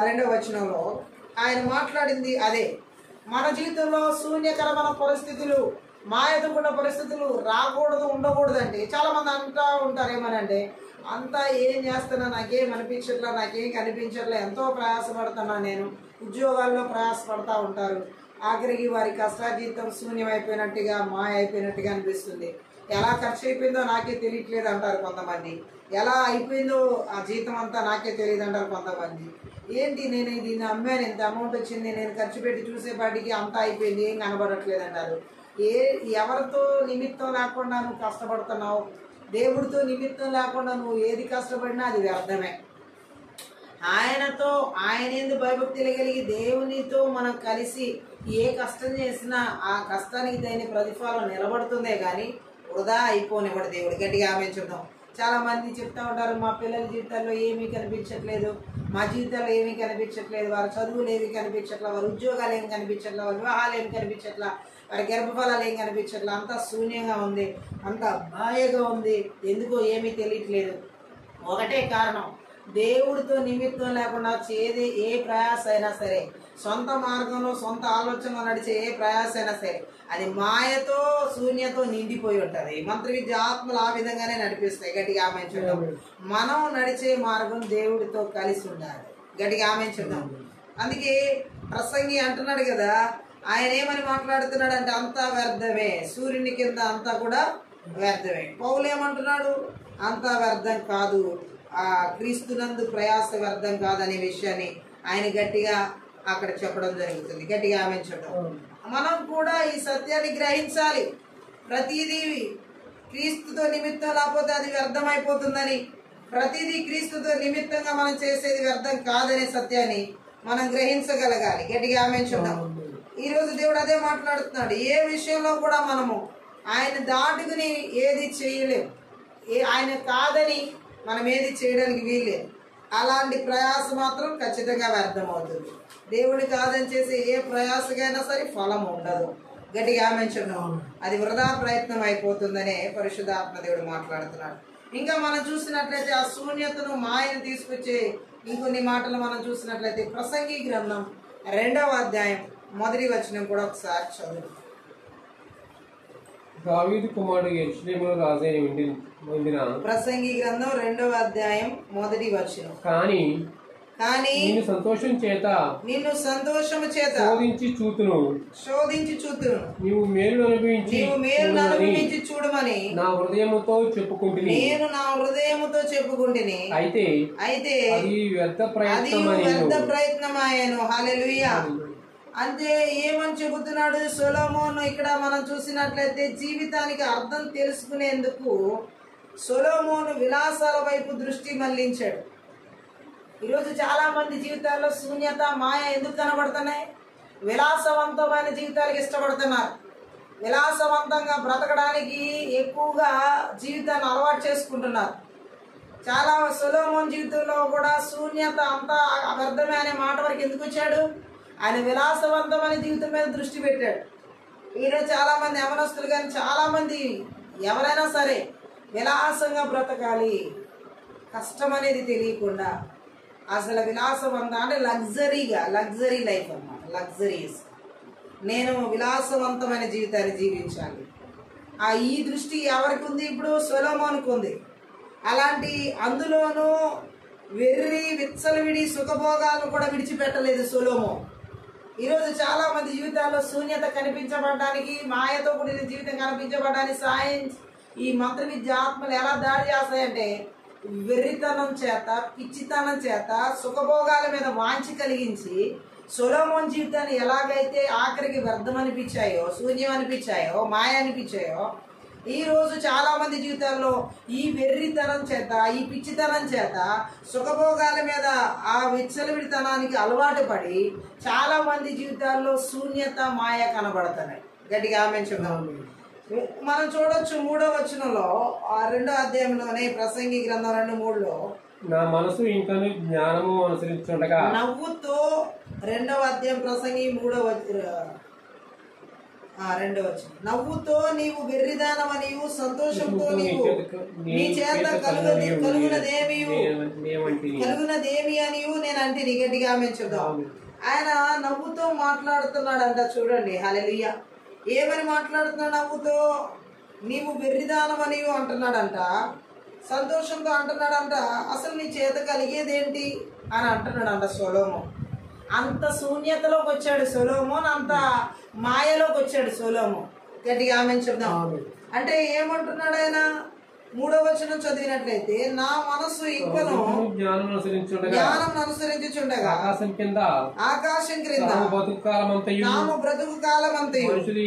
2వ వచనంలో ఆయన మాట్లాడింది అదే. మన జీవితంలో శూన్యకరమైన పరిస్థితులు, మాయతకున్న పరిస్థితులు రాకూడదు, ఉండకూడదండి. చాలా మంది అంటూ ఉంటారు ఏమనంటే, అంతా ఏం చేస్తున్నా నాకేం అనిపించట్లా, నాకేం కనిపించట్లే, ఎంతో ప్రయాసపడుతున్నా నేను. ఉద్యోగాల్లో ప్రయాసపడతా ఉంటారు. ఆఖరికి వారి కష్టాజీతం శూన్యమైపోయినట్టుగా, మాయ అయిపోయినట్టుగా అనిపిస్తుంది. ఎలా ఖర్చు అయిపోయిందో నాకే తెలియట్లేదు అంటారు కొంతమంది. ఎలా అయిపోయిందో ఆ జీతం అంతా నాకే తెలియదు అంటారు కొంతమంది. ఏంటి నేను దీన్ని అమ్మాను, ఇంత అమౌంట్ వచ్చింది, నేను ఖర్చు పెట్టి చూసేపాటికి అంతా అయిపోయింది, ఏం కనబడట్లేదు అంటారు. ఎవరితో నిమిత్తం లేకుండా నువ్వు కష్టపడుతున్నావు, దేవుడితో నిమిత్తం లేకుండా నువ్వు ఏది కష్టపడినా అది వ్యర్థమే. ఆయనతో, ఆయన ఎందుకు భయభక్తులు కలిగి దేవునితో మనం కలిసి ఏ కష్టం చేసినా ఆ కష్టానికి తగిన ప్రతిఫలం నిలబడుతుందే కానీ వృధా అయిపోనివ్వడు దేవుడు. గట్టిగా ఆమె చూద్దాం. చాలా మంది చెప్తా ఉంటారు, మా పిల్లల జీవితాల్లో ఏమీ కనిపించట్లేదు, మా జీవితాల్లో ఏమీ కనిపించట్లేదు, వారి చదువులు ఏమీ కనిపించట్లా, వారి ఉద్యోగాలు ఏమి కనిపించట్లా, వారి వివాహాలు ఏమి కనిపించట్లా, వారి గర్భఫలాలు ఏం కనిపించట్లా, అంతా శూన్యంగా ఉంది, అంతా బాయగా ఉంది, ఎందుకో ఏమీ తెలియట్లేదు. ఒకటే కారణం, దేవుడితో నిమిత్తం లేకుండా చేదే ఏ ప్రయాస అయినా సరే, సొంత మార్గంలో సొంత ఆలోచనలో నడిచే ఏ ప్రయాస అయినా సరే అది మాయతో, శూన్యతో నిండిపోయి ఉంటుంది. మంత్ర విద్య ఆత్మలు ఆ విధంగానే నడిపిస్తాయి. గట్టిగా ఆమె చూద్దాం. మనం నడిచే మార్గం దేవుడితో కలిసి ఉండాలి. గట్టిగా ఆమె చూద్దాం. అందుకే ప్రసంగి అంటున్నాడు కదా, ఆయన ఏమని మాట్లాడుతున్నాడు అంటే, అంతా వ్యర్థమే, సూర్యుని కింద అంతా కూడా వ్యర్థమే. పౌలు ఏమంటున్నాడు, అంతా వ్యర్థం కాదు, ఆ క్రీస్తునందు ప్రయాస వ్యర్థం కాదనే విషయాన్ని ఆయన గట్టిగా అక్కడ చెప్పడం జరుగుతుంది. గట్టిగా ఆమె చూద్దాం. మనం కూడా ఈ సత్యాన్ని గ్రహించాలి. ప్రతిదీ క్రీస్తుతో నిమిత్తం లేకపోతే అది వ్యర్థమైపోతుందని, ప్రతిదీ క్రీస్తుతో నిమిత్తంగా మనం చేసేది వ్యర్థం కాదనే సత్యాన్ని మనం గ్రహించగలగాలి. గట్టిగా ఆమె చూద్దాం. ఈరోజు దేవుడు అదే మాట్లాడుతున్నాడు. ఏ విషయంలో కూడా మనము ఆయన దాటుకుని ఏది చేయలేము, ఆయన కాదని మనం ఏది చేయడానికి వీల్లేదు. అలాంటి ప్రయాస మాత్రం ఖచ్చితంగా వ్యర్థమవుతుంది. దేవుడి కాదని చేసే ఏ ప్రయాసకైనా సరే ఫలం ఉండదు. గట్టిగా ఆమెన్చున్నాం. అది వృధా ప్రయత్నం అయిపోతుందనే పరిశుద్ధాత్మ దేవుడు మాట్లాడుతున్నాడు. ఇంకా మనం చూసినట్లయితే ఆ శూన్యతను, మాయను తీసుకొచ్చే ఇంకొన్ని మాటలు మనం చూసినట్లయితే ప్రసంగి గ్రంథం 2వ అధ్యాయం 1వ వచనం కూడా ఒకసారి చదువు. దావీదు కుమారుడు యెరూషలేములో రాజైన ఉండిన ప్రసంగి గ్రంథం 2వ అధ్యాయం 1వ వచనం. కానీ నిన్ను సంతోషము చేత శోధించి చూతును నీవు మేలు అనుభవించి చూడమని నా హృదయముతో నేను నా హృదయముతో చెప్పుకుంటుని. అయితే అది వ్యర్థ ప్రయత్నమాయను. హల్లెలూయా. అంటే ఏమని చెబుతున్నాడు సొలొమోను? ఇక్కడ మనం చూసినట్లయితే జీవితానికి అర్థం తెలుసుకునేందుకు సొలొమోను విలాసాల వైపు దృష్టి మళ్లించాడు. ఈరోజు చాలా మంది జీవితాల్లో శూన్యత, మాయ ఎందుకు కనబడుతున్నాయి? విలాసవంతమైన జీవితాలకు ఇష్టపడుతున్నారు. విలాసవంతంగా బ్రతకడానికి ఎక్కువగా జీవితాన్ని అలవాటు చేసుకుంటున్నారు. చాలా సొలొమోను జీవితంలో కూడా శూన్యత అంతా వ్యర్థమే అనే మాట వరకు ఎందుకు వచ్చాడు? ఆయన విలాసవంతమైన జీవితం మీద దృష్టి పెట్టాడు. ఈరోజు చాలా మంది యవనస్తులు కానీ చాలా మంది ఎవరైనా సరే విలాసంగా బ్రతకాలి, కష్టం అనేది తెలియకుండా అసలు విలాసవంతం అంటే లగ్జరీ లైఫ్ అన్నమాట. లగ్జరీస్, నేను విలాసవంతమైన జీవితాన్ని జీవించాలి. ఈ దృష్టి ఎవరికి ఉంది? ఇప్పుడు సొలొమోనుకు ఉంది. అలాంటి అందులోనూ విచ్చలవిడి సుఖభోగాలను కూడా విడిచిపెట్టలేదు సొలొమోను. ఈరోజు చాలా మంది జీవితాల్లో శూన్యత కనిపించబడడానికి, మాయతో కూడిన జీవితం కనిపించబడడానికి సైన్స్ ఈ మంత్ర విద్య ఆత్మలు ఎలా దాడి చేస్తాయంటే వెర్రితనం చేత, పిచ్చితనం చేత, సుఖభోగాల మీద వాంఛ కలిగించి సొలొమోను జీవితాన్ని ఎలాగైతే ఆఖరికి వ్యర్థం అనిపించాయో, శూన్యం అనిపించాయో, మాయ అనిపించాయో, ఈ రోజు చాలా మంది జీవితాల్లో ఈ వెర్రితనం చేత, ఈ పిచ్చితనం చేత, సుఖభోగాల మీద ఆ విచ్చలవిడితనానికి అలవాటు పడి చాలా మంది జీవితాల్లో శూన్యత, మాయ కనబడుతున్నాయి. గట్టిగా ఆమె చెప్తాం. మనం చూడొచ్చు 3వ వచనంలో 2వ అధ్యాయంలోనే ప్రసంగి గ్రంథం 2:3లో నా మనసు ఇంకా జ్ఞానము అనుసరించుండగా నవ్వుతో 2వ అధ్యాయం ప్రసంగి 3వ వచనం నవ్వుతో నీవు వెర్రిదానమనియు సంతోషంతో నీవు నీ చేత కలుగునదేమి అనియు నేను అంటిని. గట్టిగా ఆమె చెప్దాం. ఆయన నవ్వుతో మాట్లాడుతున్నాడంట. చూడండి, హల్లెలూయా. ఏమని మాట్లాడుతున్నాడు? నవ్వుతో నీవు వెర్రిదానమనియు అంటున్నాడంట, సంతోషంతో అంటున్నాడంట. అసలు నీ చేత కలిగేదేంటి అని అంటున్నాడంట సొలొమోను. అంత శూన్యతలోకి వచ్చాడు సొలొమోను, అంత మాయలోకి వచ్చాడు సొలొమోను. గట్టిగా ఆమె చెప్దాం. అంటే ఏమంటున్నాడు ఆయన? 3వ వచనం చదివినట్లయితే నా మనసు ఇంకను జ్ఞానం అనుసరించుచుండగా ఆకాశం క్రింద నాము బ్రతుకు కాలమంతయు మనుషులు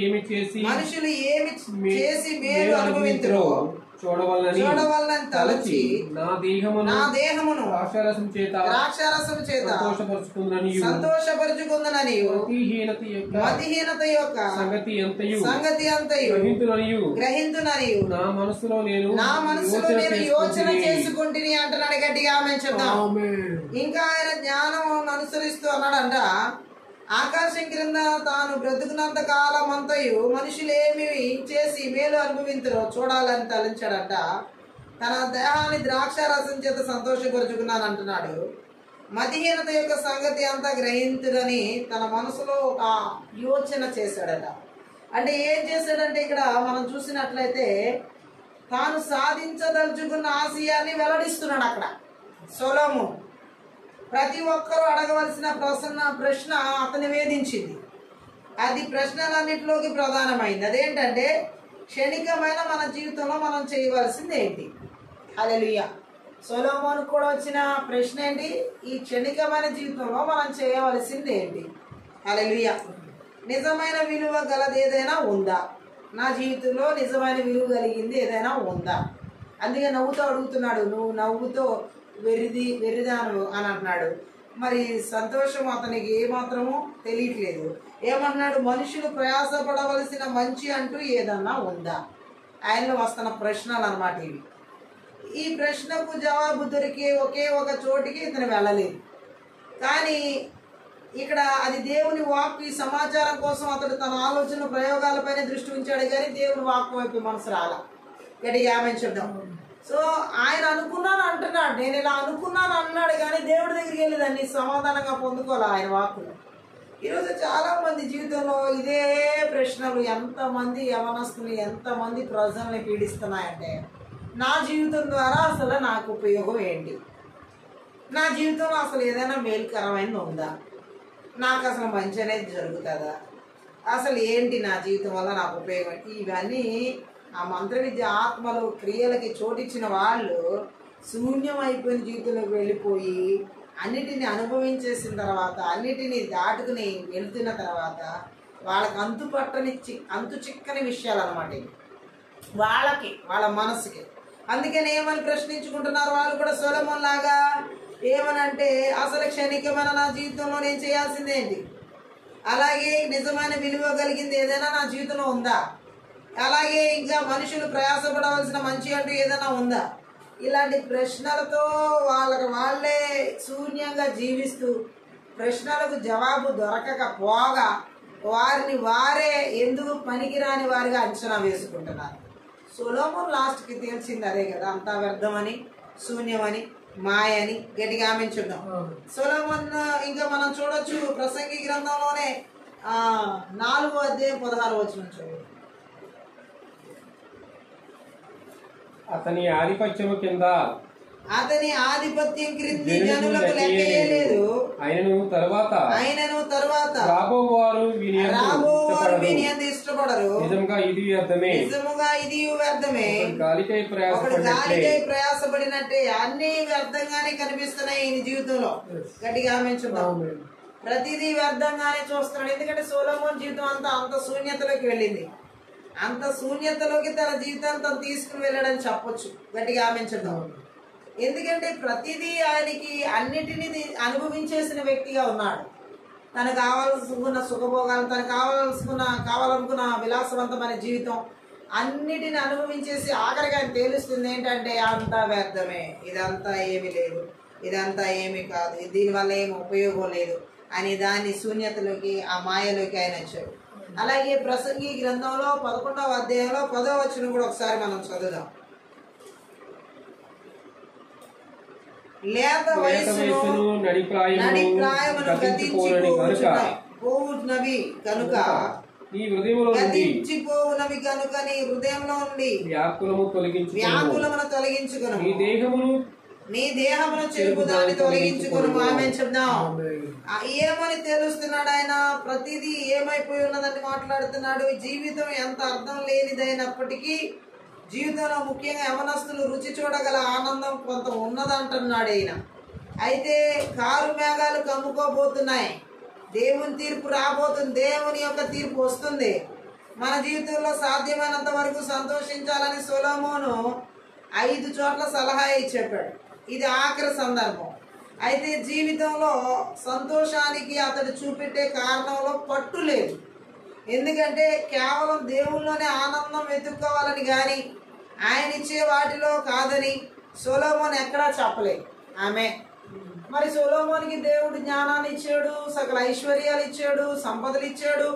ఏమి చేసి మేలు అనుభవింతురో చూడవలనని తలచి నా దేహమును ద్రాక్షారసము చేత సంతోషపరుచుకుందనని మతిహీనత యొక్క సంగతి అంతయు గ్రహింతుననియు నా మనసులో నేను యోచన చేసుకుంటుని అంటున్నాడు. గట్టిగా ఆమె చెప్తాం. ఇంకా ఆయన జ్ఞానం అనుసరిస్తూ అన్నాడంట, ఆకాశం క్రింద తాను బ్రతుకున్నంత కాలం అంతయు మనుషులేమి చేసి మేలు అనుభవించరో చూడాలని తలంచాడట. తన దేహాన్ని ద్రాక్షారసం చేత సంతోషపరుచుకున్నాను అంటున్నాడు. మతిహీనత యొక్క సంగతి అంతా గ్రహించుదని తన మనసులో ఒక యోచన చేశాడట. అంటే ఏం చేశాడంటే ఇక్కడ మనం చూసినట్లయితే తాను సాధించదలుచుకున్న ఆశయాన్ని వెల్లడిస్తున్నాడు అక్కడ సొలొమోను. ప్రతి ఒక్కరూ అడగవలసిన ప్రశ్న అతని వేధించింది. అది ప్రశ్నలన్నిటిలోకి ప్రధానమైంది. అదేంటంటే క్షణికమైన మన జీవితంలో మనం చేయవలసింది ఏంటి? హల్లెలూయా. సొలొమోనుకు కూడా వచ్చిన ప్రశ్న ఏంటి? ఈ క్షణికమైన జీవితంలో మనం చేయవలసింది ఏంటి? హల్లెలూయా. నిజమైన విలువ గలది ఏదైనా ఉందా? నా జీవితంలో నిజమైన విలువ కలిగింది ఏదైనా ఉందా? అందుకే నవ్వుతో అడుగుతున్నాడు. నువ్వు నవ్వుతో వెర్రిదాను అని అంటున్నాడు. మరి సంతోషం అతనికి ఏమాత్రమో తెలియట్లేదు. ఏమంటున్నాడు? మనుషులు ప్రయాసపడవలసిన మంచి అంటూ ఏదన్నా ఉందా? ఆయనలో వస్తున్న ప్రశ్నలు అన్నమాట ఇవి. ఈ ప్రశ్నకు జవాబు దొరికే ఒకే ఒక చోటికి ఇతను వెళ్ళలేదు. కానీ ఇక్కడ అది దేవుని వాక్కు. ఈ సమాచారం కోసం అతడు తన ఆలోచన ప్రయోగాలపైన దృష్టి ఉంచాడు, కానీ దేవుని వాక్కు వైపు మనసు రాల. గట్టిగా ఆమె చెప్దాం. సో ఆయన అనుకున్నాను అంటున్నాడు, నేను ఇలా అనుకున్నాను అన్నాడు, కానీ దేవుడి దగ్గరికి వెళ్ళి దాన్ని సమాధానంగా పొందుకోవాలి ఆయన వాక్కులు. ఈరోజు చాలా మంది జీవితంలో ఇదే ప్రశ్నలు, ఎంతమంది యవనస్తులు, ఎంతమంది ప్రజల్ని పీడిస్తున్నాయంటే, నా జీవితం ద్వారా అసలు నాకు ఉపయోగం ఏంటి, నా జీవితంలో అసలు ఏదైనా మేలుకరమైనది ఉందా, నాకు అసలు మంచి అనేది జరుగుతుందా, అసలు ఏంటి నా జీవితం వల్ల నాకు ఉపయోగం, ఇవన్నీ ఆ మంత్ర విద్య ఆత్మలు క్రియలకి చోటిచ్చిన వాళ్ళు శూన్యం అయిపోయిన జీవితంలోకి వెళ్ళిపోయి అన్నిటిని అనుభవించేసిన తర్వాత, అన్నిటినీ దాటుకుని వెళ్తున్న తర్వాత వాళ్ళకి అంతు చిక్కని విషయాలు అనమాట వాళ్ళకి, వాళ్ళ మనసుకి. అందుకని ఏమని ప్రశ్నించుకుంటున్నారు వాళ్ళు కూడా సొలొమోను లాగా. ఏమనంటే, అసలు క్షణికమైన నా జీవితంలో నేను చేయాల్సిందేంటి, అలాగే నిజమైన విలువ కలిగింది ఏదైనా నా జీవితంలో ఉందా, అలాగే ఇంకా మనుషులు ప్రయాసపడవలసిన మంచి అంటూ ఏదైనా ఉందా, ఇలాంటి ప్రశ్నలతో వాళ్ళే శూన్యంగా జీవిస్తూ ప్రశ్నలకు జవాబు దొరకకపోగా వారిని వారే ఎందుకు పనికిరాని వారిగా అంచనా వేసుకుంటున్నారు. సొలొమోను లాస్ట్కి తేల్చింది అదే కదా, అంతా వ్యర్థమని, శూన్యమని, మాయని. గట్టిగా ఆమె చూద్దాం. సొలొమోను ఇంకా మనం చూడొచ్చు ప్రసంగి గ్రంథంలోనే 4వ అధ్యాయం 16వ వచనం చూడండి. అతని ఆధిపత్యము కింద, అతని ఆధిపత్యం క్రింది జనులకు లెక్కలేదు, ఆయనను తరువాత రాబోవారు విని అంత ఇష్టపడరు. నిజముగా ఇది వ్యర్థమే, గాలికై ప్రయాసపడినట్టే అన్ని వ్యర్థంగానే కనిపిస్తున్నాయి ఈ జీవితంలో. గట్టిగా ఆమెంచున్నాం. ప్రతిదీ వ్యర్థంగానే చూస్తున్నాడు. ఎందుకంటే సొలొమోను జీవితం అంత శూన్యతలోకి వెళ్ళింది. అంత శూన్యతలోకి తన జీవితాన్ని తను తీసుకుని వెళ్ళాడని చెప్పొచ్చు. గట్టిగా ఆమెంచున్నాం. ఎందుకంటే ప్రతిదీ ఆయనకి అన్నిటినీ అనుభవించేసిన వ్యక్తిగా ఉన్నాడు. తనకు కావాల్సుకున్న సుఖభోగాలు, తనకు కావాలనుకున్న విలాసవంతమైన జీవితం అన్నిటిని అనుభవించేసి ఆఖరిగా ఆయన తేలుస్తుంది ఏంటంటే, అంతా వ్యర్థమే, ఇదంతా ఏమీ లేదు, ఇదంతా ఏమీ కాదు, దీనివల్ల ఏమి ఉపయోగం లేదు అని దాన్ని శూన్యతలోకి, ఆ మాయలోకి ఆయన వచ్చాడు. అలాగే ప్రసంగి గ్రంథంలో 11వ అధ్యాయంలో 10వ వచనం కూడా ఒకసారి మనం చదువుదాం. లేత వయస్సును నడిప్రాయమును గతించిపోవునవి కనుక నీ హృదయంలో నుండి వ్యాకులమును తొలగించుకును, నీ దేహమును చెరుపు దాన్ని తొలగించుకును. ఆమె చెప్దాం. ఏమని తెలుస్తున్నాడు ఆయన? ప్రతిదీ ఏమైపోయి ఉన్నదని మాట్లాడుతున్నాడు. జీవితం ఎంత అర్థం లేనిదైనప్పటికీ జీవితంలో ముఖ్యంగా యవనస్తులు రుచి చూడగల ఆనందం కొంత ఉన్నదంటున్నాడు ఆయన. అయితే కారు మేఘాలు కమ్ముకోబోతున్నాయి, దేవుని తీర్పు రాబోతుంది, దేవుని యొక్క తీర్పు వస్తుంది. మన జీవితంలో సాధ్యమైనంత వరకు సంతోషించాలని సొలొమోను 5 చోట్ల సలహా చెప్పాడు. ఇది ఆఖరి సందర్భం. అయితే జీవితంలో సంతోషానికి అతడు చూపెట్టే కారణంలో పట్టు లేదు. ఎందుకంటే కేవలం దేవుల్లోనే ఆనందం వెతుక్కోవాలని కానీ ఆయన ఇచ్చే వాటిలో కాదని సొలొమోను ఎక్కడా చెప్పలేదు. ఆమె మరి సొలొమోనుకి దేవుడు జ్ఞానాన్ని ఇచ్చాడు, సకల ఐశ్వర్యాలు ఇచ్చాడు, సంపదలు ఇచ్చాడు.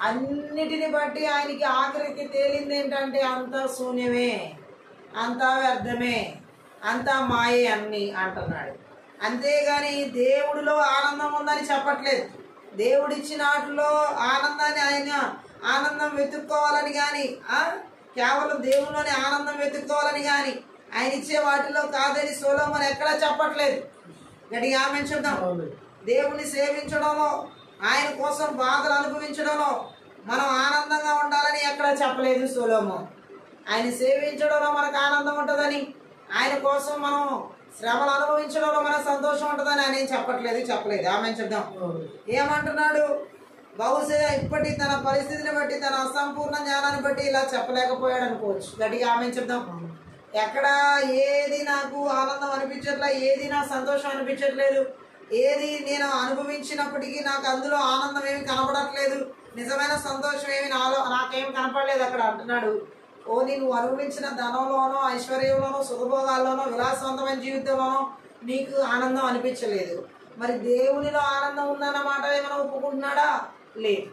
అన్నిటిని బట్టి ఆయనకి ఆఖరికి తేలింది ఏంటంటే అంతా శూన్యమే, అంతా వ్యర్థమే, అంతా మాయే అన్ని అంటున్నాడు. అంతేగాని దేవుడిలో ఆనందం ఉందని చెప్పట్లేదు. దేవుడిచ్చిన వాటిలో ఆనందాన్ని ఆనందం వెతుక్కోవాలని కానీ, కేవలం దేవుడిలోనే ఆనందం వెతుక్కోవాలని కానీ ఆయన ఇచ్చే వాటిలో కాదని సొలొమోను ఎక్కడా చెప్పట్లేదు. గట్టిగా ఆమె చూద్దాం. దేవుణ్ణి సేవించడంలో, ఆయన కోసం బాధలు అనుభవించడంలో మనం ఆనందంగా ఉండాలని ఎక్కడా చెప్పలేదు సొలొమోను. ఆయన సేవించడంలో మనకు ఆనందం ఉంటుందని, ఆయన కోసం మనం శ్రమలు అనుభవించడంలో మనకు సంతోషం ఉంటుందని ఆయన ఏం చెప్పలేదు. ఆమె చెప్దాం. ఏమంటున్నాడు? బహుశా ఇప్పటి తన పరిస్థితిని బట్టి, తన అసంపూర్ణ జ్ఞానాన్ని బట్టి ఇలా చెప్పలేకపోయాడు అనుకోవచ్చు. గట్టిగా ఆమె చెప్దాం. ఎక్కడ ఏది నాకు ఆనందం అనిపించట్లేదు, ఏది నాకు సంతోషం అనిపించట్లేదు, ఏది నేను అనుభవించినప్పటికీ నాకు అందులో ఆనందం ఏమి కనపడట్లేదు, నిజమైన సంతోషం ఏమి నాకేమి కనపడలేదు అక్కడ అంటున్నాడు. నువ్వు అనుభవించిన ధనంలోనో, ఐశ్వర్యంలోనో, సుఖభోగాల్లోనో, విలాసవంతమైన జీవితంలోనో నీకు ఆనందం అనిపించలేదు. మరి దేవునిలో ఆనందం ఉందన్నమాట ఏమైనా ఒప్పుకుంటున్నాడా? లేదు.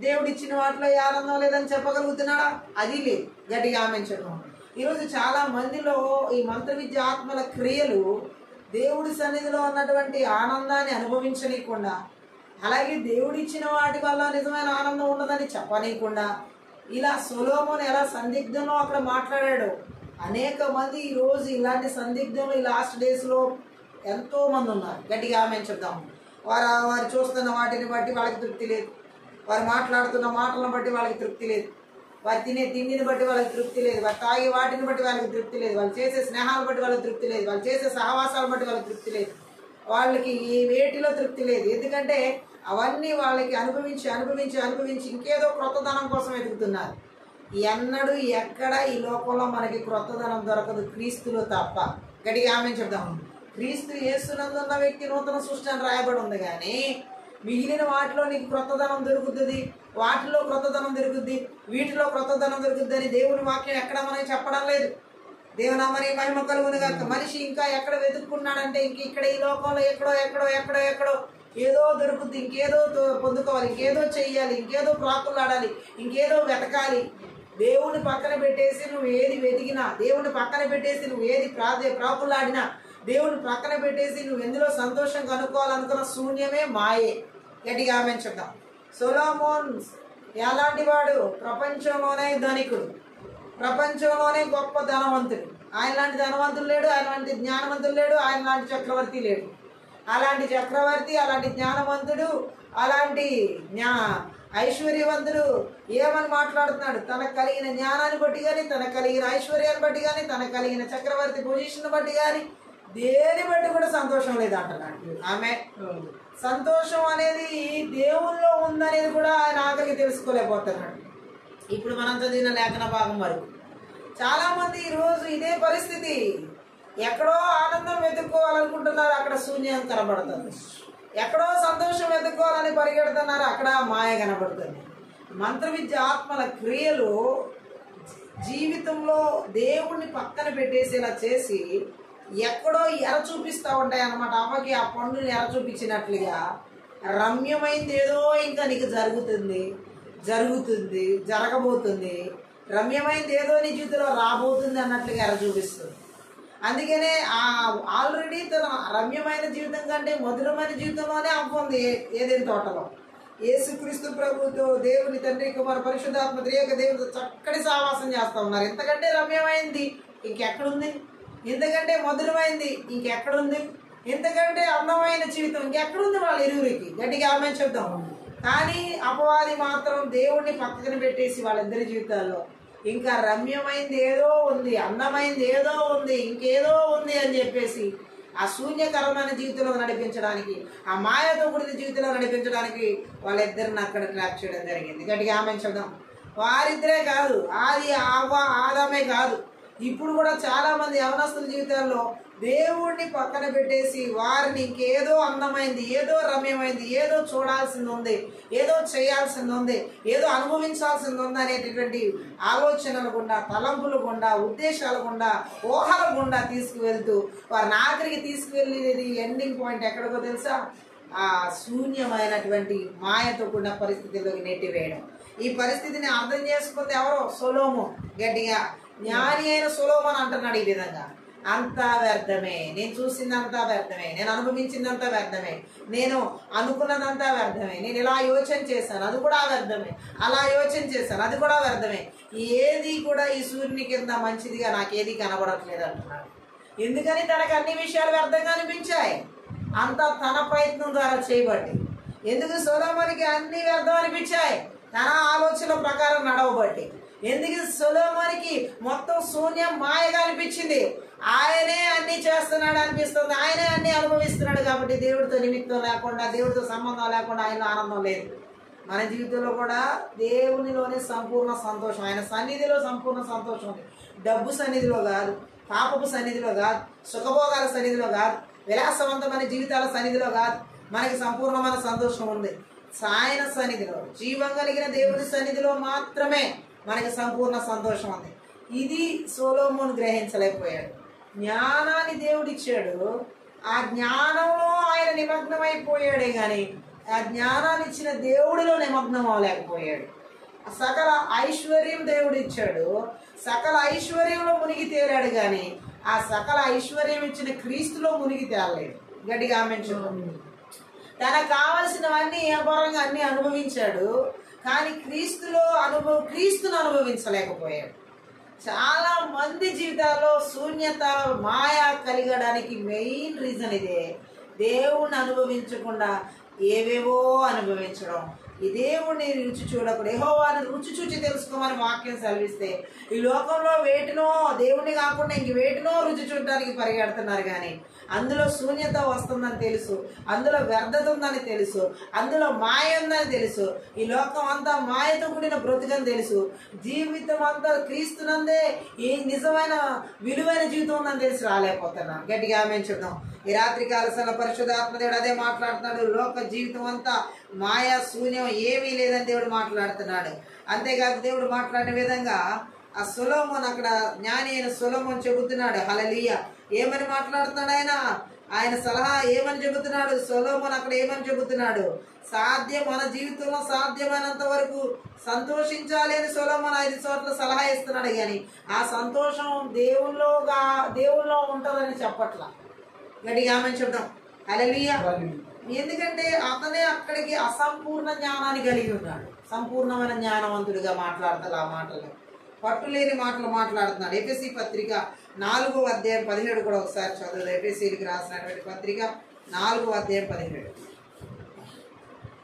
దేవుడు ఇచ్చిన వాటిలో ఏ ఆనందం లేదని చెప్పగలుగుతున్నాడా? అది లేదు. గట్టిగా ఆమె చెప్పడం. ఈరోజు చాలా మందిలో ఈ మంత్ర విద్య ఆత్మల క్రియలు దేవుడి సన్నిధిలో ఉన్నటువంటి ఆనందాన్ని అనుభవించనీయకుండా, అలాగే దేవుడిచ్చిన వాటి వల్ల నిజమైన ఆనందం ఉన్నదని చెప్పనీయకుండా, ఇలా సొలొమోను ఎలా సందిగ్ధంలో అక్కడ మాట్లాడాడు. అనేక మంది ఈరోజు ఇలాంటి సందిగ్ధంలో ఈ లాస్ట్ డేస్లో ఎంతో మంది ఉన్నారు. గట్టిగా ఆమె చెప్దాం. వారు చూస్తున్న వాటిని బట్టి వాళ్ళకి తృప్తి లేదు, వారు మాట్లాడుతున్న మాటలను బట్టి వాళ్ళకి తృప్తి లేదు, వారు తినే తిండిని బట్టి వాళ్ళకి తృప్తి లేదు, వారు తాగే వాటిని బట్టి వాళ్ళకి తృప్తి లేదు, వాళ్ళు చేసే స్నేహాలను బట్టి వాళ్ళకి తృప్తి లేదు, వాళ్ళు చేసే సహవాసాలను బట్టి వాళ్ళకి తృప్తి లేదు, వాళ్ళకి ఈ వేటిలో తృప్తి లేదు. ఎందుకంటే అవన్నీ వాళ్ళకి అనుభవించి అనుభవించి అనుభవించి ఇంకేదో క్రొత్తదనం కోసం వెతుకుతున్నారు. ఎన్నడూ ఎక్కడ ఈ లోకంలో మనకి క్రొత్తదనం దొరకదు, క్రీస్తులో తప్ప. గట్టిగా ఆమె చెప్దాం. క్రీస్తు యేసునందు ఉన్న వ్యక్తి నూతన సృష్టి అని రాయబడి ఉంది, కానీ మిగిలిన వాటిలో నీకు క్రొత్తదనం దొరుకుతుంది, వాటిలో క్రొత్తదనం దొరుకుద్ది, వీటిలో క్రొత్తదనం దొరుకుద్ది అని దేవుని వాక్యం ఎక్కడ మనకి చెప్పడం లేదు. దేవునామని మహిమ కలుగునుగా. మనిషి ఇంకా ఎక్కడ వెతుక్కున్నాడంటే ఇంక ఇక్కడ ఈ లోకంలో ఎక్కడో ఎక్కడో ఎక్కడో ఎక్కడో ఏదో దొరుకుద్ది, ఇంకేదో పొందుకోవాలి, ఇంకేదో చెయ్యాలి, ఇంకేదో ప్రాకులాడాలి, ఇంకేదో వెతకాలి. దేవుని పక్కన పెట్టేసి నువ్వు ఏది వెతికినా, దేవుని పక్కన పెట్టేసి నువ్వు ఏది ప్రాకులాడినా, దేవుని పక్కన పెట్టేసి నువ్వు ఎందులో సంతోషం కనుక్కోవాలనుకున్న శూన్యమే మాయే. గట్టిగా ఆమె చెప్తాం. సొలొమోన్ ఎలాంటి వాడు? ప్రపంచంలోనే ధనికుడు, ప్రపంచంలోనే గొప్ప ధనవంతుడు. ఆయన లాంటి ధనవంతులు లేడు, ఆయన లాంటి జ్ఞానవంతులు లేడు, ఆయన లాంటి చక్రవర్తి లేడు. అలాంటి చక్రవర్తి, అలాంటి జ్ఞానవంతుడు, అలాంటి ఐశ్వర్యవంతుడు ఏమని మాట్లాడుతున్నాడు? తనకు కలిగిన జ్ఞానాన్ని బట్టి కానీ, తనకు కలిగిన ఐశ్వర్యాన్ని బట్టి కానీ, తనకు కలిగిన చక్రవర్తి పొజిషన్ బట్టి కానీ దేని బట్టి కూడా సంతోషం లేదు అంటున్నాడు. ఆమె సంతోషం అనేది దేవుల్లో ఉందనేది కూడా ఆయన ఆఖరికి తెలుసుకోలేకపోతున్నాడు. ఇప్పుడు మనం చదివిన లేఖన భాగం వరకు చాలా మంది ఈరోజు ఇదే పరిస్థితి. ఎక్కడో ఆనందం వెతుక్కోవాలనుకుంటున్నారు, అక్కడ శూన్యం కనబడుతుంది. ఎక్కడో సంతోషం వెతుక్కోవాలని పరిగెడుతున్నారు, అక్కడ మాయ కనబడుతుంది. మంత్ర విద్య ఆత్మల క్రియలు జీవితంలో దేవుణ్ణి పక్కన పెట్టేసేలా చేసి ఎక్కడో ఎర చూపిస్తూ ఉంటాయి అన్నమాట. అమ్మకి ఆ పండుని ఎర చూపించినట్లుగా రమ్యమైంది ఏదో ఇంకా నీకు జరగబోతుంది, రమ్యమైంది ఏదో నీ జీవితంలో రాబోతుంది అన్నట్లుగా ఎర చూపిస్తుంది. అందుకనే ఆల్రెడీ తన రమ్యమైన జీవితం కంటే మధురమైన జీవితంలోనే అవ్వంది ఏదైనా తోటలో. యేసుక్రీస్తు ప్రభుతో దేవుని తండ్రి కుమార పరిశుద్ధాత్మ త్రియేక దేవునితో చక్కటి సహవాసం చేస్తూ ఉన్నారు. ఎంతకంటే రమ్యమైంది ఇంకెక్కడుంది? ఎంతకంటే మధురమైంది ఇంకెక్కడుంది? ఎంతకంటే అందమైన జీవితం ఇంకెక్కడుంది వాళ్ళ ఇరువురికి? గట్టిగా ఆమె చెప్తాం. కానీ అపవాది మాత్రం దేవుణ్ణి పక్కన పెట్టేసి వాళ్ళిద్దరి జీవితాల్లో ఇంకా రమ్యమైంది ఏదో ఉంది, అందమైంది ఏదో ఉంది, ఇంకేదో ఉంది అని చెప్పేసి ఆ శూన్యకరమైన జీవితంలో నడిపించడానికి, ఆ మాయతో కూడిన జీవితంలో నడిపించడానికి వాళ్ళిద్దరిని అక్కడ ట్రాప్ చేయడం జరిగింది. గట్టిగా ఆమె చెప్దాం. వారిద్దరే కాదు, ఆదామే కాదు, ఇప్పుడు కూడా చాలా మంది యవనస్తుల జీవితాల్లో దేవుణ్ణి పక్కన పెట్టేసి వారిని ఇంకేదో అందమైంది, ఏదో రమ్యమైంది, ఏదో చూడాల్సింది ఉంది, ఏదో చేయాల్సింది ఉంది, ఏదో అనుభవించాల్సింది ఉంది అనేటటువంటి ఆలోచనలు గుండా, తలంపులు గుండా, ఉద్దేశాల గుండా, ఊహల గుండా తీసుకువెళ్తూ వారిని ఆఖరికి తీసుకువెళ్ళేది ఎండింగ్ పాయింట్ ఎక్కడికో తెలుసా? ఆ శూన్యమైనటువంటి మాయతో కూడిన పరిస్థితిలోకి నెట్టివేయడం. ఈ పరిస్థితిని అర్థం చేసుకుంది ఎవరో? సొలొమోను. గట్టిగా జ్ఞాని అయిన సొలొమోను అంటున్నాడు ఈ విధంగా, అంతా వ్యర్థమే, నేను చూసిందంతా వ్యర్థమే, నేను అనుభవించిందంతా వ్యర్థమే, నేను అనుకున్నదంతా వ్యర్థమే, నేను ఇలా యోచన చేశాను అది కూడా వ్యర్థమే, అలా యోచన చేశాను అది కూడా వ్యర్థమే, ఏది కూడా ఈ సూర్యుని కింద మంచిదిగా నాకేది కనబడట్లేదు అంటున్నాడు. ఎందుకని? తనకు అన్ని విషయాలు వ్యర్థంగా అనిపించాయి, అంతా తన ప్రయత్నం ద్వారా చేయబట్టి. ఎందుకు? సొలొమోనుకి అన్ని వ్యర్థం అనిపించాయి, తన ఆలోచన ప్రకారం నడవబట్టి. ఎందుకు? సొలొమోనుకి మొత్తం శూన్యం మాయగా అనిపించింది. ఆయనే అన్ని చేస్తున్నాడు అనిపిస్తుంది, ఆయనే అన్ని అనుభవిస్తున్నాడు. కాబట్టి దేవుడితో నిమిత్తం లేకుండా, దేవుడితో సంబంధం లేకుండా ఆయన ఆనందం లేదు. మన జీవితంలో కూడా దేవునిలోనే సంపూర్ణ సంతోషం, ఆయన సన్నిధిలో సంపూర్ణ సంతోషం ఉంది. డబ్బు సన్నిధిలో కాదు, పాపపు సన్నిధిలో కాదు, సుఖభోగాల సన్నిధిలో కాదు, విలాసవంతమైన జీవితాల సన్నిధిలో కాదు. మనకి సంపూర్ణమైన సంతోషం ఉంది ఆయన సన్నిధిలో, జీవం కలిగిన దేవుని సన్నిధిలో మాత్రమే మనకి సంపూర్ణ సంతోషం ఉంది. ఇది సొలొమోను గ్రహించలేకపోయాడు. జ్ఞానాన్ని దేవుడిచ్చాడు, ఆ జ్ఞానంలో ఆయన నిమగ్నం అయిపోయాడే కానీ ఆ జ్ఞానాన్ని ఇచ్చిన దేవుడిలో నిమగ్నం అవ్వలేకపోయాడు. సకల ఐశ్వర్యం దేవుడు ఇచ్చాడు. సకల ఐశ్వర్యంలో మునిగి తేలాడు, కానీ ఆ సకల ఐశ్వర్యం ఇచ్చిన క్రీస్తులో మునిగి తేలలేదు. గట్టిగా ఆమేన్ చెప్పండి. తనకు కావలసినవన్నీ వ్యాపారంగా అన్ని అనుభవించాడు, కానీ క్రీస్తును అనుభవించలేకపోయాడు. చాలా మంది జీవితాల్లో శూన్యత, మాయ కలిగడానికి మెయిన్ రీజన్ ఇదే. దేవుణ్ణి అనుభవించకుండా ఏవేవో అనుభవించడం. ఈ దేవుణ్ణి రుచి చూడకుండా యెహోవాని రుచి చూచి తెలుసుకోమని వాక్యం సెలవిస్తే ఈ లోకంలో వేటినో దేవుణ్ణి కాకుండా ఇంక వేటినో రుచి చూడడానికి పరిగెడుతున్నారు, కానీ అందులో శూన్యత వస్తుందని తెలుసు, అందులో వ్యర్థత ఉందని తెలుసు, అందులో మాయ ఉందని తెలుసు, ఈ లోకం అంతా మాయతో కూడిన బ్రతుకని తెలుసు, జీవితం అంతా క్రీస్తునందే ఈ నిజమైన విలువైన జీవితం ఉందని తెలిసి రాలేకపోతున్నాను. గట్టిగా ఆమేన్ చెప్దాం. ఈ రాత్రి కాల పరిశుద్ధాత్మదేవుడు అదే మాట్లాడుతున్నాడు. లోక జీవితం అంతా మాయా శూన్యం, ఏమీ లేదని దేవుడు మాట్లాడుతున్నాడు. అంతేకాదు దేవుడు మాట్లాడిన విధంగా ఆ సొలొమోను, అక్కడ జ్ఞాని అయిన సొలొమోను చెబుతున్నాడు. హల్లెలూయా. ఏమని మాట్లాడుతున్నాడు ఆయన సలహా ఏమని చెబుతున్నాడు? సొలొమోను అక్కడ ఏమని చెబుతున్నాడు? మన జీవితంలో సాధ్యమైనంత వరకు సంతోషించాలి అని సొలొమోను 5 చోట్ల సలహా ఇస్తున్నాడు, కానీ ఆ సంతోషం దేవుల్లో ఉంటుందని చెప్పట్లా. గట్టిగా ఆమేన్ చెప్దాం. హల్లెలూయా. ఎందుకంటే అతనే అక్కడికి అసంపూర్ణ జ్ఞానాన్ని కలిగి ఉన్నాడు. సంపూర్ణమైన జ్ఞానవంతుడిగా మాట్లాడతాడు. ఆ మాటలు పట్టులేని మాటలు మాట్లాడుతున్నాడు. ఎఫెసీ పత్రిక 4వ అధ్యాయం 17 కూడా ఒకసారి చదువు. ఎఫెసీకి రాసినటువంటి పత్రిక 4వ అధ్యాయం 17.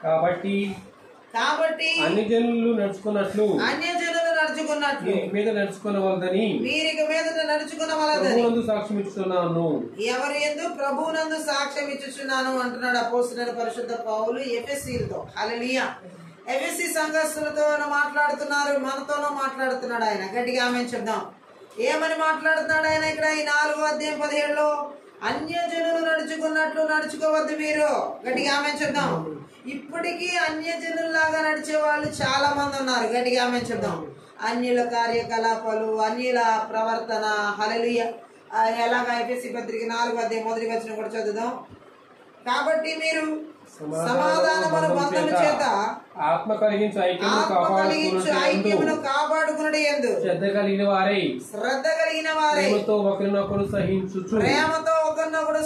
కాబట్టి అన్ని జనులు నడుచుకున్నట్లు మీద నడుచుకునవలదని సాక్ష్యం ఇస్తున్నాను. ఎవరు ఎందు ప్రభువునందు సాక్ష్యం ఇచ్చుచున్నాను అంటున్నాడు అపోస్తలుడైన పరిశుద్ధ పౌలు ఎఫెసీలతో. హల్లెలూయా. ఎఫెసీ సంఘస్థులతో మాట్లాడుతున్నారు, మనతోనూ మాట్లాడుతున్నాడు ఆయన. గట్టిగా ఆమేన్ చెప్దాం. ఏమని మాట్లాడుతున్నాడు ఆయన ఇక్కడ ఈ 4వ అధ్యాయం 17లో? అన్యజనులు నడుచుకున్నట్లు నడుచుకోవద్దు మీరు. గట్టిగా ఆమేన్ చెప్దాం. ఇప్పటికీ అన్యజనుల్లాగా నడిచే వాళ్ళు చాలా మంది ఉన్నారు. గట్టిగా ఆమేన్ చెప్దాం. అన్యుల కార్యకలాపాలు, అన్యుల ప్రవర్తన. హల్లెలూయా. ఎలాగా? ఎఫెసీ పత్రిక 4వ అధ్యాయం 1వ వచనం కూడా చదువుదాం. కాబట్టి మీరు సమాధానమును బంధము చేత ఆత్మ కలిగించు ఐక్యమును కాపాడుకునుడి యందు శ్రద్ధ కలిగిన వారై ప్రేమతో ఒకరినొకరు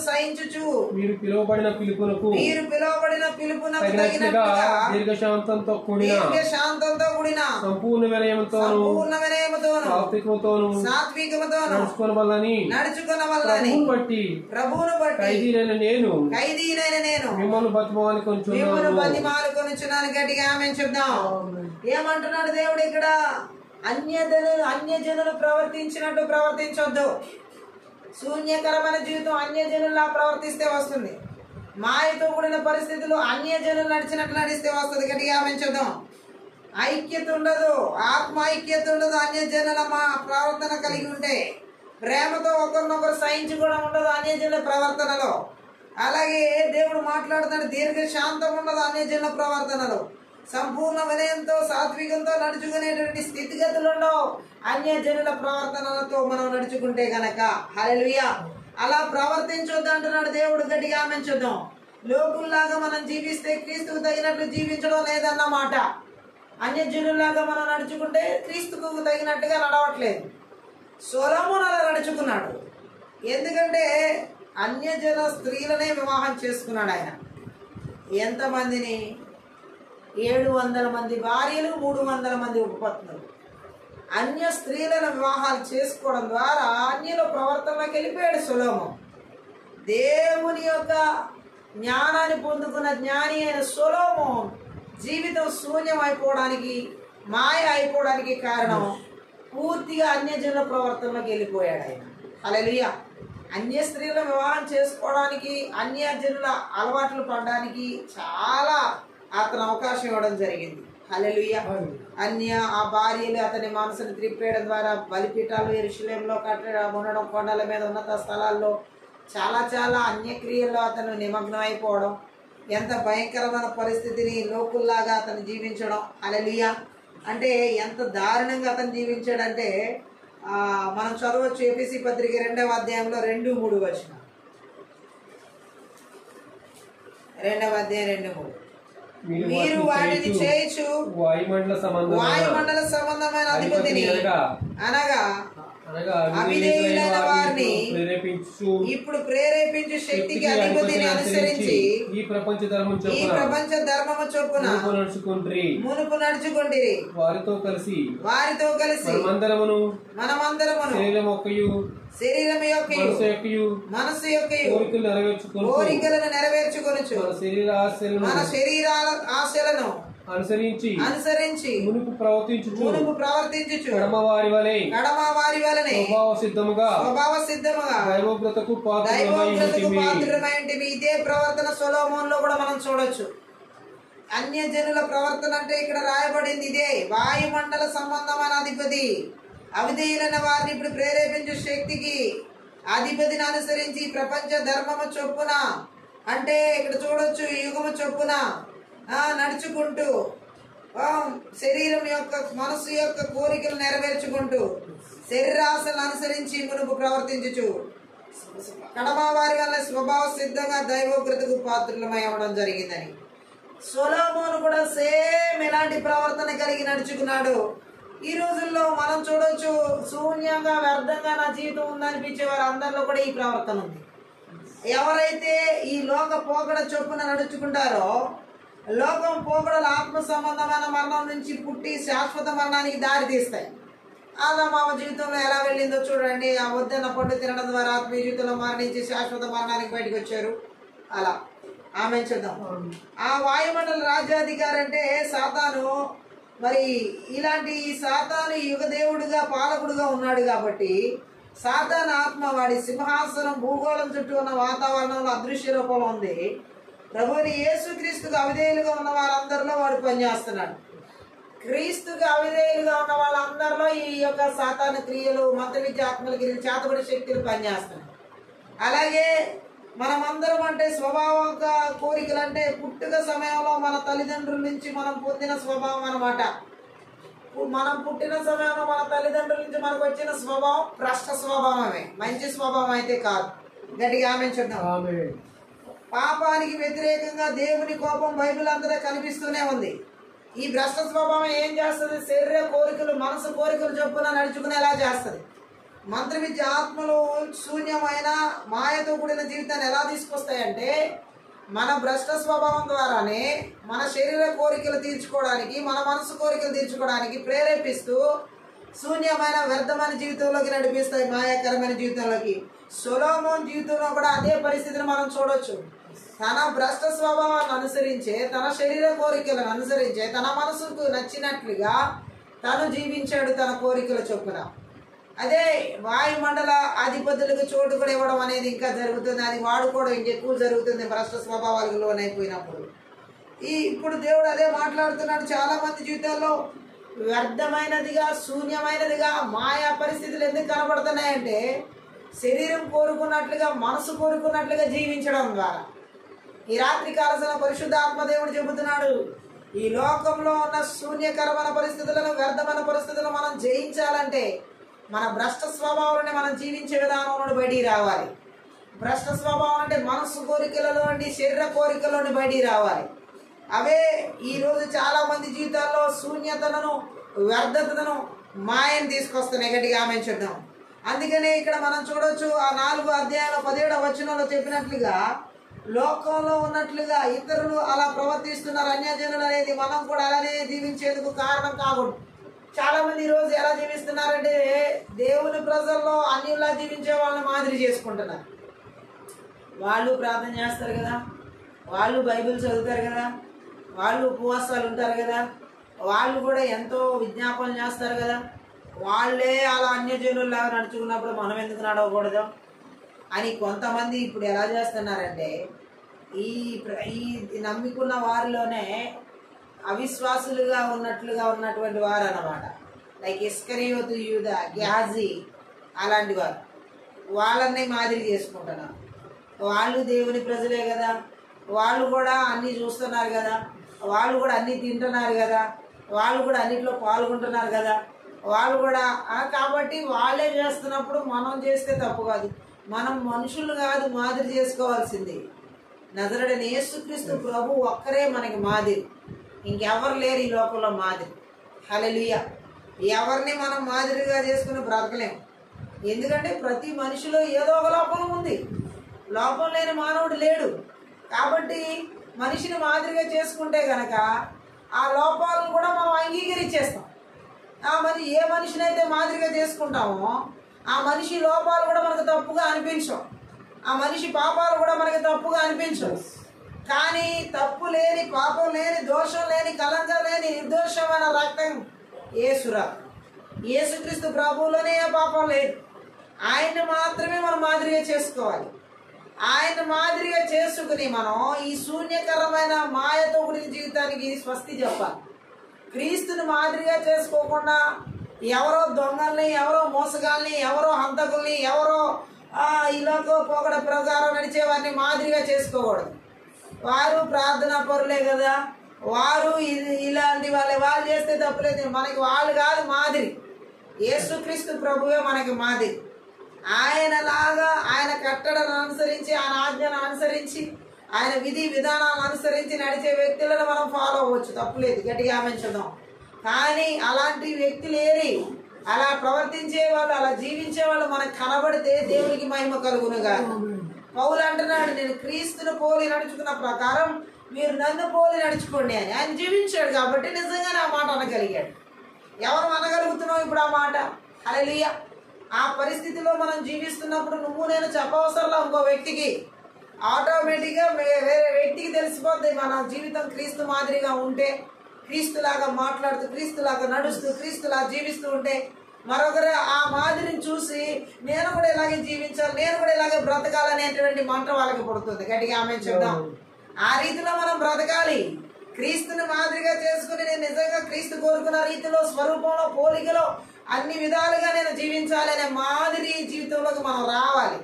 సహించుచు మీరు పిలువబడిన పిలుపునకు తగినట్లుగా దీర్ఘశాంతంతో కూడిన సంపూర్ణ వినయముతోను సాత్వికముతోను నడుచుకొనవలెనని ప్రభువును బట్టి ఖైదీనైన నేను మిమ్మల్ని బతిమాలుకొనుచున్నాను. గట్టిగా ఆమేన్ చెప్దాం. ఏమంటున్నాడు దేవుడు ఇక్కడ? అన్యజనులు ప్రవర్తించినట్టు ప్రవర్తించొద్దు. శూన్యకరమైన జీవితం అన్యజనులా ప్రవర్తిస్తే వస్తుంది. మాయతో కూడిన పరిస్థితులు అన్యజనులు నడిచినట్లు నడిస్తే వస్తుంది. గట్టిగా ఆమేన్ చెప్దాం. ఐక్యత ఉండదు, ఆత్మ ఐక్యత ఉండదు. అన్యజనుల ప్రవర్తన కలిగి ఉంటే ప్రేమతో ఒకరినొకరు సహించుకోవడం ఉండదు అన్యజనుల ప్రవర్తనలో. అలాగే దేవుడు మాట్లాడుతాడు, దీర్ఘశాంతం ఉండదు అన్యజనుల ప్రవర్తనలో. సంపూర్ణ వినయంతో సాత్వికంతో నడుచుకునేటువంటి స్థితిగతులు ఉండవు అన్యజనుల ప్రవర్తనలతో మనం నడుచుకుంటే గనక. హల్లెలూయా. అలా ప్రవర్తించొద్దు అంటున్నాడు దేవుడు. గట్టిగా ఆమేన్ చెప్దాం. లోకుల్లాగా మనం జీవిస్తే క్రీస్తుకు తగినట్లు జీవించడం లేదన్నమాట. అన్యజనుల్లాగా మనం నడుచుకుంటే క్రీస్తుకు తగినట్టుగా నడవట్లేదు. సొలొమోను అలా నడుచుకున్నాడు. ఎందుకంటే అన్యజన స్త్రీలనే వివాహం చేసుకున్నాడు ఆయన. ఎంతమందిని? 700 మంది భార్యలు, 300 మంది ఉపపత్నులు. అన్య స్త్రీలను వివాహాలు చేసుకోవడం ద్వారా అన్యుల ప్రవర్తనలోకి వెళ్ళిపోయాడు సొలొమోను. దేవుని యొక్క జ్ఞానాన్ని పొందుకున్న జ్ఞాని అయిన సొలొమోను జీవితం శూన్యం అయిపోవడానికి, మాయ అయిపోవడానికి కారణం పూర్తిగా అన్యజనుల ప్రవర్తనలోకి వెళ్ళిపోయాడు ఆయన. హల్లెలూయా. అన్య స్త్రీలను వివాహం చేసుకోవడానికి, అన్యజనుల అలవాట్లు పడడానికి చాలా అతను అవకాశం ఇవ్వడం జరిగింది. హల్లెలూయా. ఆ భార్యలు అతని మనసును త్రిప్పేయడం ద్వారా బలిపీఠాలు యెరూషలేములో ఉండడం, కొండల మీద ఉన్నత స్థలాల్లో చాలా అన్యక్రియల్లో అతను నిమగ్నం అయిపోవడం, ఎంత భయంకరమైన పరిస్థితిని లోకుల్లాగా అతను జీవించడం. హల్లెలూయా. అంటే ఎంత దారుణంగా అతను జీవించాడంటే మనం చదవచ్చు. ఎఫెసీ పత్రిక 2వ అధ్యాయంలో 2-3 వచనం. 2వ అధ్యాయం 2-3. మీరు వాటిని చేయొచ్చు వాయుమండల సంబంధమైన అధిపతిని అనగా అవిధేయులైన వారిని ఇప్పుడు ప్రేరేపించు శక్తికి అధిపతిని అనుసరించి ఈ ప్రపంచ ధర్మము చొప్పున మునుపు నడుచుకుంటిరి. వారితో కలిసి మనమందరమును శరీరం యొక్క మనసు యొక్క కోరికలను నెరవేర్చుకొనుచు మన శరీరాల ఆశలను అనుసరించి మునుపు ప్రవర్తించుచు కడమవారి వలె స్వభావ సిద్ధముగా దైవోగ్రతకు పాత్రులమైంటివి. ఇదే ప్రవర్తన సొలొమోనులో కూడా మనం చూడొచ్చు. అన్యజనుల ప్రవర్తన అంటే ఇక్కడ రాయబడింది ఇదే. వాయుమండల సంబంధమైన అధిపతి అవిధేయులైన వారిని ఇప్పుడు ప్రేరేపించే శక్తికి అధిపతిని అనుసరించి ప్రపంచ ధర్మము చొప్పున అంటే ఇక్కడ చూడొచ్చు యుగము చొప్పున నడుచుకుంటూ శరీరం యొక్క మనసు యొక్క కోరికలు నెరవేర్చుకుంటూ శరీరాశలను అనుసరించి మునుపు ప్రవర్తించుచు కడమ వారి వల్ల స్వభావ సిద్ధంగా దైవోగ్రతకు పాత్రులమై అవ్వడం జరిగిందని. సొలొమోను కూడా సేమ్ ఇలాంటి ప్రవర్తన కలిగి నడుచుకున్నాడు. ఈ రోజుల్లో మనం చూడొచ్చు శూన్యంగా వ్యర్థంగా నా జీవితం ఉందనిపించే వారు అందరిలో కూడా ఈ ప్రవర్తన ఉంది. ఎవరైతే ఈ లోక పోకడ చొప్పున నడుచుకుంటారో లోకం పోకడలు ఆత్మ సంబంధమైన మరణం నుంచి పుట్టి శాశ్వత మరణానికి దారి తీస్తాయి. ఆదాము జీవితంలో ఎలా వెళ్ళిందో చూడండి. ఆ వద్దన్న పండు తినడం ద్వారా ఆత్మీయ జీవితంలో మరణించి శాశ్వత మరణానికి బయటకు వచ్చారు. అలా ఆమె చూద్దాం. ఆ వాయుమండల రాజ్యాధికారి అంటే సాతాను. మరి ఇలాంటి సాతాను యుగదేవుడిగా పాలకుడుగా ఉన్నాడు కాబట్టి సాతాను ఆత్మ వాడి సింహాసనం భూగోళం చుట్టూ ఉన్న వాతావరణంలో అదృశ్య రూపంలో ఉంది. ప్రభువుని యేసుక్రీస్తుకు అవిధేయులుగా ఉన్న వారందరిలో వాడు పనిచేస్తున్నాడు. క్రీస్తుకు అవిధేయులుగా ఉన్న వాళ్ళందరిలో ఈ యొక్క సాతాను క్రియలు మత విద్యాత్మల క్రియలు చేతబడి శక్తులు పనిచేస్తున్నాయి. అలాగే మనమందరం అంటే స్వభావ కోరికలు అంటే పుట్టుక సమయంలో మన తల్లిదండ్రుల నుంచి మనం పొందిన స్వభావం అన్నమాట. మనం పుట్టిన సమయంలో మన తల్లిదండ్రుల నుంచి మనకు వచ్చిన స్వభావం భ్రష్ట స్వభావమే, మంచి స్వభావం అయితే కాదు. గట్టిగా ఆమె చూద్దాం. పాపానికి వ్యతిరేకంగా దేవుని కోపం బైబిల్ అంతటా కనిపిస్తూనే ఉంది. ఈ భ్రష్ట స్వభావం ఏం చేస్తుంది? శరీర కోరికలు మనసు కోరికలు చొప్పున నడుచుకునేలా చేస్తుంది. మంత్ర విద్య ఆత్మలు శూన్యమైన మాయతో కూడిన జీవితాన్ని ఎలా తీసుకొస్తాయంటే మన భ్రష్ట స్వభావం ద్వారానే మన శరీర కోరికలు తీర్చుకోవడానికి మన మనసు కోరికలు తీర్చుకోవడానికి ప్రేరేపిస్తూ శూన్యమైన వ్యర్థమైన జీవితంలోకి నడిపిస్తాయి, మాయాకరమైన జీవితంలోకి. సొలొమోను జీవితంలో కూడా అదే పరిస్థితిని మనం చూడొచ్చు. తన భ్రష్ట స్వభావాన్ని అనుసరించే, తన శరీర కోరికలను అనుసరించే, తన మనసుకు నచ్చినట్లుగా తను జీవించాడు తన కోరికల చొప్పున. అదే వాయుమండల అధిపతులకు చోటు కూడా ఇవ్వడం అనేది ఇంకా జరుగుతుంది. అది వాడుకోవడం ఇంకెక్కువ జరుగుతుంది భ్రష్ట స్వభావాలకు లోనైపోయినప్పుడు. ఇప్పుడు దేవుడు అదే మాట్లాడుతున్నాడు. చాలా మంది జీవితాల్లో వ్యర్థమైనదిగా శూన్యమైనదిగా మాయా పరిస్థితులు ఎందుకు కనబడుతున్నాయంటే శరీరం కోరుకున్నట్లుగా మనసు కోరుకున్నట్లుగా జీవించడం ద్వారా. ఈ రాత్రి కాలసిన పరిశుద్ధాత్మ దేవుడు చెబుతున్నాడు, ఈ లోకంలో ఉన్న శూన్యకరమైన పరిస్థితులను వ్యర్థమైన పరిస్థితులను మనం జయించాలంటే మన భ్రష్ట స్వభావాలని మనం జీవించే విధానంలో బయటికి రావాలి. భ్రష్ట స్వభావం అంటే మనసు కోరికలలో నుండి శరీర కోరికలోని బయటికి రావాలి. అవే ఈరోజు చాలా మంది జీవితాల్లో శూన్యతలను వ్యర్థతను మాయను తీసుకొస్తున్నాయి. గట్టిగా ఆమె చూద్దాం. అందుకనే ఇక్కడ మనం చూడొచ్చు ఆ 4 అధ్యాయాల 17వ వచనంలో చెప్పినట్లుగా లోకంలో ఉన్నట్లుగా ఇతరులు అలా ప్రవర్తిస్తున్నారు అన్యజనులు అనేది మనం కూడా అలానే జీవించేందుకు కారణం కాకూడదు. చాలా మంది ఈ రోజు ఎలా జీవిస్తున్నారంటే దేవుని ప్రజల్లో అన్యులా జీవించే వాళ్ళని మాదిరి చేసుకుంటున్నారు. వాళ్ళు ప్రార్థన చేస్తారు కదా, వాళ్ళు బైబిల్ చదువుతారు కదా, వాళ్ళు ఉపవాసాలు ఉంటారు కదా, వాళ్ళు కూడా ఎంతో విజ్ఞాపన చేస్తారు కదా, వాళ్ళే అలా అన్యజనుల్లాగా నడుచుకున్నప్పుడు మనం ఎందుకు నడవకూడదు అని కొంతమంది ఇప్పుడు ఎలా చేస్తున్నారంటే ఈ నమ్ముకున్న వారిలోనే అవిశ్వాసులుగా ఉన్నటువంటి వారు అన్నమాట. లైక్ ఇస్కరియోతు, యూదా, గ్యాజీ అలాంటి వారు వాళ్ళని మాదిరి చేసుకుంటున్నారు. వాళ్ళు దేవుని ప్రజలే కదా, వాళ్ళు కూడా అన్నీ చూస్తున్నారు కదా, వాళ్ళు కూడా అన్నీ తింటున్నారు కదా, వాళ్ళు కూడా అన్నిట్లో పాల్గొంటున్నారు కదా, వాళ్ళు కూడా కాబట్టి వాళ్ళే చేస్తున్నప్పుడు మనం చేస్తే తప్పు కాదు. మనం మనుషులు కాదు మాదిరి చేసుకోవాల్సింది. నజరుడైన యేసుక్రీస్తు ప్రభు ఒక్కరే మనకి మాదిరి, ఇంకెవరు లేరు ఈ లోకంలో మాదిరి. హల్లెలూయా. ఎవరిని మనం మాదిరిగా చేసుకుని బ్రతకలేము. ఎందుకంటే ప్రతి మనిషిలో ఏదో ఒక లోపం ఉంది. లోపం లేని మానవుడు లేడు. కాబట్టి మనిషిని మాదిరిగా చేసుకుంటే గనక ఆ లోపాలను కూడా మనం అంగీకరించేస్తాం. ఏ మనిషినైతే మాదిరిగా చేసుకుంటామో ఆ మనిషి లోపాలు కూడా మనకు తప్పుగా అనిపించవు, ఆ మనిషి పాపాలు కూడా మనకి తప్పుగా అనిపించవు. కానీ తప్పు లేని, పాపం లేని, దోషం లేని, కలంకం లేని నిర్దోషమైన రక్తం యేసురా. యేసుక్రీస్తు ప్రభువులోనే ఏ పాపం లేదు. ఆయన్ని మాత్రమే మనం మాదిరిగా చేసుకోవాలి. ఆయన మాదిరిగా చేసుకుని మనం ఈ శూన్యకరమైన మాయతో కూడిన జీవితానికి స్వస్తి చెప్పాలి. క్రీస్తుని మాదిరిగా చేసుకోకుండా ఎవరో దొంగల్ని, ఎవరో మోసగాల్ని, ఎవరో హంతకుల్ని, ఎవరో ఇలాగో పోకడ ప్రకారం నడిచేవారిని మాదిరిగా చేసుకోకూడదు. వారు ప్రార్థనా పరులే కదా, వారు ఇలాంటి వాళ్ళు చేస్తే తప్పులేదు. మనకి వాళ్ళు కాదు మాదిరి, యేసుక్రీస్తు ప్రభువే మనకి మాదిరి. ఆయనలాగా ఆయన కట్టడను అనుసరించి, ఆయన ఆజ్ఞను అనుసరించి, ఆయన విధి విధానాలను అనుసరించి నడిచే వ్యక్తులను మనం ఫాలో అవ్వచ్చు, తప్పులేదు, గట్టిగా ఆమెంచుదాం. కానీ అలాంటి వ్యక్తులేరి అలా ప్రవర్తించే వాళ్ళు, అలా జీవించే వాళ్ళు మనకు కనబడితే దేవునికి మహిమ కలుగునుగా. పౌలు అంటున్నాడు, నేను క్రీస్తును పోలి నడుచుకున్న ప్రకారం మీరు నన్ను పోలి నడుచుకోండి అని. ఆయన జీవించాడు కాబట్టి నిజంగానే ఆ మాట అనగలిగాడు. ఎవరు అనగలుగుతున్నావు ఇప్పుడు ఆ మాట? హల్లెలూయా. ఆ పరిస్థితిలో మనం జీవిస్తున్నప్పుడు నువ్వు నేను చెప్పవసరంలో ఇంకో వ్యక్తికి ఆటోమేటిక్గా వేరే వ్యక్తికి తెలిసిపోద్ది మన జీవితం క్రీస్తు మాదిరిగా ఉంటే, క్రీస్తులాగా మాట్లాడుతూ, క్రీస్తులాగా నడుస్తూ, క్రీస్తులా జీవిస్తూ ఉంటే మరొకరు ఆ మాదిరిని చూసి నేను కూడా ఇలాగే జీవించాలి, నేను కూడా ఇలాగే బ్రతకాలనేటువంటి మంట వాళ్ళకి పుడుతుంది. గట్టిగా ఆమె చెప్దాం. ఆ రీతిలో మనం బ్రతకాలి. క్రీస్తుని మాదిరిగా చేసుకుని నేను నిజంగా క్రీస్తు కోరుకున్న రీతిలో, స్వరూపంలో, పోలికలో అన్ని విధాలుగా నేను జీవించాలి అనే మాదిరి జీవితంలోకి మనం రావాలి.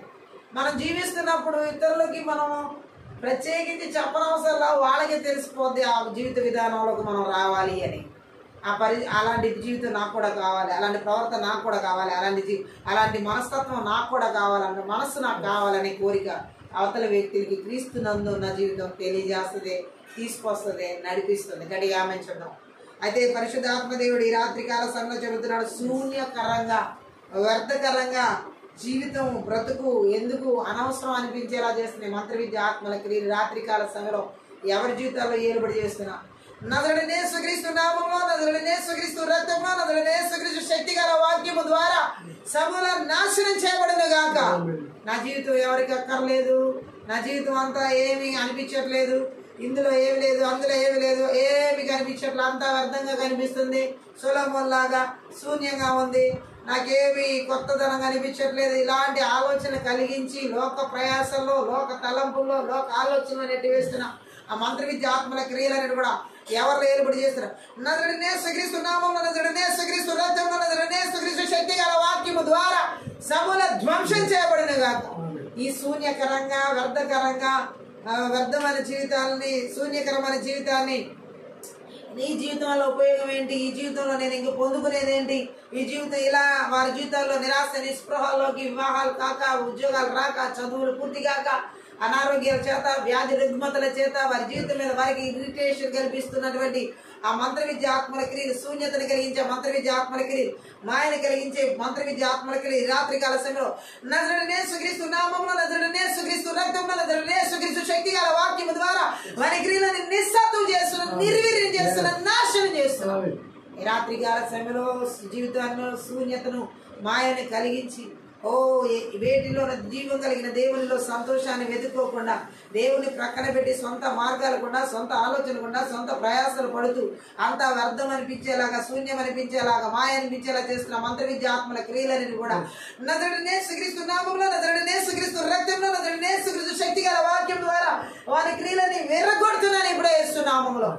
మనం జీవిస్తున్నప్పుడు ఇతరులకి మనం ప్రత్యేకించి చెప్పనవసరంలా వాళ్ళకి తెలిసిపోద్ది ఆ జీవిత విధానంలోకి మనం రావాలి అని. అలాంటి జీవితం నాకు కూడా కావాలి, అలాంటి ప్రవర్తన నాకు కూడా కావాలి, అలాంటి మనస్తత్వం నాకు కూడా కావాలన్న మనస్సు నాకు కావాలనే కోరిక అవతల వ్యక్తులకి క్రీస్తు నందు ఉన్న జీవితం తెలియజేస్తుంది, తీసుకొస్తుంది, నడిపిస్తుంది. గట్టిగా ఆమెంచుదాం. అయితే పరిశుద్ధాత్మదేవుడు ఈ రాత్రికాల సమయంలో చెబుతున్నాడు, శూన్యకరంగా, వ్యర్థకరంగా జీవితం, బ్రతుకు ఎందుకు అనవసరం అనిపించేలా చేస్తున్నాయి మంత్ర విద్య ఆత్మల క్రియలు రాత్రికాల సమయంలో ఎవరి జీవితాల్లో ఏలుబడి చేస్తున్నా. నజరుడైన యేసుక్రీస్తు నామములో, నజరుడైన యేసుక్రీస్తు రక్తంలో, నజరుడైన యేసుక్రీస్తు శక్తిగల వాక్యము ద్వారా సమూల నాశనం చేయబడును గాక. నా జీవితం ఎవరికి అక్కర్లేదు, నా జీవితం అంతా ఏమీ అనిపించట్లేదు, ఇందులో ఏమి లేదు, అందులో ఏమి లేదు, ఏమి కనిపించట్లేదు, అంతా వ్యర్థంగా కనిపిస్తుంది, సొలొమోను లాగా శూన్యంగా ఉంది, నాకేమి కొత్తదనం కనిపించట్లేదు. ఇలాంటి ఆలోచన కలిగించి లోక ప్రయాసంలో, లోక తలంపుల్లో, లోక ఆలోచనలు నెట్టి వేస్తున్న ఆ మంత్ర విద్య ఆత్మల క్రియలను కూడా ఎవరు ఏలుబడి చేస్తారు. నజరుడైన యేసుక్రీస్తు నామములో, నజరుడైన యేసుక్రీస్తు రక్తంలో, నజరుడైన యేసుక్రీస్తు శక్తి గల వాక్యము ద్వారా సమూల ధ్వంసం చేయబడిన గాక. ఈ శూన్యకరంగా, వ్యర్థకరంగా, వ్యర్థమైన జీవితాలని, శూన్యకరమైన జీవితాన్ని, నీ జీవితం వల్ల ఉపయోగం ఏంటి, ఈ జీవితంలో నేను ఇంక పొందుకునేది ఏంటి, ఈ జీవితం ఇలా వారి జీవితాల్లో నిరాశ, నిస్పృహల్లోకి, వివాహాలు కాక, ఉద్యోగాలు రాక, చదువులు పూర్తి కాక, అనారోగ్యాల చేత, వ్యాధి రుగ్మతల చేత వారి జీవితం మీద వారికి ఇరిటేషన్ కల్పిస్తున్నటువంటి ఆ మంత్ర విద్య ఆత్మల క్రియలు, శూన్యతను కలిగించే మంత్ర విద్య ఆత్మల క్రియలు, మాయను కలిగించే మంత్ర విద్య ఆత్మల క్రియలు రాత్రికాల సమయంలో నజరుడైన యేసుక్రీస్తు నామములో, నజరుడైన యేసుక్రీస్తు రక్తంలో, నజరుడైన యేసుక్రీస్తు శక్తి గల వాక్యము ద్వారా వారి క్రియలను నిస్సత్వం చేస్తున్నారు, నిర్వీర్యం చేస్తున్నారు, నాశనం చేస్తున్నారు. ఈ రాత్రికాల సమయంలో జీవితాల్లో శూన్యతను, మాయను కలిగించి వేటిలో జీవం కలిగిన దేవునిలో సంతోషాన్ని వెతుక్కోకుండా, దేవుని ప్రక్కన పెట్టి సొంత మార్గాలు కూడా, సొంత ఆలోచన కూడా, సొంత ప్రయాసాలు పడుతూ అంతా వ్యర్థం అనిపించేలాగా, శూన్యం అనిపించేలాగా, మాయ అనిపించేలా చేస్తున్న మంత్ర విద్య ఆత్మల క్రియలని కూడా నజరుడైన యేసుక్రీస్తు నామములో, నజరుడైన యేసుక్రీస్తు రక్తంలో, నజరుడైన యేసుక్రీస్తు శక్తి గల వాక్యం ద్వారా వారి క్రియలని విర్రగొడుతున్నాను ఇప్పుడు యేసు నామములో.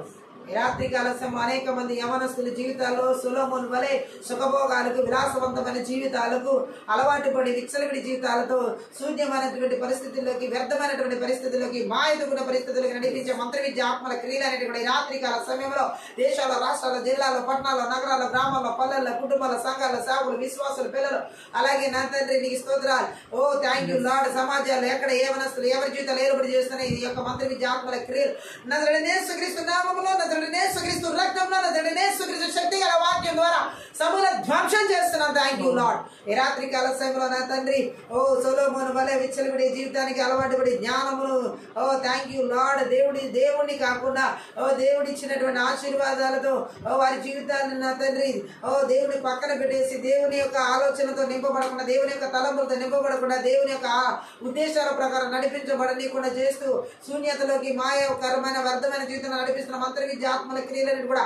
ఈ రాత్రి కాల సమయంలో అనేక మంది యవనస్తుల జీవితాల్లో సొలొమోను వలె సుఖభోగాలకు విలాసవంతమైన జీవితాలకు అలవాటు పడి విచ్చలవిడి జీవితాలతో శూన్యమైనటువంటి పరిస్థితుల్లోకి వ్యర్థమైనటువంటి పరిస్థితుల్లోకి మాయదుకున్న పరిస్థితులకు నడిపించే మంత్ర విద్య ఆత్మల క్రియలు అనేటువంటి ఈ రాత్రి కాల సమయంలో దేశాల్లో రాష్ట్రాల్లో జిల్లాల్లో పట్టణాల్లో నగరాల్లో గ్రామాల్లో పల్లెల్లో కుటుంబాల సంఘాల సేవలు విశ్వాసులు పిల్లలు అలాగే నా తండ్రి నీకు స్తోత్రాలు. ఓ థ్యాంక్ యూ లార్డ్. సమాజాల్లో ఎక్కడ ఏ మనస్తులు ఎవరి జీవితాలు ఏర్పడి చేస్తున్నాయి ఈ యొక్క మంత్ర విద్య ఆత్మల క్రియలు నజరుడైన యేసుక్రీస్తు నామములో నజరుడైన యేసుక్రీస్తు రక్తంలో నజరుడైన యేసుక్రీస్తు శక్తి గల వాక్యం ద్వారా సమూల ధ్వంసం చేస్తున్నాం. Thank you lord. ఈ రాత్రి కాల సమయంలో నా తండ్రి ఓ సొలొమోను వలె విచ్చలవిడి జీవితానికి అలవాటు పడి జ్ఞానమును ఓ థ్యాంక్ యూ లార్డ్ దేవుడిని కాకుండా ఓ దేవుడి ఇచ్చినటువంటి ఆశీర్వాదాలతో ఓ వారి జీవితాన్ని నా తండ్రి ఓ దేవుని పక్కన పెట్టేసి దేవుని యొక్క ఆలోచనతో నింపబడకుండా దేవుని యొక్క తలంపులతో నింపబడకుండా దేవుని యొక్క ఉద్దేశాల ప్రకారం నడిపించబడనీయకుండా చేస్తూ శూన్యతలోకి మాయకరమైన వ్యర్థమైన జీవితాన్ని నడిపిస్తున్న మంత్ర విద్య ఆత్మల క్రియలను కూడా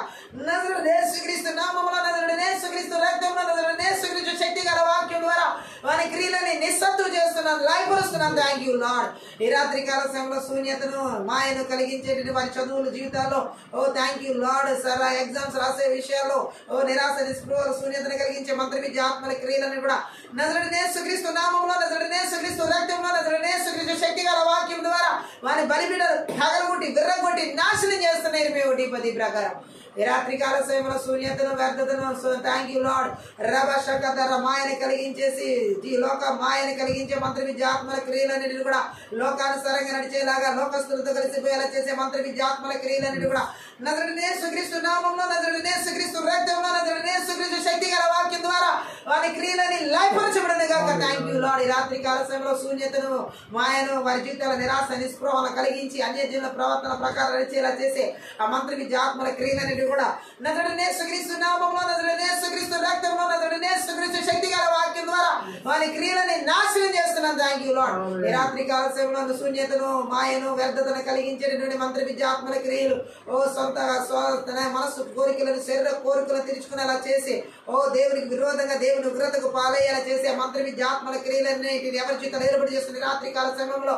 నజరుడైన యేసుక్రీస్తు నామములో నజరుడైన యేసుక్రీస్తు రక్తంలో నజరుడైన యేసుక్రీస్తు శక్తి గల వాక్యం ద్వారా వారి క్రియలని నిస్సత్తు చేస్తున్నాను లయపరుస్తున్నాను. Thank you lord. ఈ రాత్రి కాల సమయంలో శూన్యతను మాయను కలిగించేటువంటి వారి చదువుల జీవితాల్లో ఓ థ్యాంక్ యూ లార్డ్. సరే ఎగ్జామ్స్ రాసే విషయాల్లో ఓ నిరాశ నిస్పృహలు శూన్యతను కలిగించే మంత్ర విద్య ఆత్మల క్రియలను కూడా నజరుడైన యేసుక్రీస్తు నామములో నజరుడైన యేసుక్రీస్తు రక్తంలో నజరుడైన యేసుక్రీస్తు శక్తి గల వాక్యం ద్వారా వారి బలిబిడలు పగలగొట్టి విర్రగొట్టి నాశనం చేస్తున్నారు మేము పది ప్రకారం. ఈ రాత్రి కాల సమయంలో శూన్యతను వ్యర్థతను థ్యాంక్ యూ లార్డ్ రభశకధర మాయని కలిగించేసి ఈ లోక మాయని కలిగించే మంత్ర విద్య ఆత్మల క్రియలన్నిటిని కూడా లోకానుసారంగా నడిచేలాగా లోకస్తులతో కలిసిపోయేలా చేసే మంత్ర విద్య ఆత్మల క్రియలన్నిటి కూడా నజరుడైన యేసుక్రీస్తు నామములో నజరుడైన యేసుక్రీస్తు రక్తంలో నజరుడైన యేసుక్రీస్తు శక్తి గల వాక్యం ద్వారా వారి క్రియలని లయపరచబడను గాక. Thank you lord. ఈ రాత్రి కాల సమయంలో శూన్యతను మాయను వారి జీవితాల నిరాశ నిస్పృహలను కలిగించి అన్యజనుల ప్రవర్తన ప్రకారం నడిచేలా చేసే ఆ మంత్ర విద్య ఆత్మల క్రియలని కూడా నజరుడైన యేసుక్రీస్తు నామములో నజరుడైన యేసుక్రీస్తు రక్తంలో నజరుడైన యేసుక్రీస్తు శక్తి గల వాక్యం ద్వారా వారి క్రియలని నాశనం చేస్తున్నాను. Thank you lord. ఈ రాత్రి కాల సమయంలో శూన్యతను మాయను వ్యర్థతను కలిగించేటటువంటి మంత్ర విద్య ఆత్మల క్రియలు ఓ సొంతగా మనస్సు కోరికలను శరీర కోరికలను తీర్చుకునేలా చేసి ఓ దేవునికి విరోధంగా దేవుని ఉగ్రతకు పాలయ్యేలా చేసే మంత్ర విద్య ఆత్మల క్రియలన్నిటిని ఎవరి జీవితాలు ఏర్పడి చేస్తున్న రాత్రి కాల సమయంలో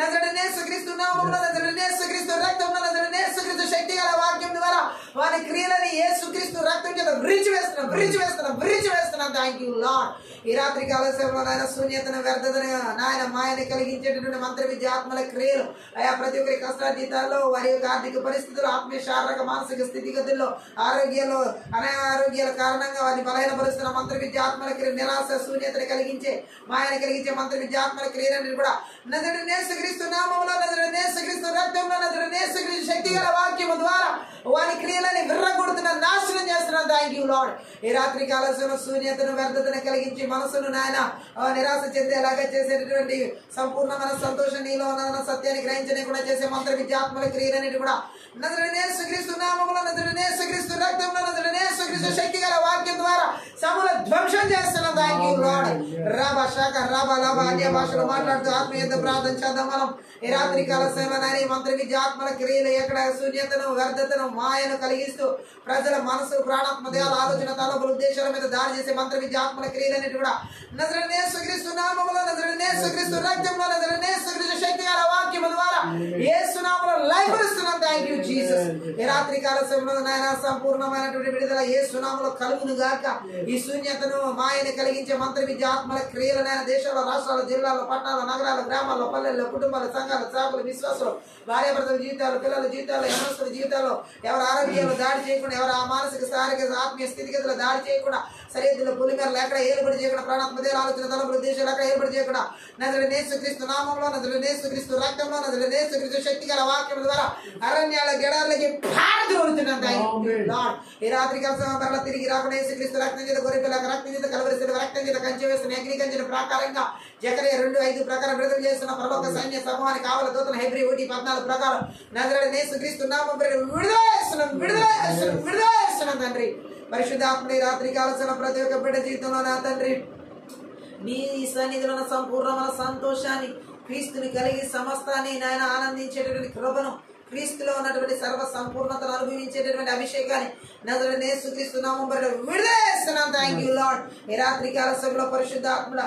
నజరుడైన యేసుక్రీస్తు నామములో నజరుడైన యేసుక్రీస్తు రక్తంలో నజరుడైన యేసుక్రీస్తు శక్తి గల వాక్యం ద్వారా వారి క్రియలని యేసుక్రీస్తు రక్తం చేత విరిచి వేస్తున్నాం. Thank you lord. ఈ రాత్రి కాల సమయంలో నాయన శూన్యతను వ్యర్థతను నాయన మాయని కలిగించేటటువంటి మంత్ర విద్య ఆత్మల క్రియలు ఆయా ప్రతి ఒక్కరి కష్టాతీతాల్లో వారి యొక్క ఆర్థిక పరిస్థితులు ఆత్మీయ శారీరక మానసిక స్థితిగతుల్లో ఆరోగ్యాలు అనారోగ్యాల కారణంగా వారిని బలహీనపరుస్తున్న మంత్ర విద్య ఆత్మల క్రియ నిరాశ శూన్యతను కలిగించే మాయని కలిగించే మంత్ర విద్య ఆత్మల క్రియలని కూడా నజరుడైన యేసుక్రీస్తు నామములో నజరుడైన యేసుక్రీస్తు రక్తంలో నజరుడైన యేసుక్రీస్తు శక్తి గల వాక్యము ద్వారా వారి క్రియలని విర్రగొడుతున్న నాశనం చేస్తున్నాను. Thank you lord. ఈ రాత్రి కాల శూన్యతను వ్యర్థతను కలిగించి మనసును నాయన నిరాశ చెందేలాగా చేసేటటువంటి సంపూర్ణమైన సంతోషం నీలో ఉన్న సత్యాన్ని గ్రహించకుండా చేసే మంత్ర విద్య ఆత్మల క్రియలన్నిటి కూడా నజరుడైన యేసుక్రీస్తు నామములో నజరుడైన యేసుక్రీస్తు రక్తంలో నజరుడైన యేసుక్రీస్తు శక్తి గల వాక్యం ద్వారా సమూల ధ్వంసం చేస్తున్నాం. Thank you lord. రాబ శాఖ రాబ లాభ అన్య భాషలు మాట్లాడుతూ ఆత్మీయత ప్రార్థన చేద్దాం మనం. ఈ రాత్రి కాల సమయంలో ఈ మంత్ర విద్య ఆత్మల క్రియలు ఎక్కడ శూన్యతను వ్యర్థతను మాయను కలిగిస్తూ ప్రజల మనసు ప్రాణాత్మ దేహాల ఆలోచన తలపుల ఉద్దేశాల మీద దాడి చేసే మంత్ర విద్య ఆత్మల క్రియలన్నిటి కూడా నజరుడైన యేసుక్రీస్తు నామములో నజరుడైన యేసుక్రీస్తు రక్తంలో నజరుడైన యేసుక్రీస్తు శక్తి గల వాక్యము ద్వారా యేసు నామములో లయపరుస్తున్నాం. Thank you Jesus. ఈ రాత్రి కాల సమయంలో నాయన సంపూర్ణమైనటువంటి విడుదల యేసు నామములో కలుగును గాక. ఈ శూన్యతను మాయని కలిగించే మంత్ర విద్య ఆత్మల క్రియలనైన దేశాల్లో రాష్ట్రాల్లో జిల్లాల్లో పట్టణాల్లో నగరాల్లో గ్రామాల్లో పల్లెల్లో కుటుంబాల సంఘాలు సేవకులు విశ్వాసులు భార్యాభర్తల జీవితాలు పిల్లల జీవితాలు యవనస్తుల జీవితాల్లో ఎవరి ఆరోగ్యాలు దాడి చేయకుండా ఎవరు ఆ మానసిక శారీరక ఆత్మీయ స్థితిగతులు దాడి చేయకుండా సరిహద్దుల పులిమేరలు ఎక్కడ ఏర్పడి చేయకుండా ప్రాణాత్మ దేహాల ఆలోచన తలపుల ఉద్దేశాలు ఎక్కడ ఏర్పడి చేయకుండా నజరుడైన యేసుక్రీస్తు నామములో నజరుడైన యేసుక్రీస్తు రక్తంలో నజరుడైన యేసుక్రీస్తు శక్తి గల వాక్యం ద్వారా అరణ్యాల గెడాలకి పారదోలుతున్నాం. ఈ రాత్రి కాల తిరిగి రాకుండా యేసుక్రీస్తు రక్తం చేత గొర్రెపిల్లక రక్తం చేత కలవరిస్తున్న రక్తం చేత కంచె వేస్తున్న అగ్ని కంచెల ప్రకారంగా జకరియా 2:5 ప్రకారం విడుదల చేస్తున్న పరలోక సైన్య సమూహానికి కావల దూతల హెబ్రీ 1:14 ప్రకారం నజరుడైన యేసుక్రీస్తు నామములో విడుదల చేస్తున్నాం తండ్రి. పరిశుద్ధాత్మని రాత్రి కాల ప్రతి ఒక్క బిడ్డ జీవితంలో నా తండ్రి నీ సన్నిధిలో సంపూర్ణమైన సంతోషాన్ని క్రీస్తుని కలిగి సమస్తాన్ని నాయన ఆనందించేటటువంటి కృపను క్రీస్తులో ఉన్నటువంటి సర్వ సంపూర్ణతను అనుభవించేటటువంటి అభిషేకాన్ని నజరుడైన యేసుక్రీస్తు నామములో విడుదల చేస్తున్నాం. Thank you lord. ఈ రాత్రి కాల సమయంలో పరిశుద్ధాత్మల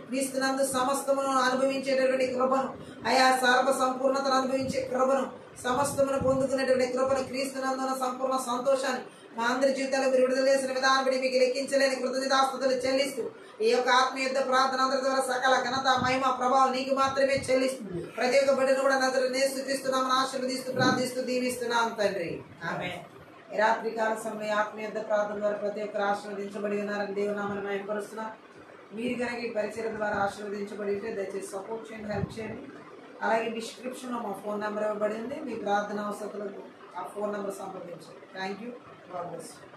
క్రీస్తునందు సమస్తమును అనుభవించేటటువంటి కృపను, అయా సర్వ సంపూర్ణతను అనుభవించే కృపను, సమస్తమును పొందుకునేటువంటి కృపను, క్రీస్తునందున సంపూర్ణ సంతోషాన్ని మా అందరి జీవితాలు మీరు విడుదల చేసిన విధానం బట్టి మీకు లెక్కించలేని కృతజ్ఞతాస్తుతులు చెల్లిస్తూ ఈ యొక్క ఆత్మీయ యుద్ధ ప్రార్థన అందరి ద్వారా సకల ఘనత మహిమ ప్రభావం నీకు మాత్రమే చెల్లిస్తుంది. ప్రతి ఒక్క బిడ్డను కూడా నజరేయుడైన యేసుక్రీస్తునామమున ఆశీర్వదిస్తూ ప్రార్థిస్తూ దీవిస్తున్నాం తండ్రి. ఆమేన్. ఈ రాత్రి కాల సమయంలో ఆత్మీయ యుద్ధ ప్రార్థన ద్వారా ప్రతి ఒక్కరు ఆశీర్వదించబడి ఉన్నారని దేవునామమున మహిమపరుస్తున్నాం. మీరు కనుక ఈ పరిచయం ద్వారా ఆశీర్వదించబడి ఉంటే దయచేసి సపోర్ట్ చేయండి, హెల్ప్ చేయండి. అలాగే డిస్క్రిప్షన్లో మా ఫోన్ నెంబర్ ఇవ్వబడింది. మీ ప్రార్థన అవసరాలకు ఆ ఫోన్ నెంబర్ సంప్రదించండి. Thank you. God bless you.